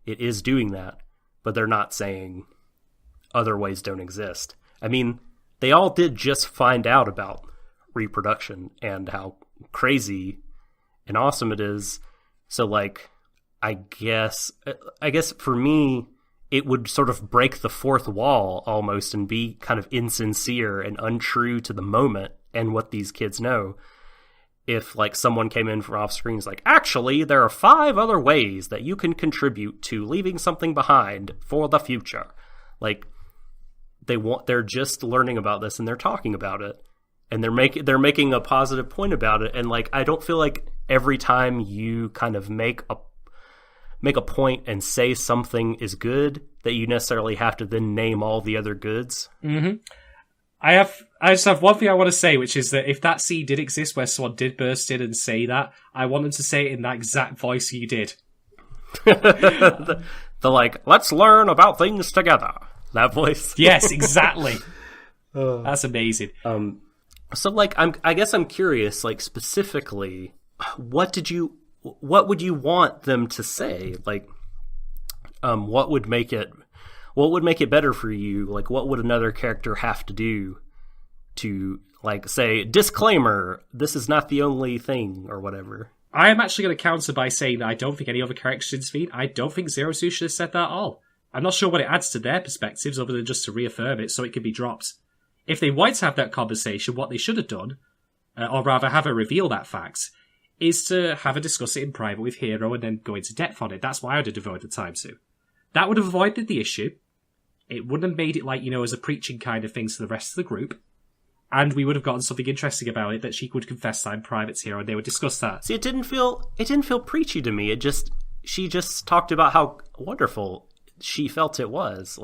it is doing that, but they're not saying other ways don't exist. I mean, they all did just find out about reproduction and how crazy and awesome it is. So, I guess for me, it would sort of break the fourth wall almost and be kind of insincere and untrue to the moment and what these kids know. If someone came in from off screen is actually, there are 5 other ways that you can contribute to leaving something behind for the future. They're just learning about this and they're talking about it and they're making a positive point about it. And I don't feel like every time you kind of make a point and say something is good that you necessarily have to then name all the other goods. Mm-hmm. I just have one thing I want to say, which is that if that scene did exist where someone did burst in and say that, I want them to say it in that exact voice you did. the let's learn about things together. That voice. Yes, exactly. That's amazing. So I guess I'm curious, specifically, what would you want them to say? What would make it better for you? What would another character have to do to say, disclaimer, this is not the only thing, or whatever? I am actually going to counter by saying that I don't think any other character should speak. I don't think 02 should have said that at all. I'm not sure what it adds to their perspectives other than just to reaffirm it so it can be dropped. If they wanted to have that conversation, what they should have done, or rather have her reveal that fact, is to have her discuss it in private with Hero and then go into depth on it. That's what I would have devoted time to. That would have avoided the issue. It wouldn't have made it as a preaching kind of thing to the rest of the group. And we would have gotten something interesting about it that she would confess that in private to Hero and they would discuss that. See, it didn't feel preachy to me. She just talked about how wonderful she felt it was.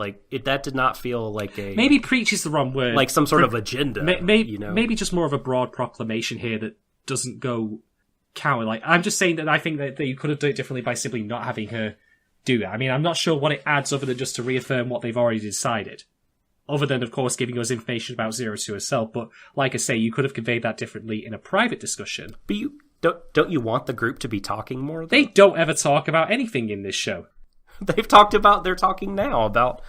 That did not feel like a... Maybe preach is the wrong word. Some sort of agenda, Maybe just more of a broad proclamation here that doesn't go counter. I'm just saying that I think that you could have done it differently by simply not having her do that. I mean, I'm not sure what it adds other than just to reaffirm what they've already decided. Other than, of course, giving us information about 02 herself. But, like I say, you could have conveyed that differently in a private discussion. But don't you want the group to be talking more, though? They don't ever talk about anything in this show. They're talking now about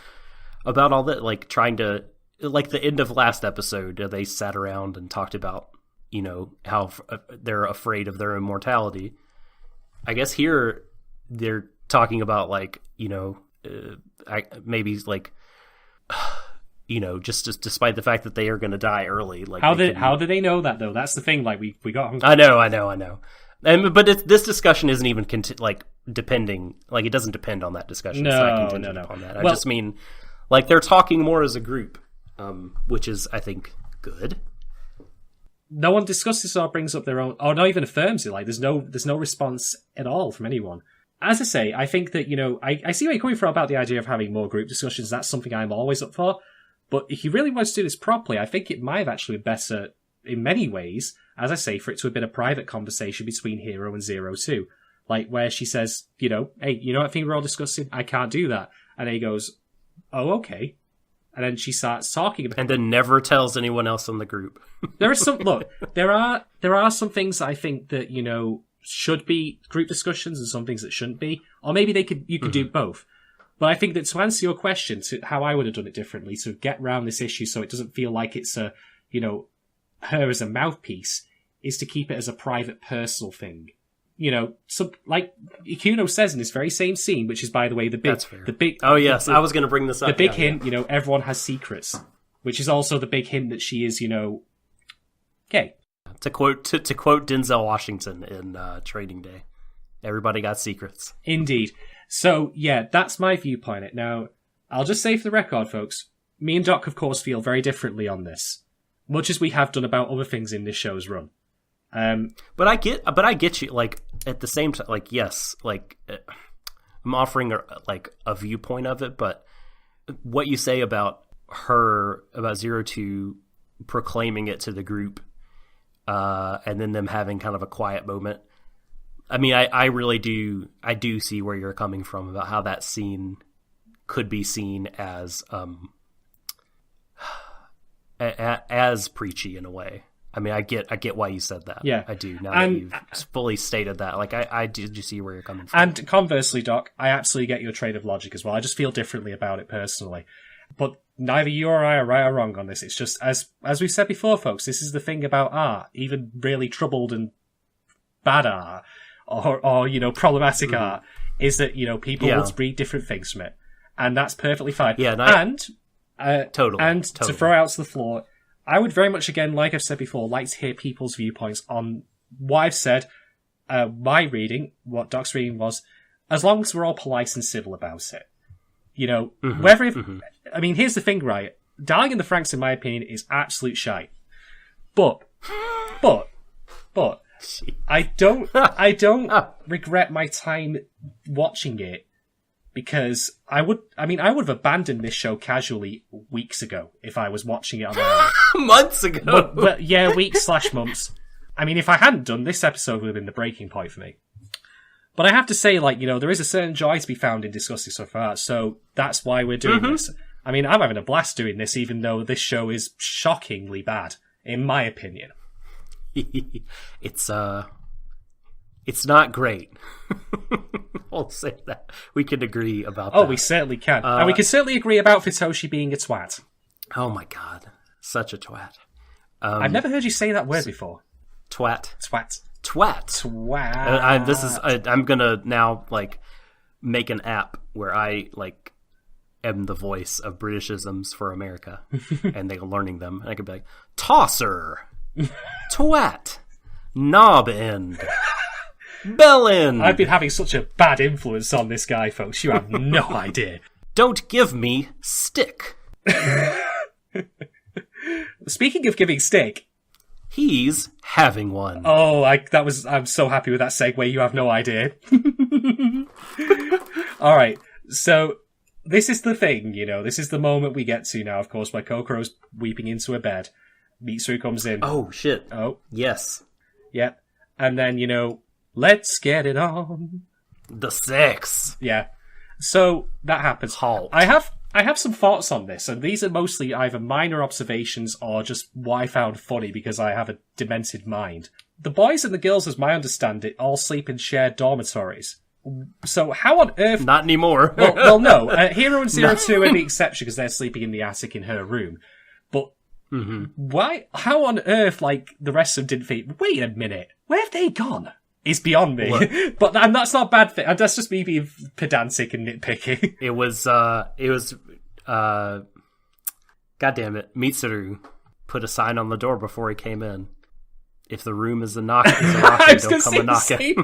all that, trying to, the end of last episode, they sat around and talked about, how they're afraid of their immortality. I guess here they're talking about, just despite the fact that they are going to die early. How do they know that, though? That's the thing, we got... I know. But this discussion isn't even depending, it doesn't depend on that discussion. It's not contingent upon that. I just mean, they're talking more as a group, which is, I think, good. No one discusses or brings up their own, or not even affirms it. There's no response at all from anyone. As I say, I think that, I see where you're coming from about the idea of having more group discussions. That's something I'm always up for. But if you really want to do this properly, I think it might have actually been better, in many ways, as I say, for it to have been a private conversation between Hero and 02. Where she says, hey, I think we're all discussing? I can't do that. And he goes, oh, okay. And then she starts talking about And then never tells anyone else in the group. there are some there are some things I think that, should be group discussions and some things that shouldn't be. Or maybe you could do both. But I think that to answer your question, to how I would have done it differently, to get around this issue so it doesn't feel like it's her as a mouthpiece, is to keep it as a private, personal thing. So like Ikuno says in this very same scene, which is, by the way, the big. Oh yes, I was going to bring this up. The big hint, everyone has secrets, which is also the big hint that she is, gay. To quote Denzel Washington in Training Day, everybody got secrets. Indeed. So yeah, that's my viewpoint on it. Now, I'll just say for the record, folks, me and Doc, of course, feel very differently on this, much as we have done about other things in this show's run. But I get you. Like at the same time, like yes, like I'm offering a viewpoint of it, but what you say about Zero Two proclaiming it to the group, and then them having kind of a quiet moment. I mean, I really do. I do see where you're coming from about how that scene could be seen as as preachy in a way. I mean, I get why you said that. Yeah, I do. Now that you've fully stated that, like I do see where you're coming from. And conversely, Doc, I absolutely get your train of logic as well. I just feel differently about it personally. But neither you or I are right or wrong on this. It's just as we've said before, folks. This is the thing about art, even really troubled and bad art, or problematic art, is that people will read different things from it, and that's perfectly fine. Yeah, totally. And to throw out to the floor, I would very much, again, like I've said before, like to hear people's viewpoints on what I've said. My reading, what Doc's reading was, as long as we're all polite and civil about it. I mean, here's the thing, right? Darling in the Franxx, in my opinion, is absolute shite. But I don't regret my time watching it, because I would have abandoned this show casually weeks ago if I was watching it on my own. Months ago. But yeah, weeks/months. I mean, if I hadn't done, this episode would have been the breaking point for me. But I have to say, there is a certain joy to be found in discussing stuff like that, so that's why we're doing this. I mean, I'm having a blast doing this, even though this show is shockingly bad, in my opinion. It's not great. I'll say that. We can agree about that. Oh, we certainly can. And we can certainly agree about Futoshi being a twat. Oh my god. Such a twat. I've never heard you say that word before. Twat. Twat. I'm gonna now, make an app where I, am the voice of Britishisms for America. And they're learning them. And I could be like, tosser, twat, knob end, bell end. I've been having such a bad influence on this guy, folks. You have no idea. Don't give me stick. Speaking of giving stick, he's having one. Oh, I'm so happy with that segue. You have no idea. All right, so this is the thing, This is the moment we get to now, of course, where Kokoro's weeping into a bed. Mitsuru comes in. Oh, shit. Oh. Yes. Yep. And then, let's get it on. The sex. Yeah. So, that happens. Halt. I have some thoughts on this, and these are mostly either minor observations or just what I found funny because I have a demented mind. The boys and the girls, as I understand it, all sleep in shared dormitories. So how on earth... Not anymore. well, no. Hero and Zero Two are the exception because they're sleeping in the attic in her room. But why? How on earth, the rest of them didn't think, wait a minute, where have they gone? It's beyond me. And that's not a bad thing. That's just me being pedantic and nitpicky. It was, God damn it, Mitsuru put a sign on the door before he came in. If the room is a knocking, don't come a knocking.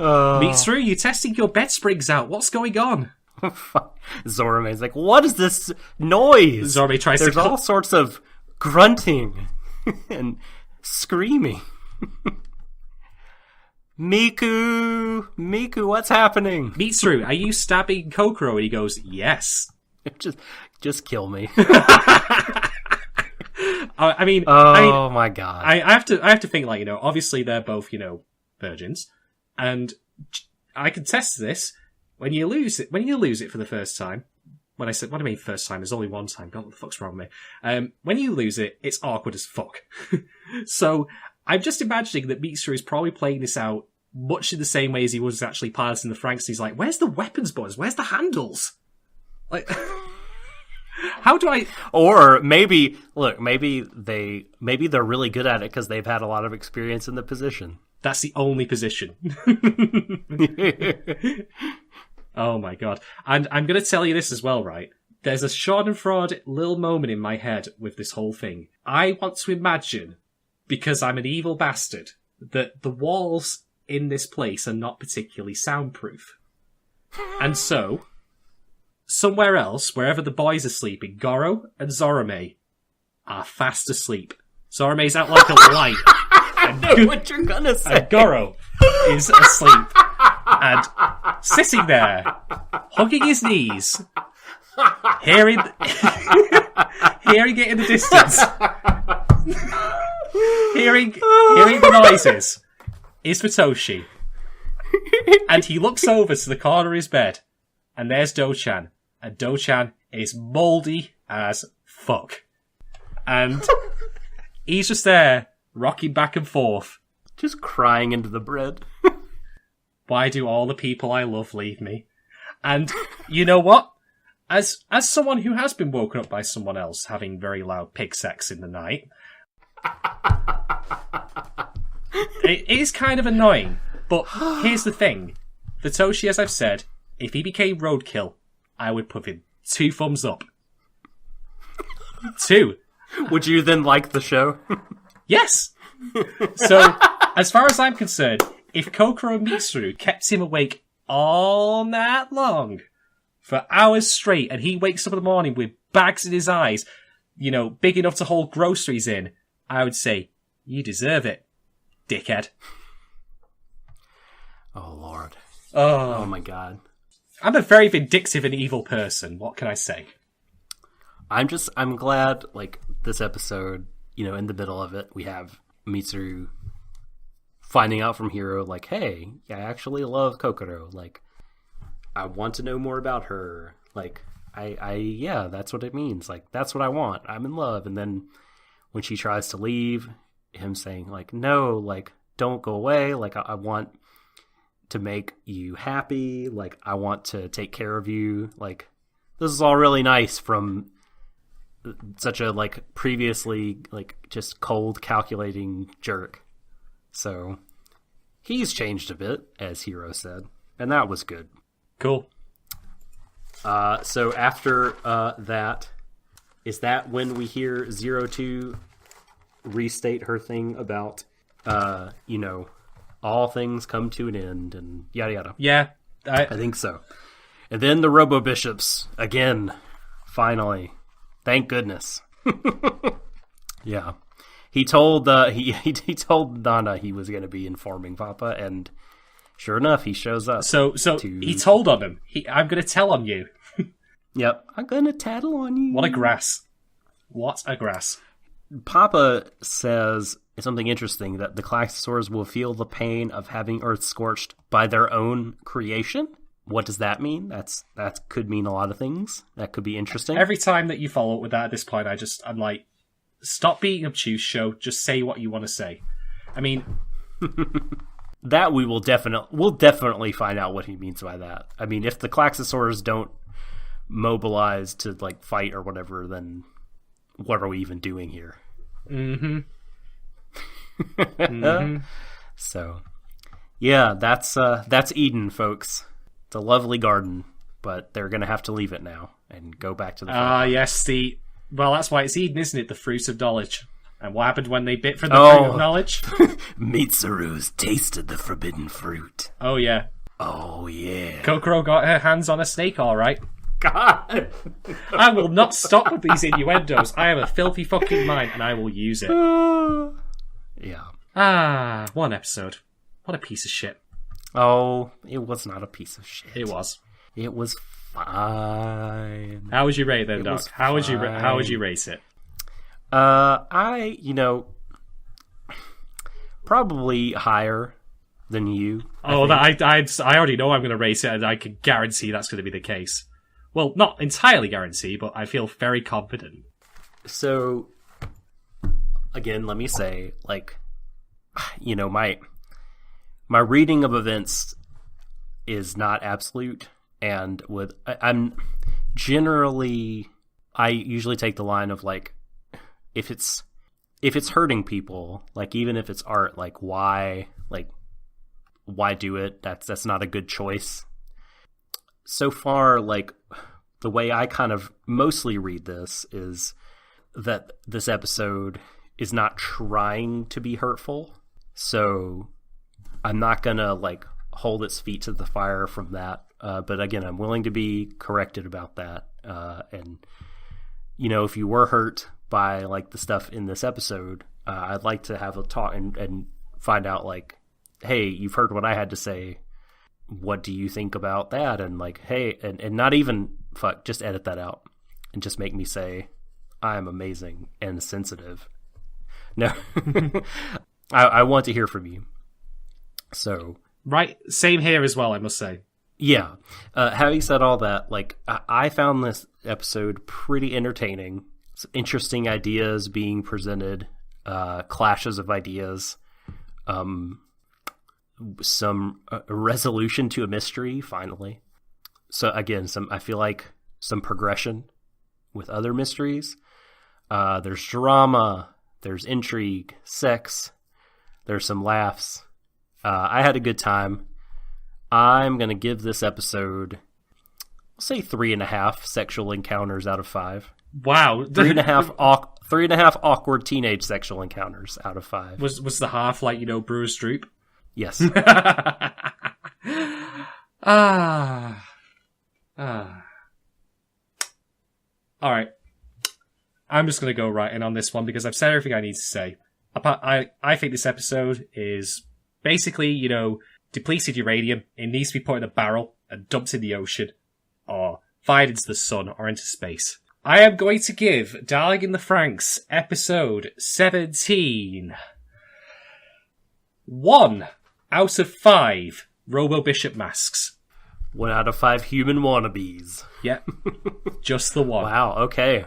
Mitsuru, you're testing your bed springs out. What's going on? Zorume's like, what is this noise? Zorume tries There's all sorts of grunting and screaming. Miku, what's happening? Mitsuru, are you stabbing Kokoro? And he goes, yes. Just kill me. My god. I have to think, obviously they're both, virgins, and I can test this. when you lose it for the first time, when I said, what do I mean first time? There's only one time. God, what the fuck's wrong with me? When you lose it, it's awkward as fuck. So I'm just imagining that Mitsuru is probably playing this out much in the same way as he was actually piloting the Franxx. He's like, where's the weapons buttons? Where's the handles? Like, how do I... Or maybe they're really good at it because they've had a lot of experience in the position. That's the only position. Oh my god. And I'm going to tell you this as well, right? There's a schadenfreude little moment in my head with this whole thing. I want to imagine, because I'm an evil bastard, that the walls in this place are not particularly soundproof. And so, somewhere else, wherever the boys are sleeping, Goro and Zorome are fast asleep. Zorame's out like a light. I know what you're gonna say. And Goro is asleep. And sitting there, hugging his knees, hearing it in the distance, hearing the noises, is Futoshi. And he looks over to the corner of his bed, and there's Do-chan. And Do-chan is mouldy as fuck. And he's just there, rocking back and forth. Just crying into the bread. Why do all the people I love leave me? And you know what? As someone who has been woken up by someone else having very loud pig sex in the night, it is kind of annoying. But here's the thing. Futoshi, as I've said, if he became roadkill, I would put him 2 thumbs up. 2. Would you then like the show? Yes! So, as far as I'm concerned, if Kokoro Mitsuru kept him awake all night long, for hours straight, and he wakes up in the morning with bags in his eyes, you know, big enough to hold groceries in, I would say, you deserve it, dickhead. Oh, Lord. Oh, Oh, my God. I'm a very vindictive and evil person, what can I say? I'm glad, like, this episode, you know, in the middle of it, we have Mitsuru finding out from Hiro, like, hey, I actually love Kokoro. Like, I want to know more about her. Like, yeah, that's what it means. Like, that's what I want. I'm in love. And then when she tries to leave, him saying, like, no, like, don't go away. Like, I want to make you happy. Like, I want to take care of you. Like, this is all really nice from such a, like, previously, like, just cold, calculating jerk. So, he's changed a bit, as Hiro said, and that was good. Cool. So after that, is that when we hear 02 restate her thing about, you know, all things come to an end and yada yada? Yeah. I think so. And then the Robo Bishops, again, finally. Thank goodness. Yeah. He told he told Nana he was going to be informing Papa, and sure enough, he shows up. So he told on him. I'm going to tell on you. Yep, I'm going to tattle on you. What a grass. What a grass. Papa says something interesting, that the Klaxosaurs will feel the pain of having Earth scorched by their own creation. What does that mean? That could mean a lot of things. That could be interesting. Every time that you follow up with that at this point, I'm like, stop being obtuse, show. Just say what you want to say. I mean, that we'll definitely find out what he means by that. I mean, if the Klaxosaurs don't mobilize to, like, fight or whatever, then what are we even doing here? Mm-hmm. Mm-hmm. So, yeah, that's Eden, folks. It's a lovely garden, but they're going to have to leave it now and go back to the farm. Yes, well, that's why it's Eden, isn't it? The fruit of knowledge. And what happened when they bit from the fruit of knowledge? Mitsuru's tasted the forbidden fruit. Oh, yeah. Oh, yeah. Kokoro got her hands on a snake, all right. God. I will not stop with these innuendos. I have a filthy fucking mind, and I will use it. Yeah. One episode. What a piece of shit. Oh, it was not a piece of shit. It was. It was fine. How would you rate it then, Doc? How would you rate it? Probably higher than you. I already know I'm going to race it, and I can guarantee that's going to be the case. Well, not entirely guarantee, but I feel very confident. So, again, let me say, like, you know, my reading of events is not absolute, and I'm generally, I usually take the line of, like, if it's hurting people, like, even if it's art, like, why do it? That's not a good choice. So far, like, the way I kind of mostly read this is that this episode is not trying to be hurtful. So I'm not going to, like, hold its feet to the fire from that. But again, I'm willing to be corrected about that. And, you know, if you were hurt by, like, the stuff in this episode, I'd like to have a talk and find out, like, hey, you've heard what I had to say. What do you think about that? And, like, hey, and not even, just edit that out and just make me say, I'm amazing and sensitive. No, I want to hear from you. So, right, same here as well, I must say. Yeah. Having said all that, like, I found this episode pretty entertaining. Some interesting ideas being presented, clashes of ideas, some resolution to a mystery, finally. So again, I feel like some progression with other mysteries. There's drama, there's intrigue, sex, there's some laughs. I had a good time. I'm going to give this episode, I'll say 3.5 sexual encounters out of 5. Wow. 3.5 awkward teenage sexual encounters out of 5. Was the half like, you know, Brewer's Droop? Yes. Alright. I'm just going to go right in on this one because I've said everything I need to say. I think this episode is basically, you know, depleted uranium. It needs to be put in a barrel and dumped in the ocean, or fired into the sun or into space. I am going to give Darling in the Franxx episode 17 1 out of 5 Robo Bishop masks. 1 out of 5 human wannabes. Yep. Just the one. Wow, okay.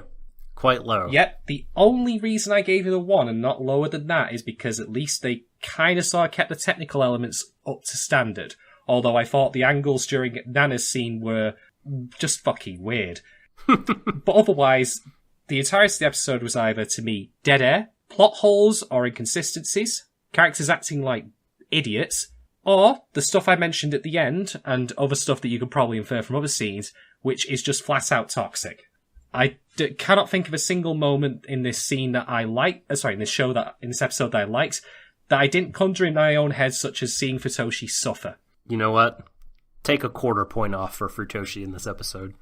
Quite low. Yep. The only reason I gave it a 1 and not lower than that is because at least they kind of sort of kept the technical elements up to standard. Although I thought the angles during Nana's scene were just fucking weird. But otherwise, the entirety of the episode was either, to me, dead air, plot holes or inconsistencies, characters acting like idiots, or the stuff I mentioned at the end, and other stuff that you could probably infer from other scenes, which is just flat out toxic. I cannot think of a single moment in this scene that I like, in this episode that I liked, that I didn't conjure in my own head, such as seeing Futoshi suffer. You know what? Take a 1/4 point off for Futoshi in this episode.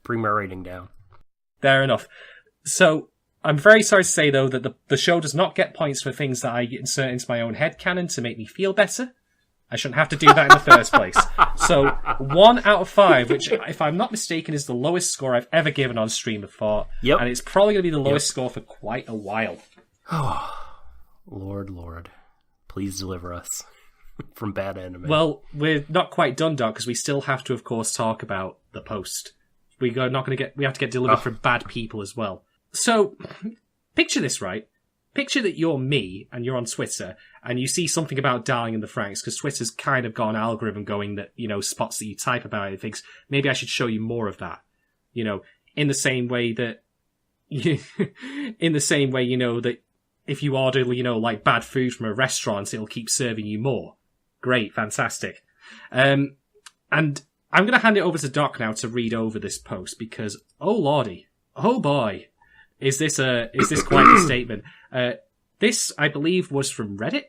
Bring my rating down. Fair enough. So, I'm very sorry to say, though, that the show does not get points for things that I insert into my own headcanon to make me feel better. I shouldn't have to do that in the first place. So, 1 out of 5, which, if I'm not mistaken, is the lowest score I've ever given on stream before. Yep. And it's probably going to be the lowest score for quite a while. Lord. Please deliver us from bad anime. Well, we're not quite done, Doc, because we still have to, of course, talk about the post. We have to get delivered from bad people as well. So, picture this, right? Picture that you're me, and you're on Twitter, and you see something about Darling in the Franxx, because Twitter's kind of got an algorithm going that, you know, spots that you type about it and thinks, maybe I should show you more of that. You know, in the same way, that if you order, you know, like bad food from a restaurant, it'll keep serving you more. Great, fantastic. And I'm going to hand it over to Doc now to read over this post because, oh lordy, oh boy, is this quite a statement. This, I believe, was from Reddit.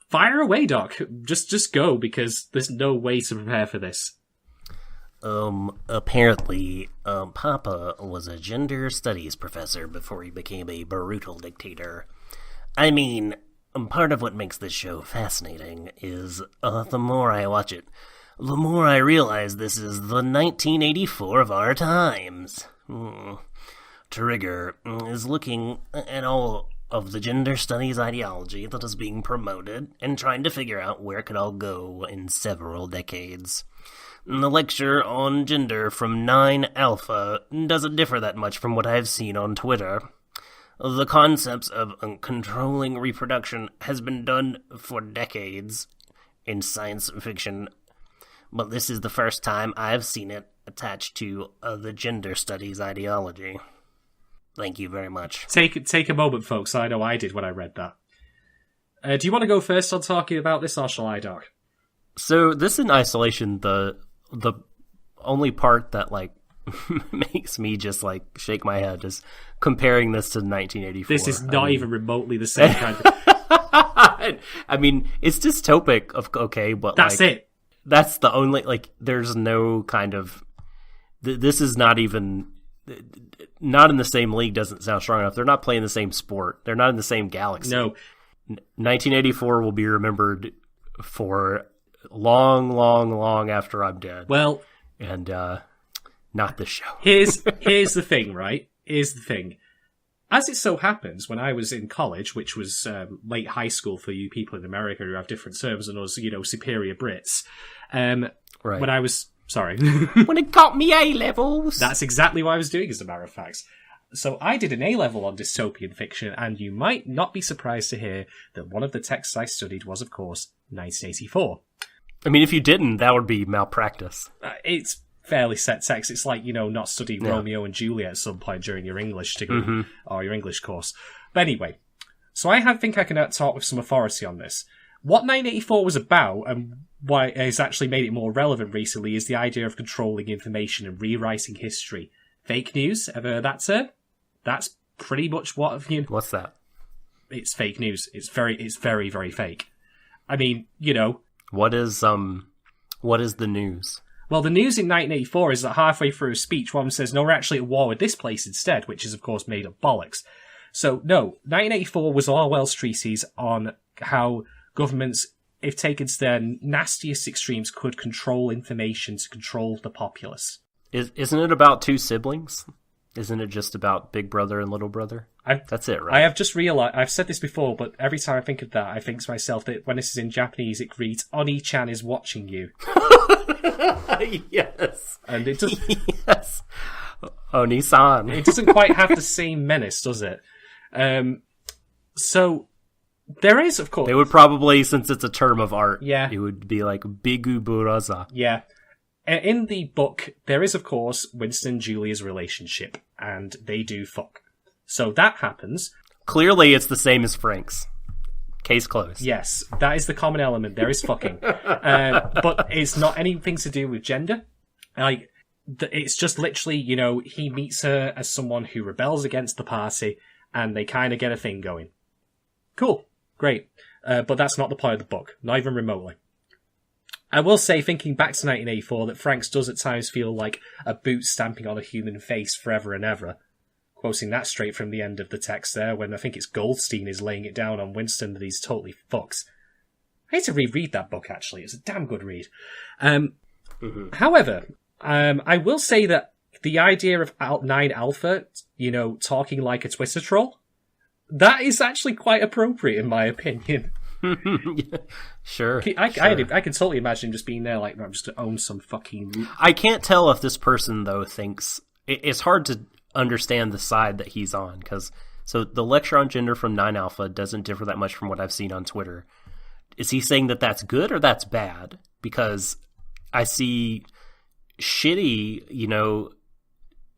Fire away, Doc. Just go, because there's no way to prepare for this. Apparently, Papa was a gender studies professor before he became a brutal dictator. I mean, part of what makes this show fascinating is, the more I watch it, the more I realize this is the 1984 of our times. Trigger is looking at all of the gender studies ideology that is being promoted and trying to figure out where it could all go in several decades. The lecture on gender from 9 Alpha doesn't differ that much from what I've seen on Twitter. The concepts of controlling reproduction has been done for decades in science fiction, but this is the first time I've seen it attached to the gender studies ideology. Thank you very much. Take a moment, folks. I know I did when I read that. Do you want to go first on talking about this, or shall I, Doc? So this in isolation, the only part that like makes me just like shake my head is comparing this to 1984. This is not even remotely the same kind of... I mean, it's dystopic, okay, but that's like, it. That's the only, like, there's no kind of... This is not even... Not in the same league doesn't sound strong enough. They're not playing the same sport. They're not in the same galaxy. No. 1984 will be remembered for long, long, long after I'm dead. Well... And, not this show. Here's the thing, right? Here's the thing. As it so happens, when I was in college, which was late high school for you people in America who have different terms than us, superior Brits, right. When I was... Sorry. When it got me A-levels! That's exactly what I was doing, as a matter of fact. So I did an A-level on dystopian fiction, and you might not be surprised to hear that one of the texts I studied was, of course, 1984. I mean, if you didn't, that would be malpractice. It's fairly set text. It's like, not study Romeo and Juliet at some point during your English degree, or your English course. But anyway, so I think I can talk with some authority on this. What 1984 was about, and why it has actually made it more relevant recently, is the idea of controlling information and rewriting history. Fake news, ever heard that term? That's pretty much what... What's that? It's fake news. It's very, very fake. I mean, What is the news? Well, the news in 1984 is that halfway through a speech, one says, no, we're actually at war with this place instead, which is, of course, made up bollocks. So, no, 1984 was Orwell's treatise on how governments, if taken to their nastiest extremes, could control information to control the populace. Isn't it about two siblings? Isn't it just about Big Brother and Little Brother? That's it, right? I have just realized, I've said this before, but every time I think of that, I think to myself that when this is in Japanese, it reads, Oni-chan is watching you. Yes. And it does... Yes. Oni-san. It doesn't quite have the same menace, does it? So, there is, of course... They would probably, since it's a term of art, yeah. It would be like Bigu Buraza. Yeah. In the book, there is, of course, Winston and Julia's relationship, and they do fuck. So that happens. Clearly, it's the same as Franxx. Case closed. Yes, that is the common element. There is fucking. But it's not anything to do with gender. Like, it's just literally, he meets her as someone who rebels against the party, and they kind of get a thing going. Cool. Great. But that's not the point of the book. Not even remotely. I will say, thinking back to 1984, that Franxx does at times feel like a boot stamping on a human face forever and ever. Quoting that straight from the end of the text there, when I think it's Goldstein is laying it down on Winston that he's totally fucks. I need to reread that book, actually. It's a damn good read. However, I will say that the idea of 9 Alpha, talking like a Twitter troll, that is actually quite appropriate, in my opinion. Sure. I can totally imagine him just being there like, I'm just going to own some fucking... I can't tell if this person, though, thinks... It's hard to understand the side that he's on, because... So the lecture on gender from 9 Alpha doesn't differ that much from what I've seen on Twitter. Is he saying that that's good or that's bad? Because I see shitty,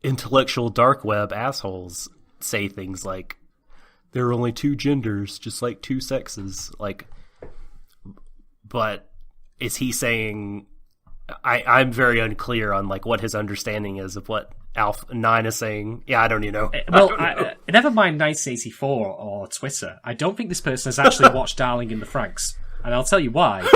intellectual dark web assholes say things like, there are only 2 genders, just like 2 sexes. Like, but is he saying... I'm very unclear on like what his understanding is of what Alpha 9 is saying. Yeah, I don't even know. Well, never mind 1984 or Twitter. I don't think this person has actually watched Darling in the Franxx. And I'll tell you why.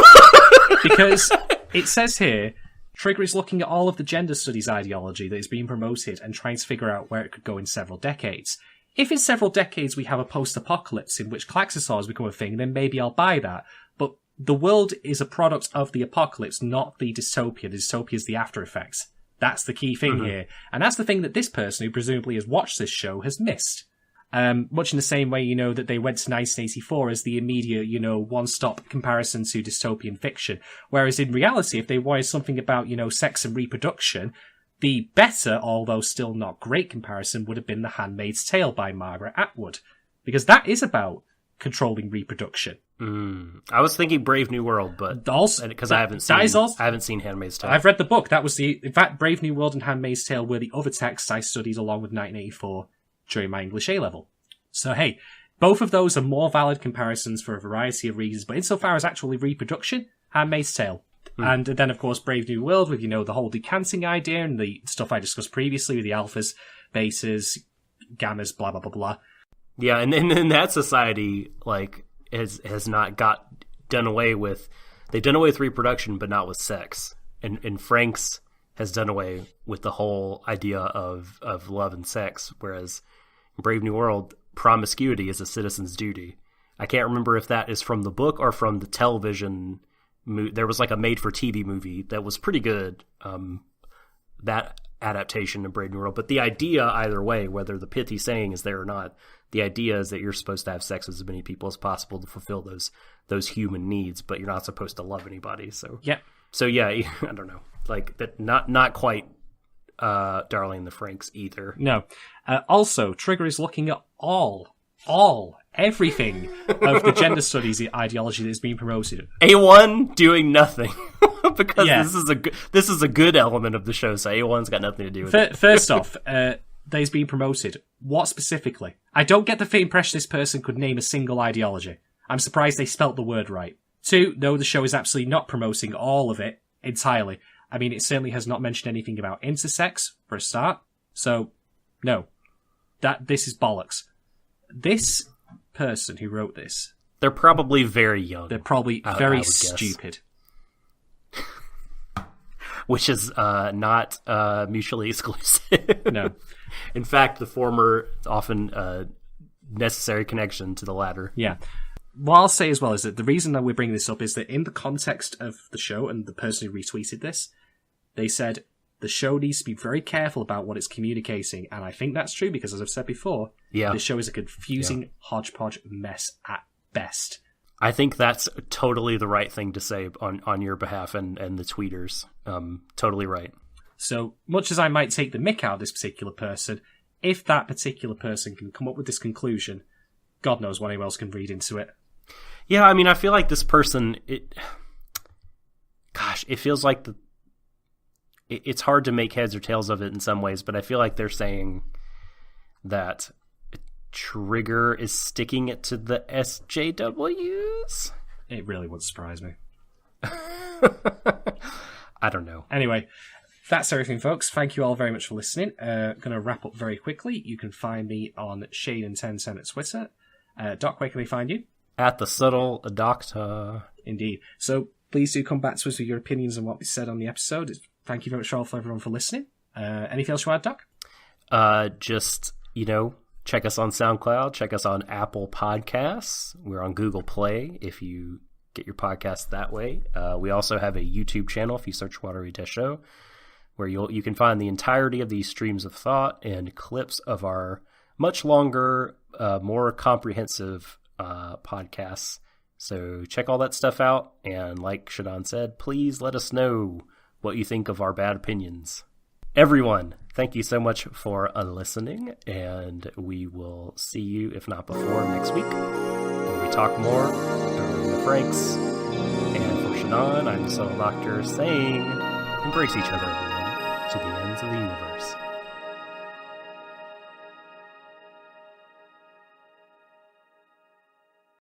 Because it says here, Trigger is looking at all of the gender studies ideology that is being promoted and trying to figure out where it could go in several decades. If in several decades we have a post-apocalypse in which Klaxosaur has become a thing, then maybe I'll buy that. But the world is a product of the apocalypse, not the dystopia. The dystopia is the after effects. That's the key thing here. And that's the thing that this person, who presumably has watched this show, has missed. Much in the same way, that they went to 1984 as the immediate, one-stop comparison to dystopian fiction. Whereas in reality, if they wanted something about, sex and reproduction, the better, although still not great comparison would have been The Handmaid's Tale by Margaret Atwood. Because that is about controlling reproduction. I was thinking Brave New World, but also because I haven't seen Handmaid's Tale. I've read the book. In fact, Brave New World and Handmaid's Tale were the other texts I studied along with 1984 during my English A-level. So hey, both of those are more valid comparisons for a variety of reasons, but insofar as actually reproduction, Handmaid's Tale. And then, of course, Brave New World with, the whole decanting idea and the stuff I discussed previously with the alphas, betas, gammas, blah, blah, blah, blah. Yeah, and in that society, has not done away with... They've done away with reproduction, but not with sex. And Franxx has done away with the whole idea of love and sex, whereas in Brave New World, promiscuity is a citizen's duty. I can't remember if that is from the book or from the television... There was a made-for-TV movie that was pretty good, that adaptation of Brave New World. But the idea, either way, whether the pithy saying is there or not, the idea is that you're supposed to have sex with as many people as possible to fulfill those human needs, but you're not supposed to love anybody. So yeah, I don't know, that not quite Darling in the Franxx either. No. Also, Trigger is looking at everything of the gender studies ideology that is being promoted. A1 doing nothing because this is a good element of the show. So A1's got nothing to do with it. First off, that is being promoted. What specifically? I don't get the impression this person could name a single ideology. I'm surprised they spelt the word right. 2, no, the show is absolutely not promoting all of it entirely. I mean, it certainly has not mentioned anything about intersex for a start. So, no, this is bollocks. This person who wrote this, they're probably very young. They're probably very stupid. Which is not mutually exclusive. No. In fact, the former often necessary connection to the latter. Yeah. What I'll say as well is that the reason that we're bringing this up is that in the context of the show and the person who retweeted this, they said the show needs to be very careful about what it's communicating. And I think that's true because, as I've said before, the show is a confusing hodgepodge mess at best. I think that's totally the right thing to say on your behalf and the tweeters. Totally right. So much as I might take the mick out of this particular person, if that particular person can come up with this conclusion, God knows what anyone else can read into it. Yeah, I mean, I feel like this person, it feels like it's hard to make heads or tails of it in some ways, but I feel like they're saying that Trigger is sticking it to the SJWs. It really wouldn't surprise me. I don't know. Anyway, that's everything, folks. Thank you all very much for listening. Going to wrap up very quickly. You can find me on Shane1010 at Twitter. Doc, where can we find you? At the Subtle Doctor. Indeed. So please do come back to us with your opinions on what we said on the episode. Thank you very much for everyone for listening. Anything else you want to add, Doc? Just, check us on SoundCloud. Check us on Apple Podcasts. We're on Google Play if you get your podcasts that way. We also have a YouTube channel if you search Warui Deshou, where you can find the entirety of these streams of thought and clips of our much longer, more comprehensive podcasts. So check all that stuff out. And like Shadon said, please let us know what you think of our bad opinions. Everyone, thank you so much for listening, and we will see you, if not before, next week, where we talk more Darling In The Franxx. And for Shadon, I'm the Subtle Doctor saying, embrace each other, everyone, to the ends of the universe.